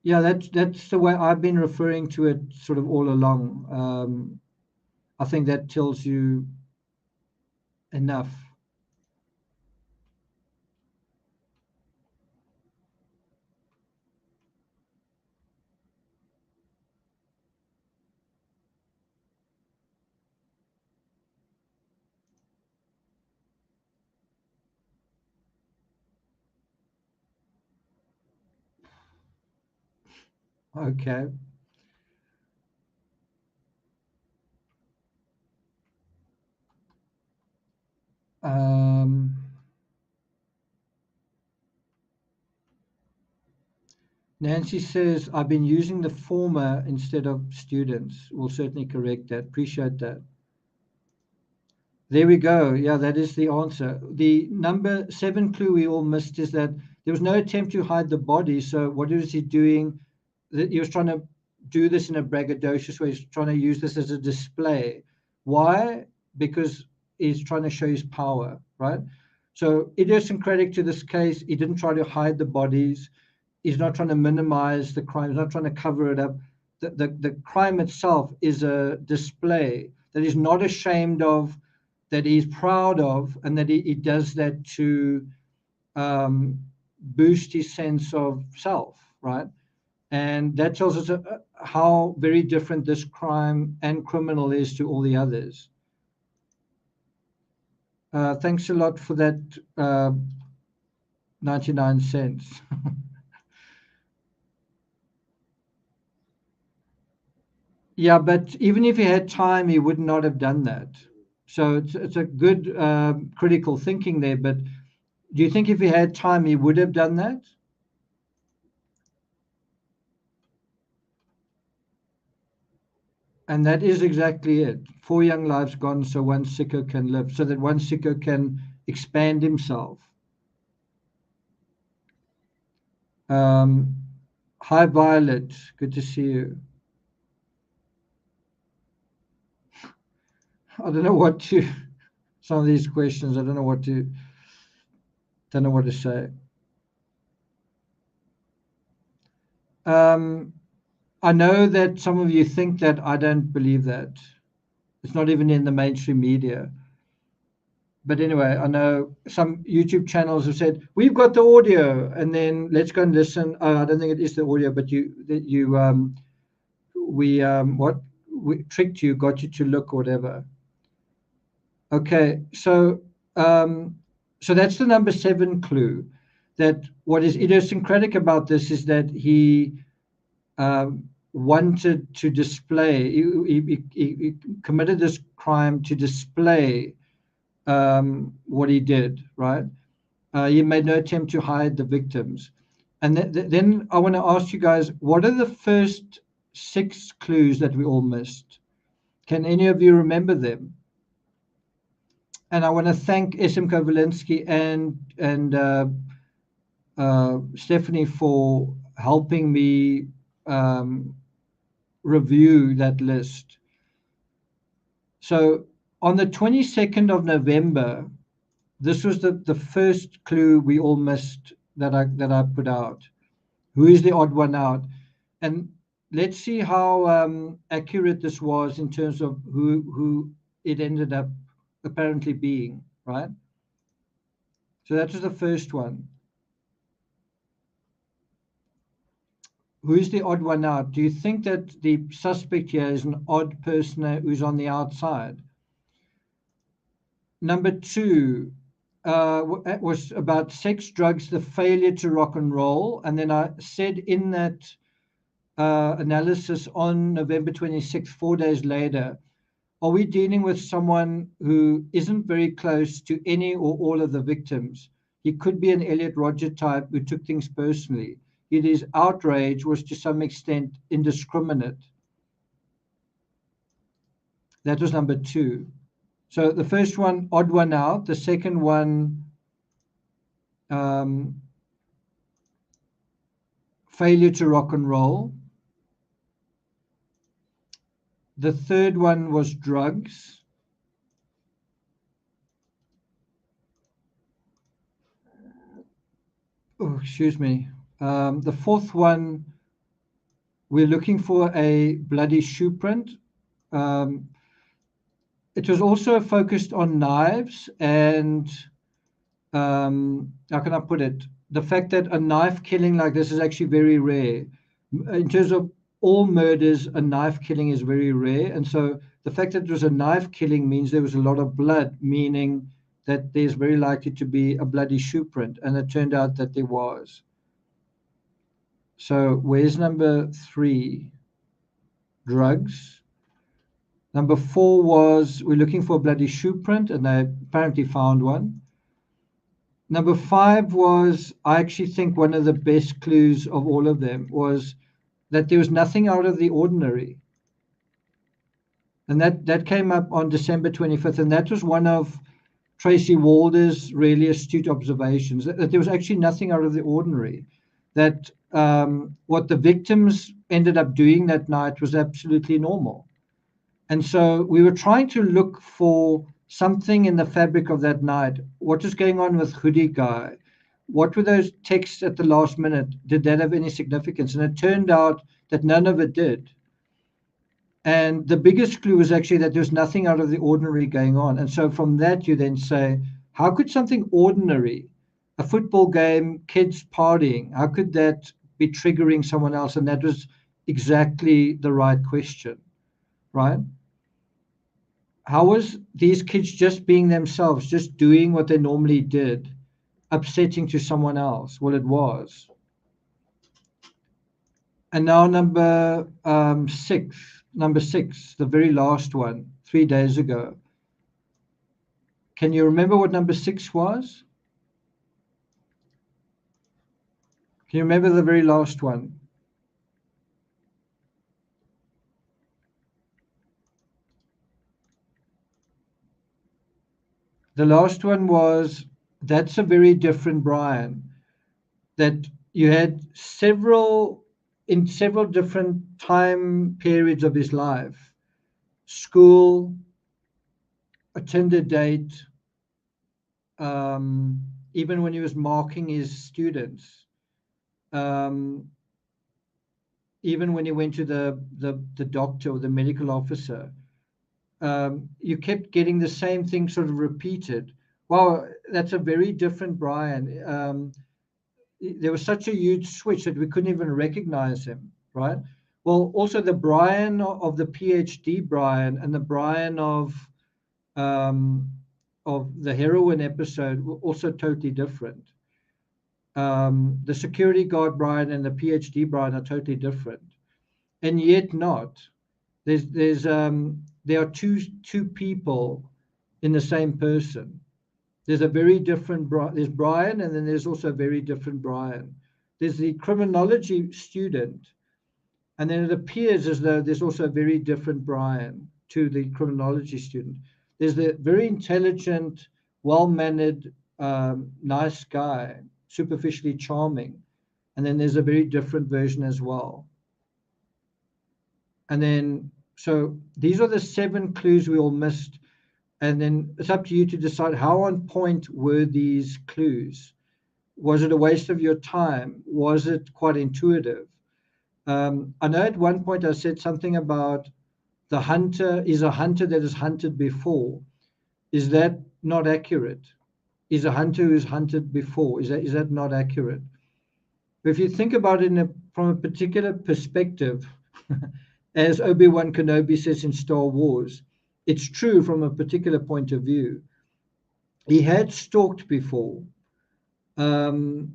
Yeah, that's the way I've been referring to it sort of all along. I think that tells you enough. Okay. Nancy says, I've been using the former instead of students. We'll certainly correct that. Appreciate that. There we go. Yeah, that is the answer. The number 7 clue we all missed is that there was no attempt to hide the body. So what was he doing? He was trying to do this in a braggadocious way. He's trying to use this as a display. Why? Because he's trying to show his power, right? So idiosyncratic to this case, he didn't try to hide the bodies. He's not trying to minimize the crime. He's not trying to cover it up. The crime itself is a display that he's not ashamed of, that he's proud of, and that he does that to boost his sense of self, right? And that tells us how very different this crime and criminal is to all the others. Thanks a lot for that 99 cents. Yeah, but even if he had time, he would not have done that. So it's a good critical thinking there. But do you think if he had time, he would have done that? And that is exactly it. 4 young lives gone so one sicko can live, so that one sicko can expand himself. Hi, Violet. Good to see you. I don't know what to. Some of these questions, I don't know what to. Don't know what to say. I know that some of you think that I don't believe that. It's not even in the mainstream media. But anyway, I know some YouTube channels have said, we've got the audio, and then let's go and listen. Oh, I don't think it is the audio, but we tricked you, got you to look or whatever. Okay, so that's the number 7 clue. That what is idiosyncratic about this is that he wanted to display. He committed this crime to display what he did. Right? He made no attempt to hide the victims. And then I want to ask you guys, what are the first 6 clues that we all missed? Can any of you remember them? And I want to thank SM Kovalinsky and Stephanie for helping me review that list. So on the 22nd of November, this was the first clue we all missed that I put out. Who is the odd one out? And let's see how accurate this was in terms of who it ended up apparently being, right? So that was the first one. Who's the odd one out? Do you think that the suspect here is an odd person who's on the outside? Number 2 was about sex, drugs, the failure to rock and roll. And then I said in that analysis on November 26th, 4 days later, are we dealing with someone who isn't very close to any or all of the victims? He could be an Elliot Rodger type who took things personally. His outrage was to some extent indiscriminate. That was number 2. So the first one, odd one out. The second one, failure to rock and roll. The third one was drugs. Oh, excuse me. The fourth one, we're looking for a bloody shoe print. It was also focused on knives and, how can I put it? The fact that a knife killing like this is actually very rare. In terms of all murders, a knife killing is very rare. And so the fact that it was a knife killing means there was a lot of blood, meaning that there's very likely to be a bloody shoe print. And it turned out that there was. So where's number 3? Drugs. Number 4 was we're looking for a bloody shoe print, and they apparently found one. Number 5 was, I actually think one of the best clues of all of them was that there was nothing out of the ordinary. And that came up on December 25th, and that was one of Tracy Walder's really astute observations, that there was actually nothing out of the ordinary. That what the victims ended up doing that night was absolutely normal. And so we were trying to look for something in the fabric of that night. What was going on with Hoodie Guy? What were those texts at the last minute? Did that have any significance? And it turned out that none of it did. And the biggest clue was actually that there's nothing out of the ordinary going on. And so from that, you then say, how could something ordinary, a football game, kids partying, how could that be triggering someone else? And that was exactly the right question, right? How was these kids just being themselves, just doing what they normally did, upsetting to someone else? Well, it was. And now number 6, the very last one, 3 days ago. Can you remember what number 6 was? Can you remember the very last one? The last one was, that's a very different Brian. That you had in several different time periods of his life, school, a Tinder date, even when he was marking his students, even when he went to the doctor or the medical officer, you kept getting the same thing sort of repeated. Wow, that's a very different Brian. There was such a huge switch that we couldn't even recognize him, right? Well, also the Brian of the PhD Brian and the Brian of the heroin episode were also totally different. The security guard Brian and the PhD Brian are totally different, and yet not. There are two people in the same person. There's a very different there's Brian, and then there's also a very different Brian. There's the criminology student, and then it appears as though there's also a very different Brian to the criminology student. There's the very intelligent, well-mannered, nice guy, superficially charming, and then there's a very different version as well. And then, so these are the 7 clues we all missed. And then it's up to you to decide how on point were these clues. Was it a waste of your time? Was it quite intuitive? I know at one point I said something about the hunter is a hunter that has hunted before. Is that not accurate? Is a hunter who's hunted before? Is that not accurate? But if you think about it from a particular perspective, as Obi-Wan Kenobi says in Star Wars, it's true from a particular point of view. He had stalked before. And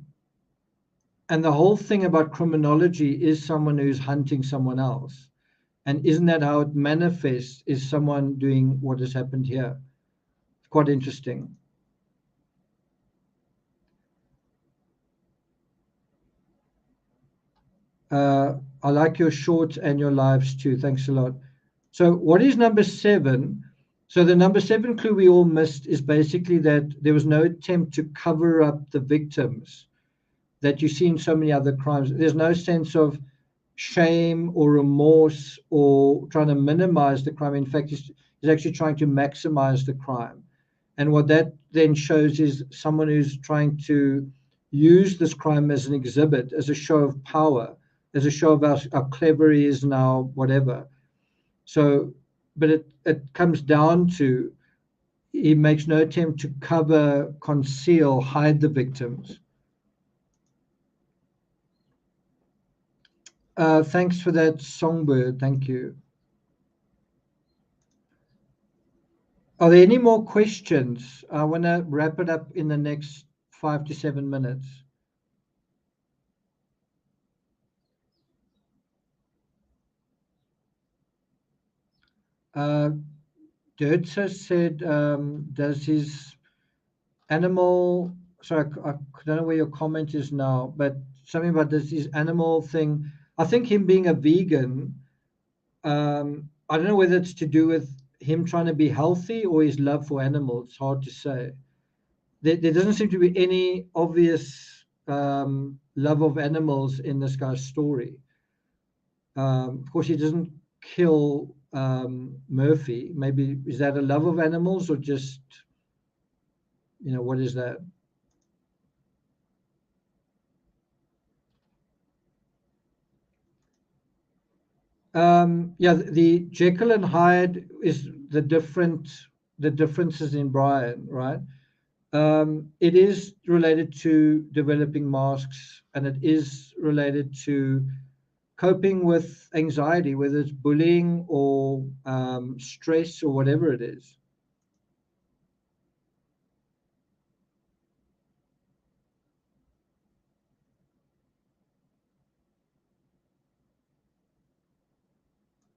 the whole thing about criminology is someone who's hunting someone else. And isn't that how it manifests, is someone doing what has happened here? It's quite interesting. I like your shorts and your lives too. Thanks a lot. So what is number 7? So the number 7 clue we all missed is basically that there was no attempt to cover up the victims that you see in so many other crimes. There's no sense of shame or remorse or trying to minimize the crime. In fact, he's actually trying to maximize the crime. And what that then shows is someone who's trying to use this crime as an exhibit, as a show of power, as a show of how clever he is now, whatever. So, but it comes down to he makes no attempt to cover, conceal, hide the victims. Thanks for that, Songbird. Thank you. Are there any more questions? I want to wrap it up in the next 5 to 7 minutes. Dirtsa said, does his animal, sorry, I don't know where your comment is now, but something about this his animal thing. I think him being a vegan, I don't know whether it's to do with him trying to be healthy or his love for animals. It's hard to say. There doesn't seem to be any obvious love of animals in this guy's story. Of course, he doesn't kill Murphy. Maybe is that a love of animals or just, what is that? Yeah, the Jekyll and Hyde is the differences in Brian, right? It is related to developing masks, and it is related to coping with anxiety, whether it's bullying or stress or whatever it is.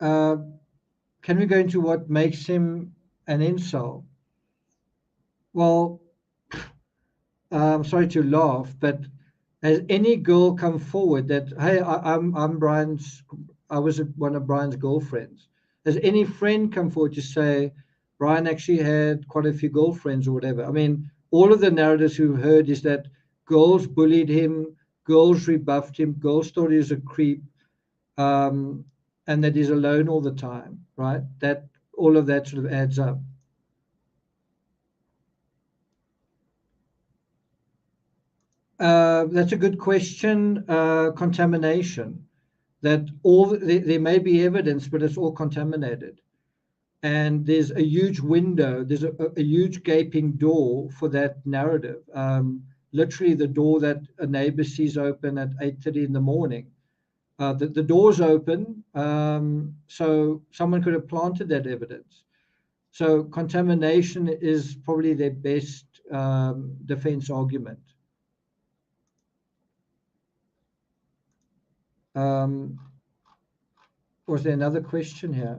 Can we go into what makes him an incel? Well, I'm sorry to laugh, but has any girl come forward that, hey, I was one of Brian's girlfriends? Has any friend come forward to say Brian actually had quite a few girlfriends or whatever? I mean, all of the narratives we've heard is that girls bullied him, girls rebuffed him, girls thought he was a creep, and that he's alone all the time, right? That all of that sort of adds up. That's a good question. Contamination. That there may be evidence, but it's all contaminated. And there's a huge window, there's a huge gaping door for that narrative. Literally the door that a neighbor sees open at 8:30 in the morning. The door's open, so someone could have planted that evidence. So contamination is probably their best defense argument. Was there another question here?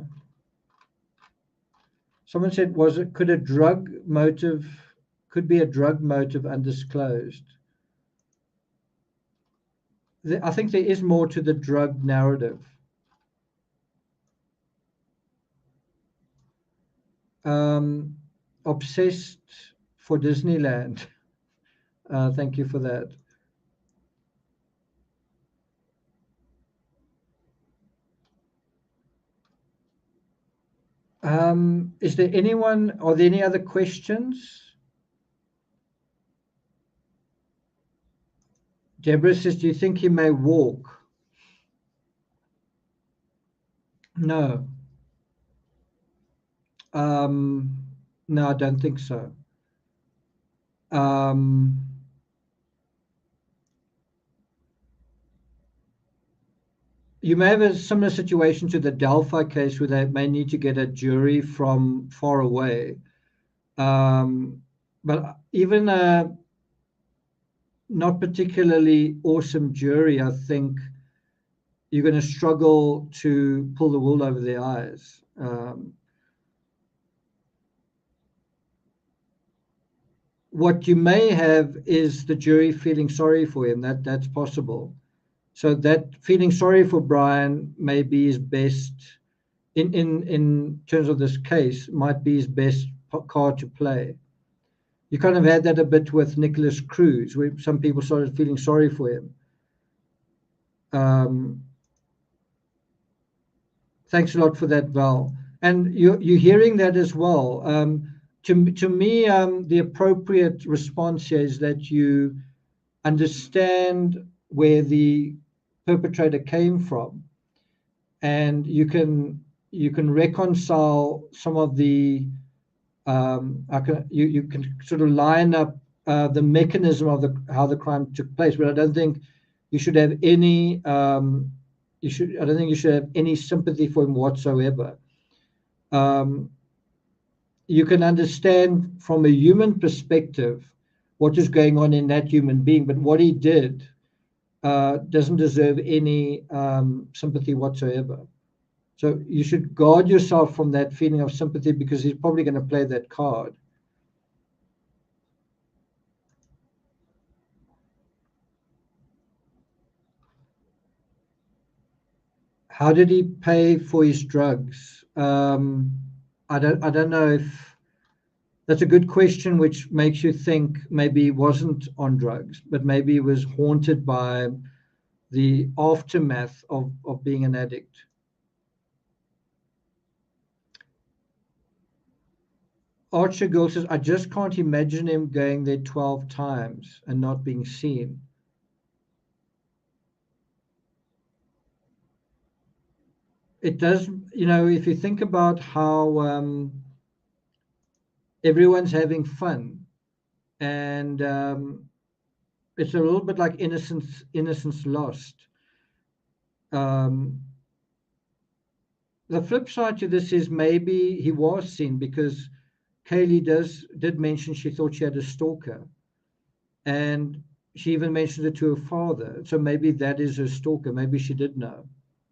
Someone said, could be a drug motive undisclosed? I think there is more to the drug narrative. Obsessed for Disneyland. Thank you for that. Is there anyone, are there any other questions? Deborah says, do you think he may walk? No. No, I don't think so. You may have a similar situation to the Delphi case where they may need to get a jury from far away. But even a not particularly awesome jury, I think you're going to struggle to pull the wool over their eyes. What you may have is the jury feeling sorry for him. That's possible. So that feeling sorry for Brian may be his best, in terms of this case, might be his best card to play. You kind of had that a bit with Nicholas Cruz, where some people started feeling sorry for him. Thanks a lot for that, Val. And you're hearing that as well. To me, the appropriate response here is that you understand where the perpetrator came from, and you can reconcile some of the you can sort of line up the mechanism of how the crime took place, but I don't think you should have any I don't think you should have any sympathy for him whatsoever. You can understand from a human perspective what is going on in that human being, but what he did doesn't deserve any sympathy whatsoever. So you should guard yourself from that feeling of sympathy, because he's probably going to play that card. How did he pay for his drugs? I don't know if that's a good question, which makes you think maybe he wasn't on drugs, but maybe he was haunted by the aftermath of being an addict. Archer Girl says, I just can't imagine him going there 12 times and not being seen. It does, if you think about how everyone's having fun, and it's a little bit like innocence lost. The flip side to this is maybe he was seen, because Kaylee did mention she thought she had a stalker, and she even mentioned it to her father. So maybe that is her stalker. Maybe she did know.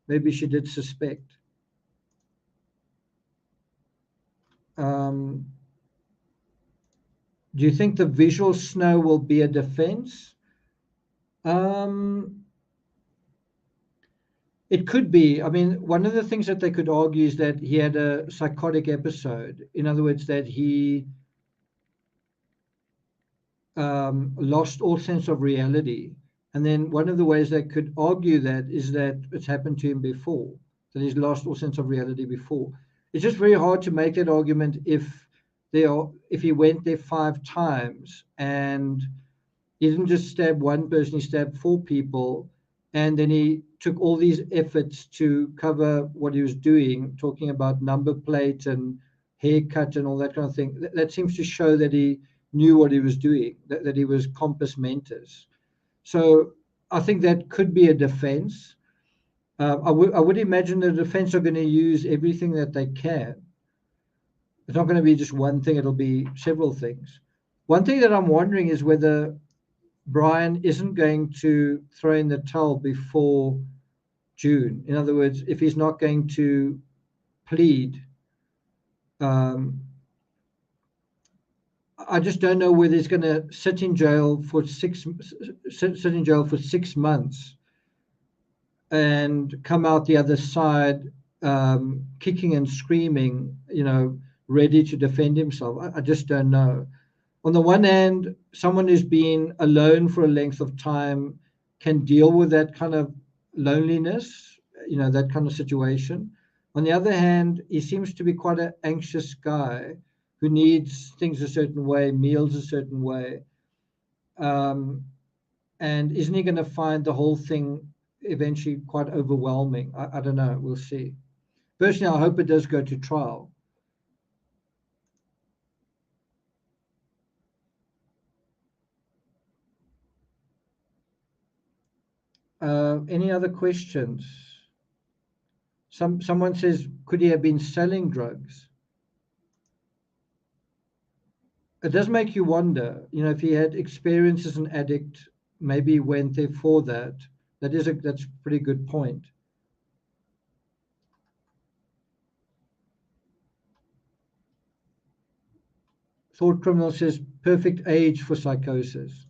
Maybe she did suspect. Do you think the visual snow will be a defense? It could be. I mean, one of the things that they could argue is that he had a psychotic episode. In other words, that he lost all sense of reality, And then one of the ways they could argue that is that it's happened to him before, that he's lost all sense of reality before. It's just very hard to make that argument if he went there 5 times and he didn't just stab one person, he stabbed 4 people, and then he took all these efforts to cover what he was doing, talking about number plate and haircut and all that kind of thing. That seems to show that he knew what he was doing, that he was compos mentis. So I think that could be a defense. I would imagine the defense are going to use everything that they can. It's not going to be just one thing, it'll be several things. One thing that I'm wondering is whether Brian isn't going to throw in the towel before June. In other words, if he's not going to plead, I just don't know whether he's going to sit in jail for 6 months and come out the other side kicking and screaming, ready to defend himself. I just don't know. On the one hand, someone who's been alone for a length of time can deal with that kind of loneliness, that kind of situation. On the other hand, he seems to be quite an anxious guy who needs things a certain way, meals a certain way. And isn't he going to find the whole thing eventually quite overwhelming? I don't know. We'll see. Personally, I hope it does go to trial. Any other questions? Someone says, could he have been selling drugs? It does make you wonder, if he had experience as an addict, maybe he went there for that. That's a pretty good point. Thought Criminal says, perfect age for psychosis.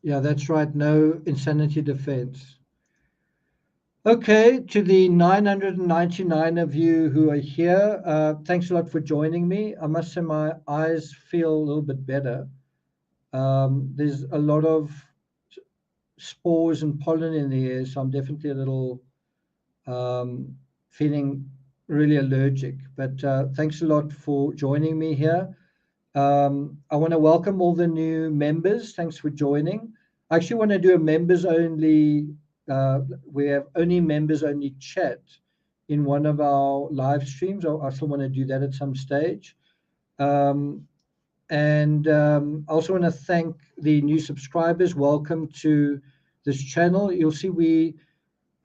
Yeah, that's right. No insanity defense. Okay, to the 999 of you who are here, thanks a lot for joining me. I must say my eyes feel a little bit better. There's a lot of spores and pollen in the air, so I'm definitely a little feeling really allergic. But thanks a lot for joining me here. I want to welcome all the new members. Thanks for joining. I actually want to do a members only, we have only members only chat in one of our live streams. I still want to do that at some stage. And I also want to thank the new subscribers. Welcome to this channel. You'll see we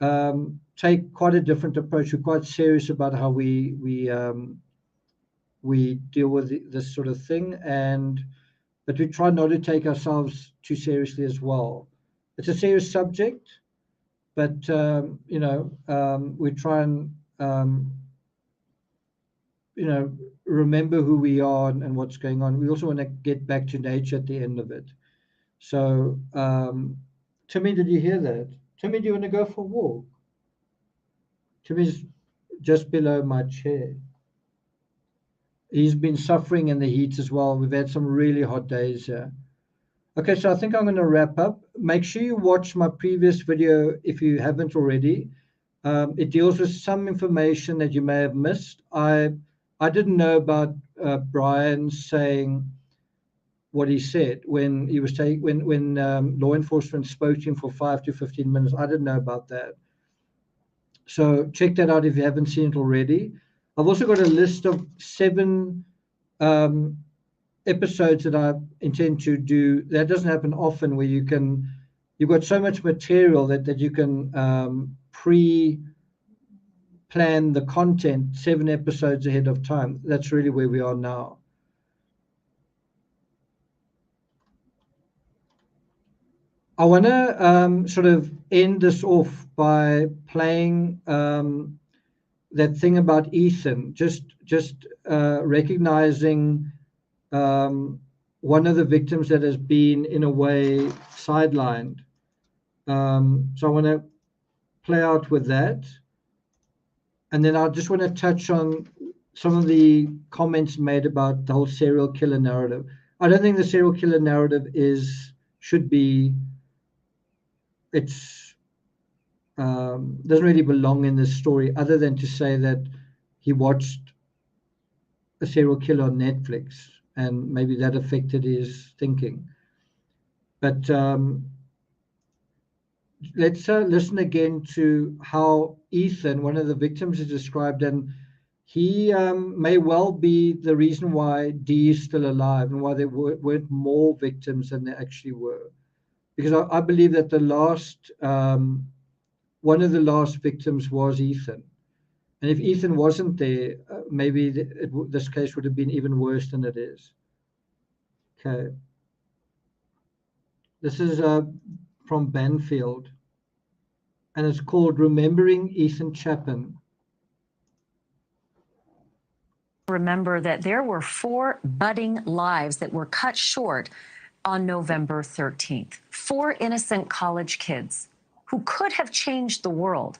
take quite a different approach. We're quite serious about how we deal with this sort of thing, but we try not to take ourselves too seriously as well. It's a serious subject, but we try and remember who we are and what's going on. We also want to get back to nature at the end of it. So, Timmy, did you hear that? Timmy, do you want to go for a walk? Timmy's just below my chair. He's been suffering in the heat as well. We've had some really hot days here. Okay, so I think I'm going to wrap up. Make sure you watch my previous video if you haven't already. It deals with some information that you may have missed. I didn't know about Brian saying what he said when he was when law enforcement spoke to him for 5 to 15 minutes. I didn't know about that. So check that out if you haven't seen it already. I've also got a list of 7 episodes that I intend to do. That doesn't happen often, where you've got so much material that you can pre-plan the content 7 episodes ahead of time. That's really where we are now. I want to sort of end this off by playing that thing about Ethan, just recognizing one of the victims that has been, in a way, sidelined. So I want to play out with that. And then I just want to touch on some of the comments made about the whole serial killer narrative. I don't think the serial killer narrative should be, doesn't really belong in this story, other than to say that he watched a serial killer on Netflix and maybe that affected his thinking. But let's listen again to how Ethan, one of the victims, is described, and he may well be the reason why Dee is still alive and why there weren't more victims than there actually were. Because I believe that the last, one of the last victims was Ethan. And if Ethan wasn't there, maybe this case would have been even worse than it is. Okay. This is from Banfield, and it's called Remembering Ethan Chapin. Remember that there were 4 budding lives that were cut short on November 13th. 4 innocent college kids who could have changed the world.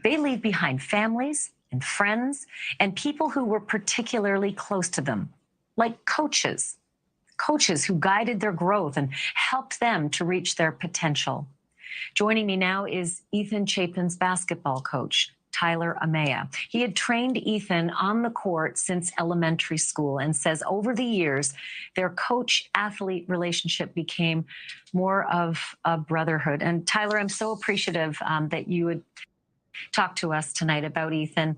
They leave behind families and friends and people who were particularly close to them, like coaches who guided their growth and helped them to reach their potential. Joining me now is Ethan Chapin's basketball coach, Tyler Amaya. He had trained Ethan on the court since elementary school and says over the years, their coach-athlete relationship became more of a brotherhood. And Tyler, I'm so appreciative that you would talk to us tonight about Ethan.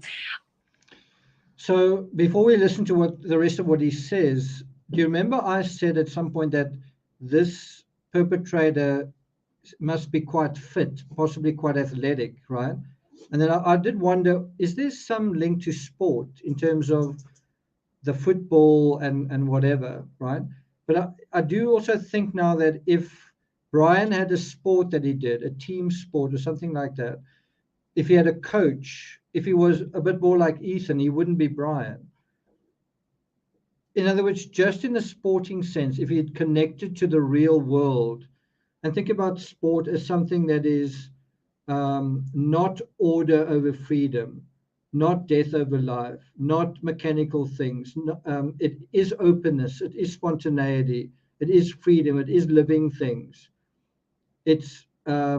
So before we listen to the rest of what he says, do you remember I said at some point that this perpetrator must be quite fit, possibly quite athletic, right? And then I did wonder, is there some link to sport in terms of the football and whatever, right? But I do also think now that if Brian had a sport that he did, a team sport or something like that, if he had a coach, if he was a bit more like Ethan, he wouldn't be Brian. In other words, just in the sporting sense, if he had connected to the real world and think about sport as something that is not order over freedom, not death over life, not mechanical things. It is openness, it is spontaneity, it is freedom, it is living things. It's a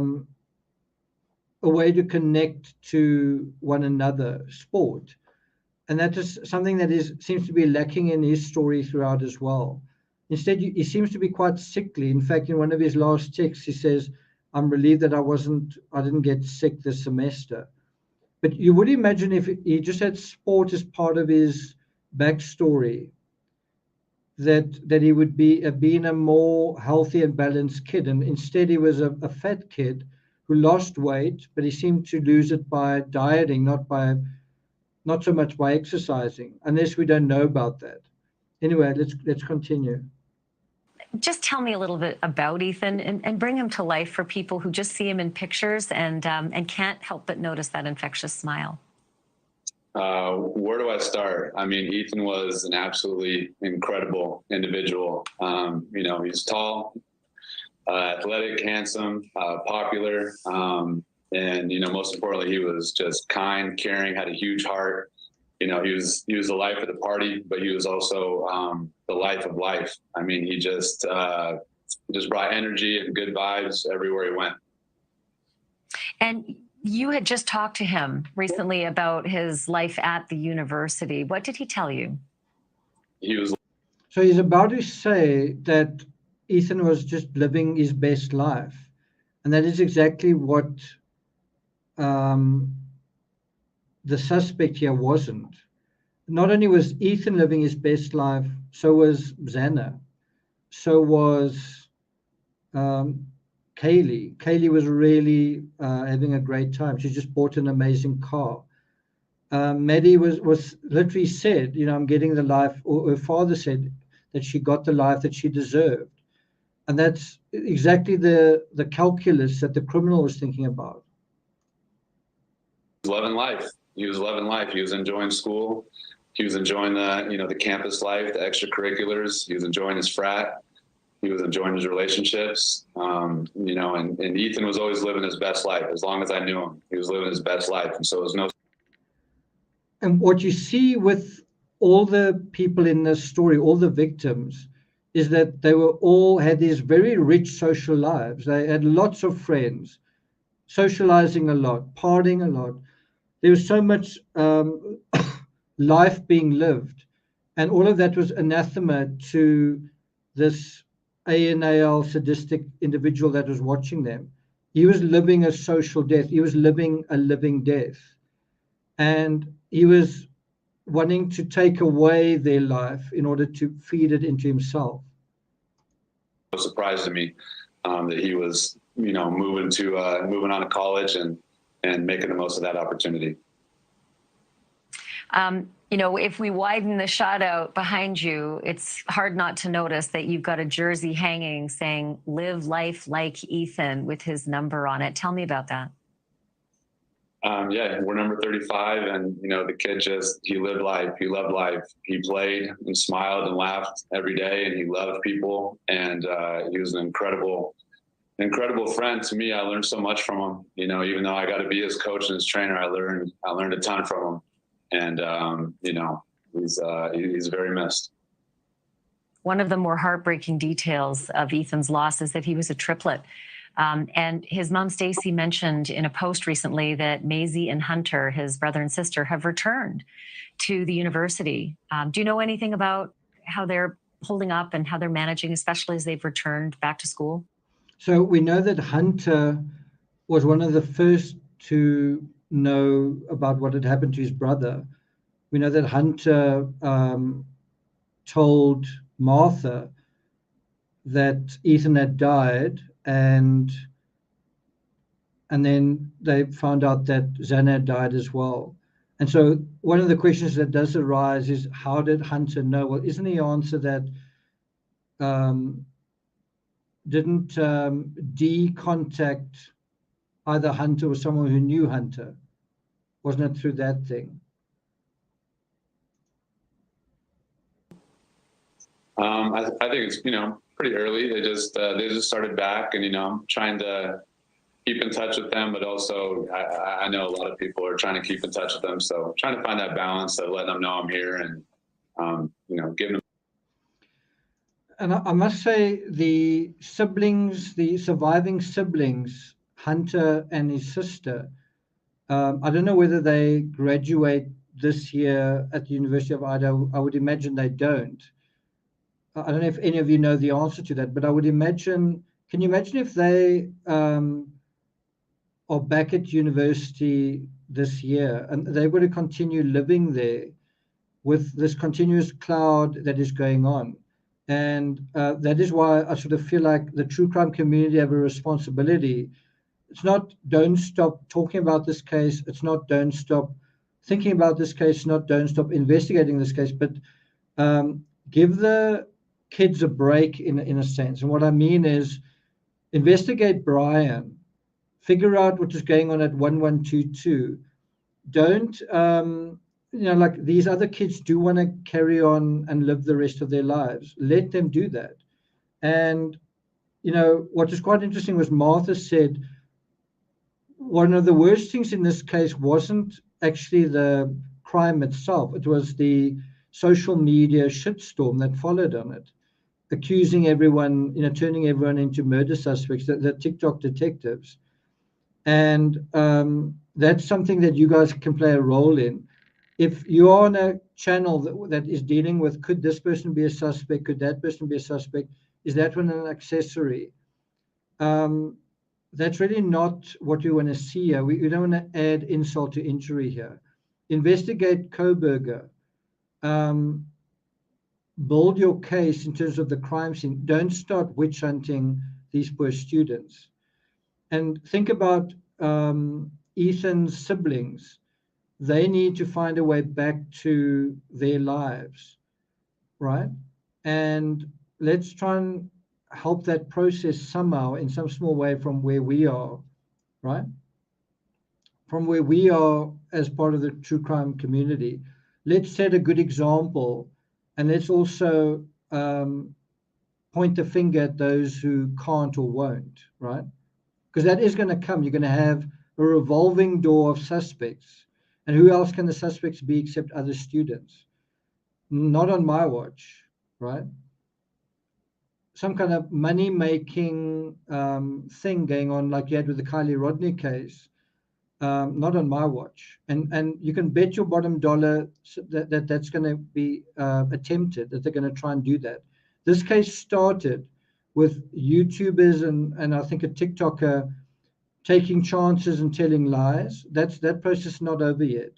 way to connect to one another, sport. And that is something that seems to be lacking in his story throughout as well. Instead, he seems to be quite sickly. In fact, in one of his last texts, he says, I'm relieved that I didn't get sick this semester. But you would imagine if he just had sport as part of his backstory, that he would be been a more healthy and balanced kid. And instead, he was a fat kid who lost weight, but he seemed to lose it by dieting, not so much by exercising, unless we don't know about that. Anyway, let's continue. Just tell me a little bit about Ethan and bring him to life for people who just see him in pictures and can't help but notice that infectious smile. Where do I start? I mean, Ethan was an absolutely incredible individual. He's tall, athletic, handsome, popular, and most importantly, he was just kind, caring, had a huge heart. He was the life of the party, but he was also the life of life. I mean, he just brought energy and good vibes everywhere he went. And you had just talked to him recently about his life at the university. What did he tell you? So he's about to say that Ethan was just living his best life. And that is exactly what the suspect here wasn't. Not only was Ethan living his best life, so was Xana. So was Kaylee. Kaylee was really having a great time. She just bought an amazing car. Maddie was literally said, I'm getting the life, or her father said that she got the life that she deserved. And that's exactly the calculus that the criminal was thinking about. Loving life. He was loving life. He was enjoying school. He was enjoying the campus life, the extracurriculars. He was enjoying his frat. He was enjoying his relationships. And Ethan was always living his best life. As long as I knew him, he was living his best life. And so it was no And what you see with all the people in this story, all the victims, is that they were all had these very rich social lives. They had lots of friends, socializing a lot, partying a lot. There was so much life being lived, and all of that was anathema to this ANAL sadistic individual that was watching them. He was living a social death. He was living a living death, and he was wanting to take away their life in order to feed it into himself. It was a surprise to me that he was, moving on to college and making the most of that opportunity. If we widen the shot out behind you, it's hard not to notice that you've got a jersey hanging saying "Live life like Ethan" with his number on it. Tell me about that. Yeah, we're number 35, and the kid he lived life. He loved life. He played and smiled and laughed every day, and he loved people. And he was an incredible friend to me. I learned so much from him. Even though I got to be his coach and his trainer, I learned a ton from him. And he's very missed. One of the more heartbreaking details of Ethan's loss is that he was a triplet. And his mom, Stacy, mentioned in a post recently that Maisie and Hunter, his brother and sister, have returned to the university. Do you know anything about how they're holding up and how they're managing, especially as they've returned back to school? So we know that Hunter was one of the first to know about what had happened to his brother. We know that Hunter told Martha that Ethan had died, and then they found out that Xana had died as well. And so one of the questions that does arise is, how did Hunter know? Well, isn't the answer that didn't Dee contact either Hunter or someone who knew Hunter? Wasn't it through that thing? I think it's pretty early. They just started back, and trying to keep in touch with them, but also I know a lot of people are trying to keep in touch with them. So trying to find that balance of letting them know I'm here and giving them. And I must say, the surviving siblings, Hunter and his sister, I don't know whether they graduate this year at the University of Idaho. I would imagine they don't. I don't know if any of you know the answer to that, but I would imagine, can you imagine if they are back at university this year and they were to continue living there with this continuous cloud that is going on? And that is why I sort of feel like the true crime community have a responsibility. It's not don't stop talking about this case. It's not don't stop thinking about this case. Not don't stop investigating this case. But give the kids a break in a sense. And what I mean is, investigate Brian. Figure out what is going on at 1122. Don't like these other kids do want to carry on and live the rest of their lives. Let them do that. And what was quite interesting was Martha said one of the worst things in this case wasn't actually the crime itself. It was the social media shitstorm that followed on it, accusing everyone, turning everyone into murder suspects, the TikTok detectives. And that's something that you guys can play a role in. If you are on a channel that is dealing with, could this person be a suspect? Could that person be a suspect? Is that one an accessory? That's really not what we want to see here. We don't want to add insult to injury here. Investigate Koberger. Build your case in terms of the crime scene. Don't start witch hunting these poor students. And think about Ethan's siblings. They need to find a way back to their lives, right? And let's try and help that process somehow in some small way from where we are, right? From where we are as part of the true crime community. Let's set a good example, and let's also point the finger at those who can't or won't, right? Because that is going to come. You're going to have a revolving door of suspects. And who else can the suspects be except other students? Not on my watch, right? Some kind of money-making thing going on like you had with the Kylie Rodney case. Not on my watch. And you can bet your bottom dollar that that's going to be attempted, that they're going to try and do that. This case started with YouTubers and I think a TikToker taking chances and telling lies. That process is not over yet.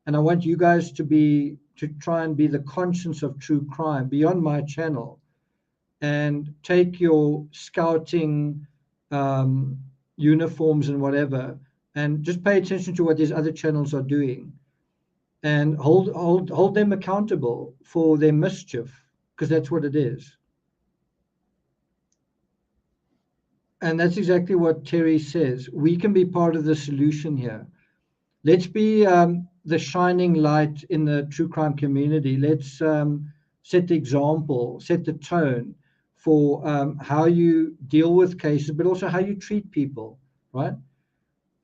And I want you guys to try and be the conscience of true crime beyond my channel, and take your scouting uniforms and whatever, and just pay attention to what these other channels are doing, and hold them accountable for their mischief, because that's what it is. And that's exactly what Terry says. We can be part of the solution here. Let's be the shining light in the true crime community. Let's set the example, set the tone for how you deal with cases, but also how you treat people, right?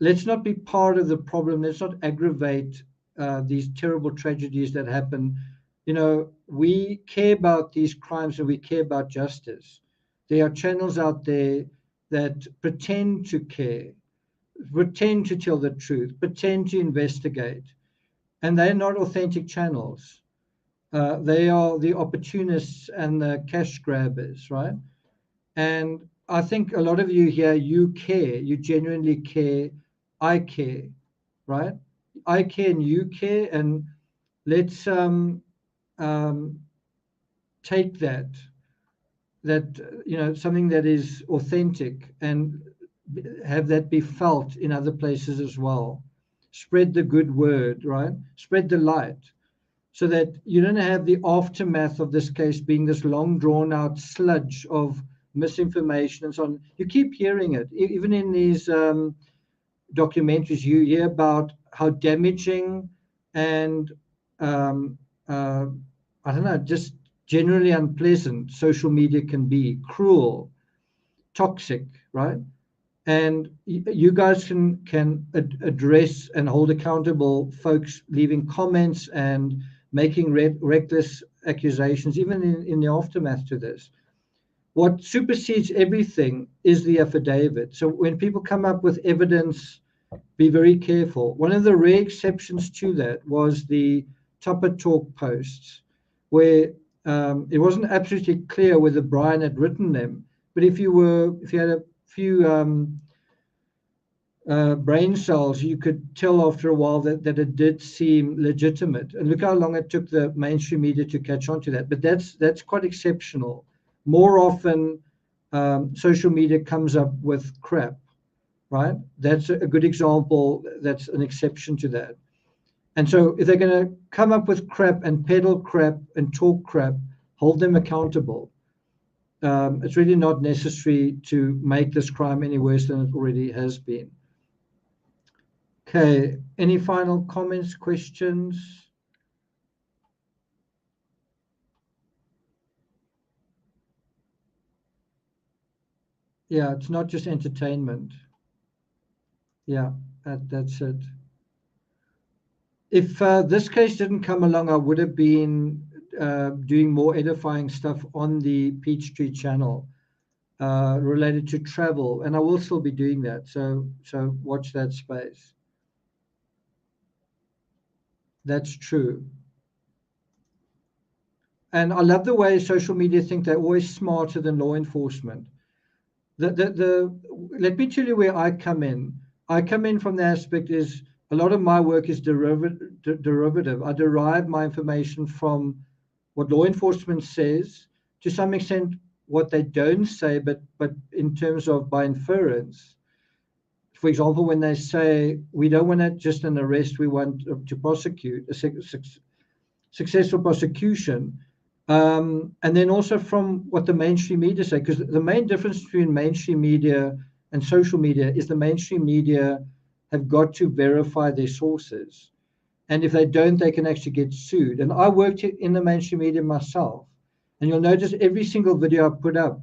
Let's not be part of the problem. Let's not aggravate these terrible tragedies that happen. You know, we care about these crimes and we care about justice. There are channels out there that pretend to care, pretend to tell the truth, pretend to investigate, and they're not authentic channels. They are the opportunists and the cash grabbers, right? And I think a lot of you here, you care, you genuinely care. I care, right? I care and you care, and let's take that, you know, something that is authentic, and have that be felt in other places as well. Spread the good word, right? Spread the light, so that you don't have the aftermath of this case being this long drawn out sludge of misinformation and so on. You keep hearing it, even in these documentaries. You hear about how damaging and I don't know, just generally unpleasant social media can be, cruel, toxic, right? And you guys can address and hold accountable folks leaving comments and making reckless accusations, even in the aftermath to this. What supersedes everything is the affidavit. So when people come up with evidence, be very careful. One of the rare exceptions to that was the Tupper Talk posts, where it wasn't absolutely clear whether Brian had written them. But if you had a few brain cells, you could tell after a while that it did seem legitimate. And look how long it took the mainstream media to catch on to that. But that's quite exceptional. More often, social media comes up with crap, right? That's a good example. That's an exception to that. And so if they're going to come up with crap and peddle crap and talk crap, hold them accountable. It's really not necessary to make this crime any worse than it already has been. Okay, any final comments, questions? Yeah, it's not just entertainment. Yeah, that's it. If this case didn't come along, I would have been doing more edifying stuff on the Peachtree channel related to travel, and I will still be doing that. So watch that space. That's true. And I love the way social media think they're always smarter than law enforcement. Let me tell you where I come in. I come in from the aspect is a lot of my work is derivative. I derive my information from what law enforcement says, to some extent what they don't say, but in terms of by inference. For example, when they say we don't want just an arrest, we want to prosecute, a successful prosecution. And then also from what the mainstream media say, because the main difference between mainstream media and social media is the mainstream media have got to verify their sources. And if they don't, they can actually get sued. And I worked in the mainstream media myself. And you'll notice every single video I put up,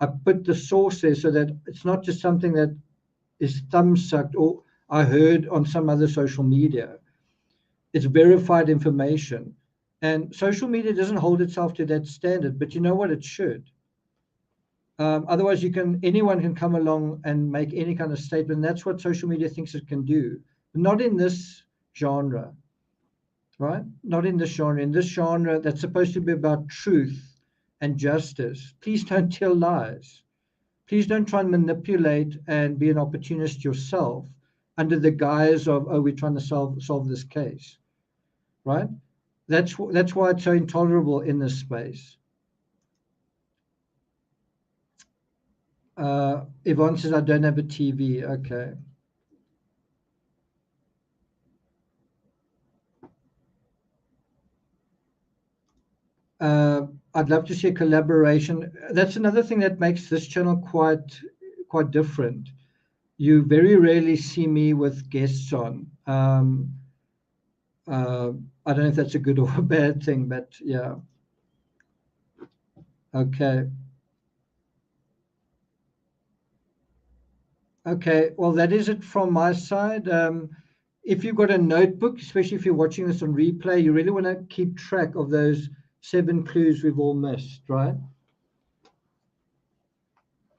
I put the source there so that it's not just something that is thumb sucked or I heard on some other social media. It's verified information. And social media doesn't hold itself to that standard, but you know what? It should. Otherwise, anyone can come along and make any kind of statement. That's what social media thinks it can do. Not in this genre, right? Not in this genre. In this genre, that's supposed to be about truth and justice. Please don't tell lies. Please don't try and manipulate and be an opportunist yourself under the guise of, oh, we're trying to solve this case, right? That's why it's so intolerable in this space. Yvonne says, I don't have a TV. Okay. I'd love to see a collaboration. That's another thing that makes this channel quite different. You very rarely see me with guests on. I don't know if that's a good or a bad thing, but yeah. Okay. Okay, well, that is it from my side. If you've got a notebook, especially if you're watching this on replay, you really want to keep track of those 7 clues we've all missed, right?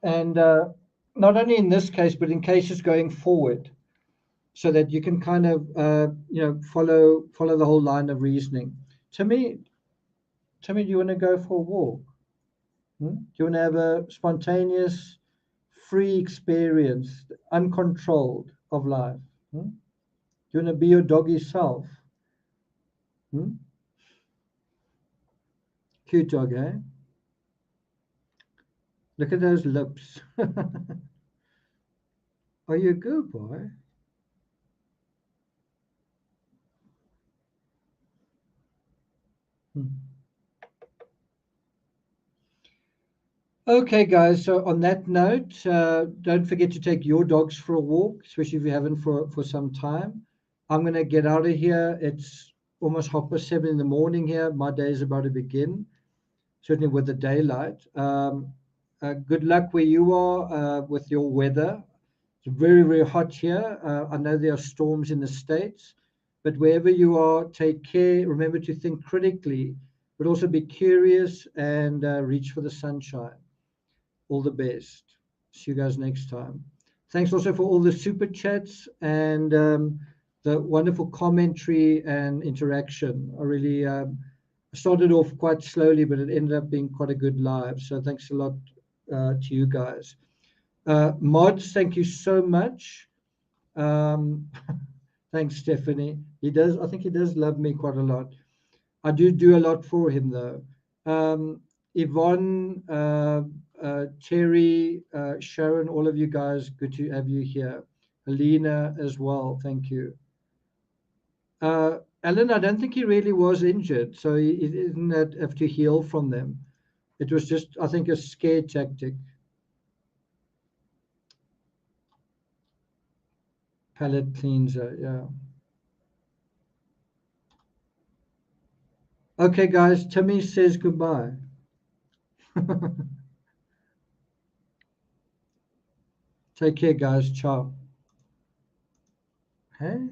And not only in this case, but in cases going forward, so that you can kind of, follow the whole line of reasoning. Timmy, do you want to go for a walk? Do you want to have a spontaneous, free experience, uncontrolled of life? Do you want to be your doggy self? Cute dog, eh? Look at those lips. Are you a good boy? Okay, guys. So on that note, don't forget to take your dogs for a walk, especially if you haven't for some time. I'm going to get out of here. It's almost 7:30 in the morning here. My day is about to begin, certainly with the daylight. Good luck where you are with your weather. It's very, very hot here. I know there are storms in the States, but wherever you are, take care. Remember to think critically, but also be curious and reach for the sunshine. All the best. See you guys next time. Thanks also for all the super chats and the wonderful commentary and interaction. I really started off quite slowly, but it ended up being quite a good live. So thanks a lot to you guys. Mods, thank you so much. Thanks, Stephanie. I think he does love me quite a lot. I do a lot for him, though. Yvonne, Terry, Sharon, all of you guys, good to have you here. Alina as well, thank you. Alan, I don't think he really was injured, so he didn't have to heal from them. It was just, I think, a scare tactic. Palette cleanser, yeah. Okay, guys, Timmy says goodbye. Take care, guys. Ciao. Hey.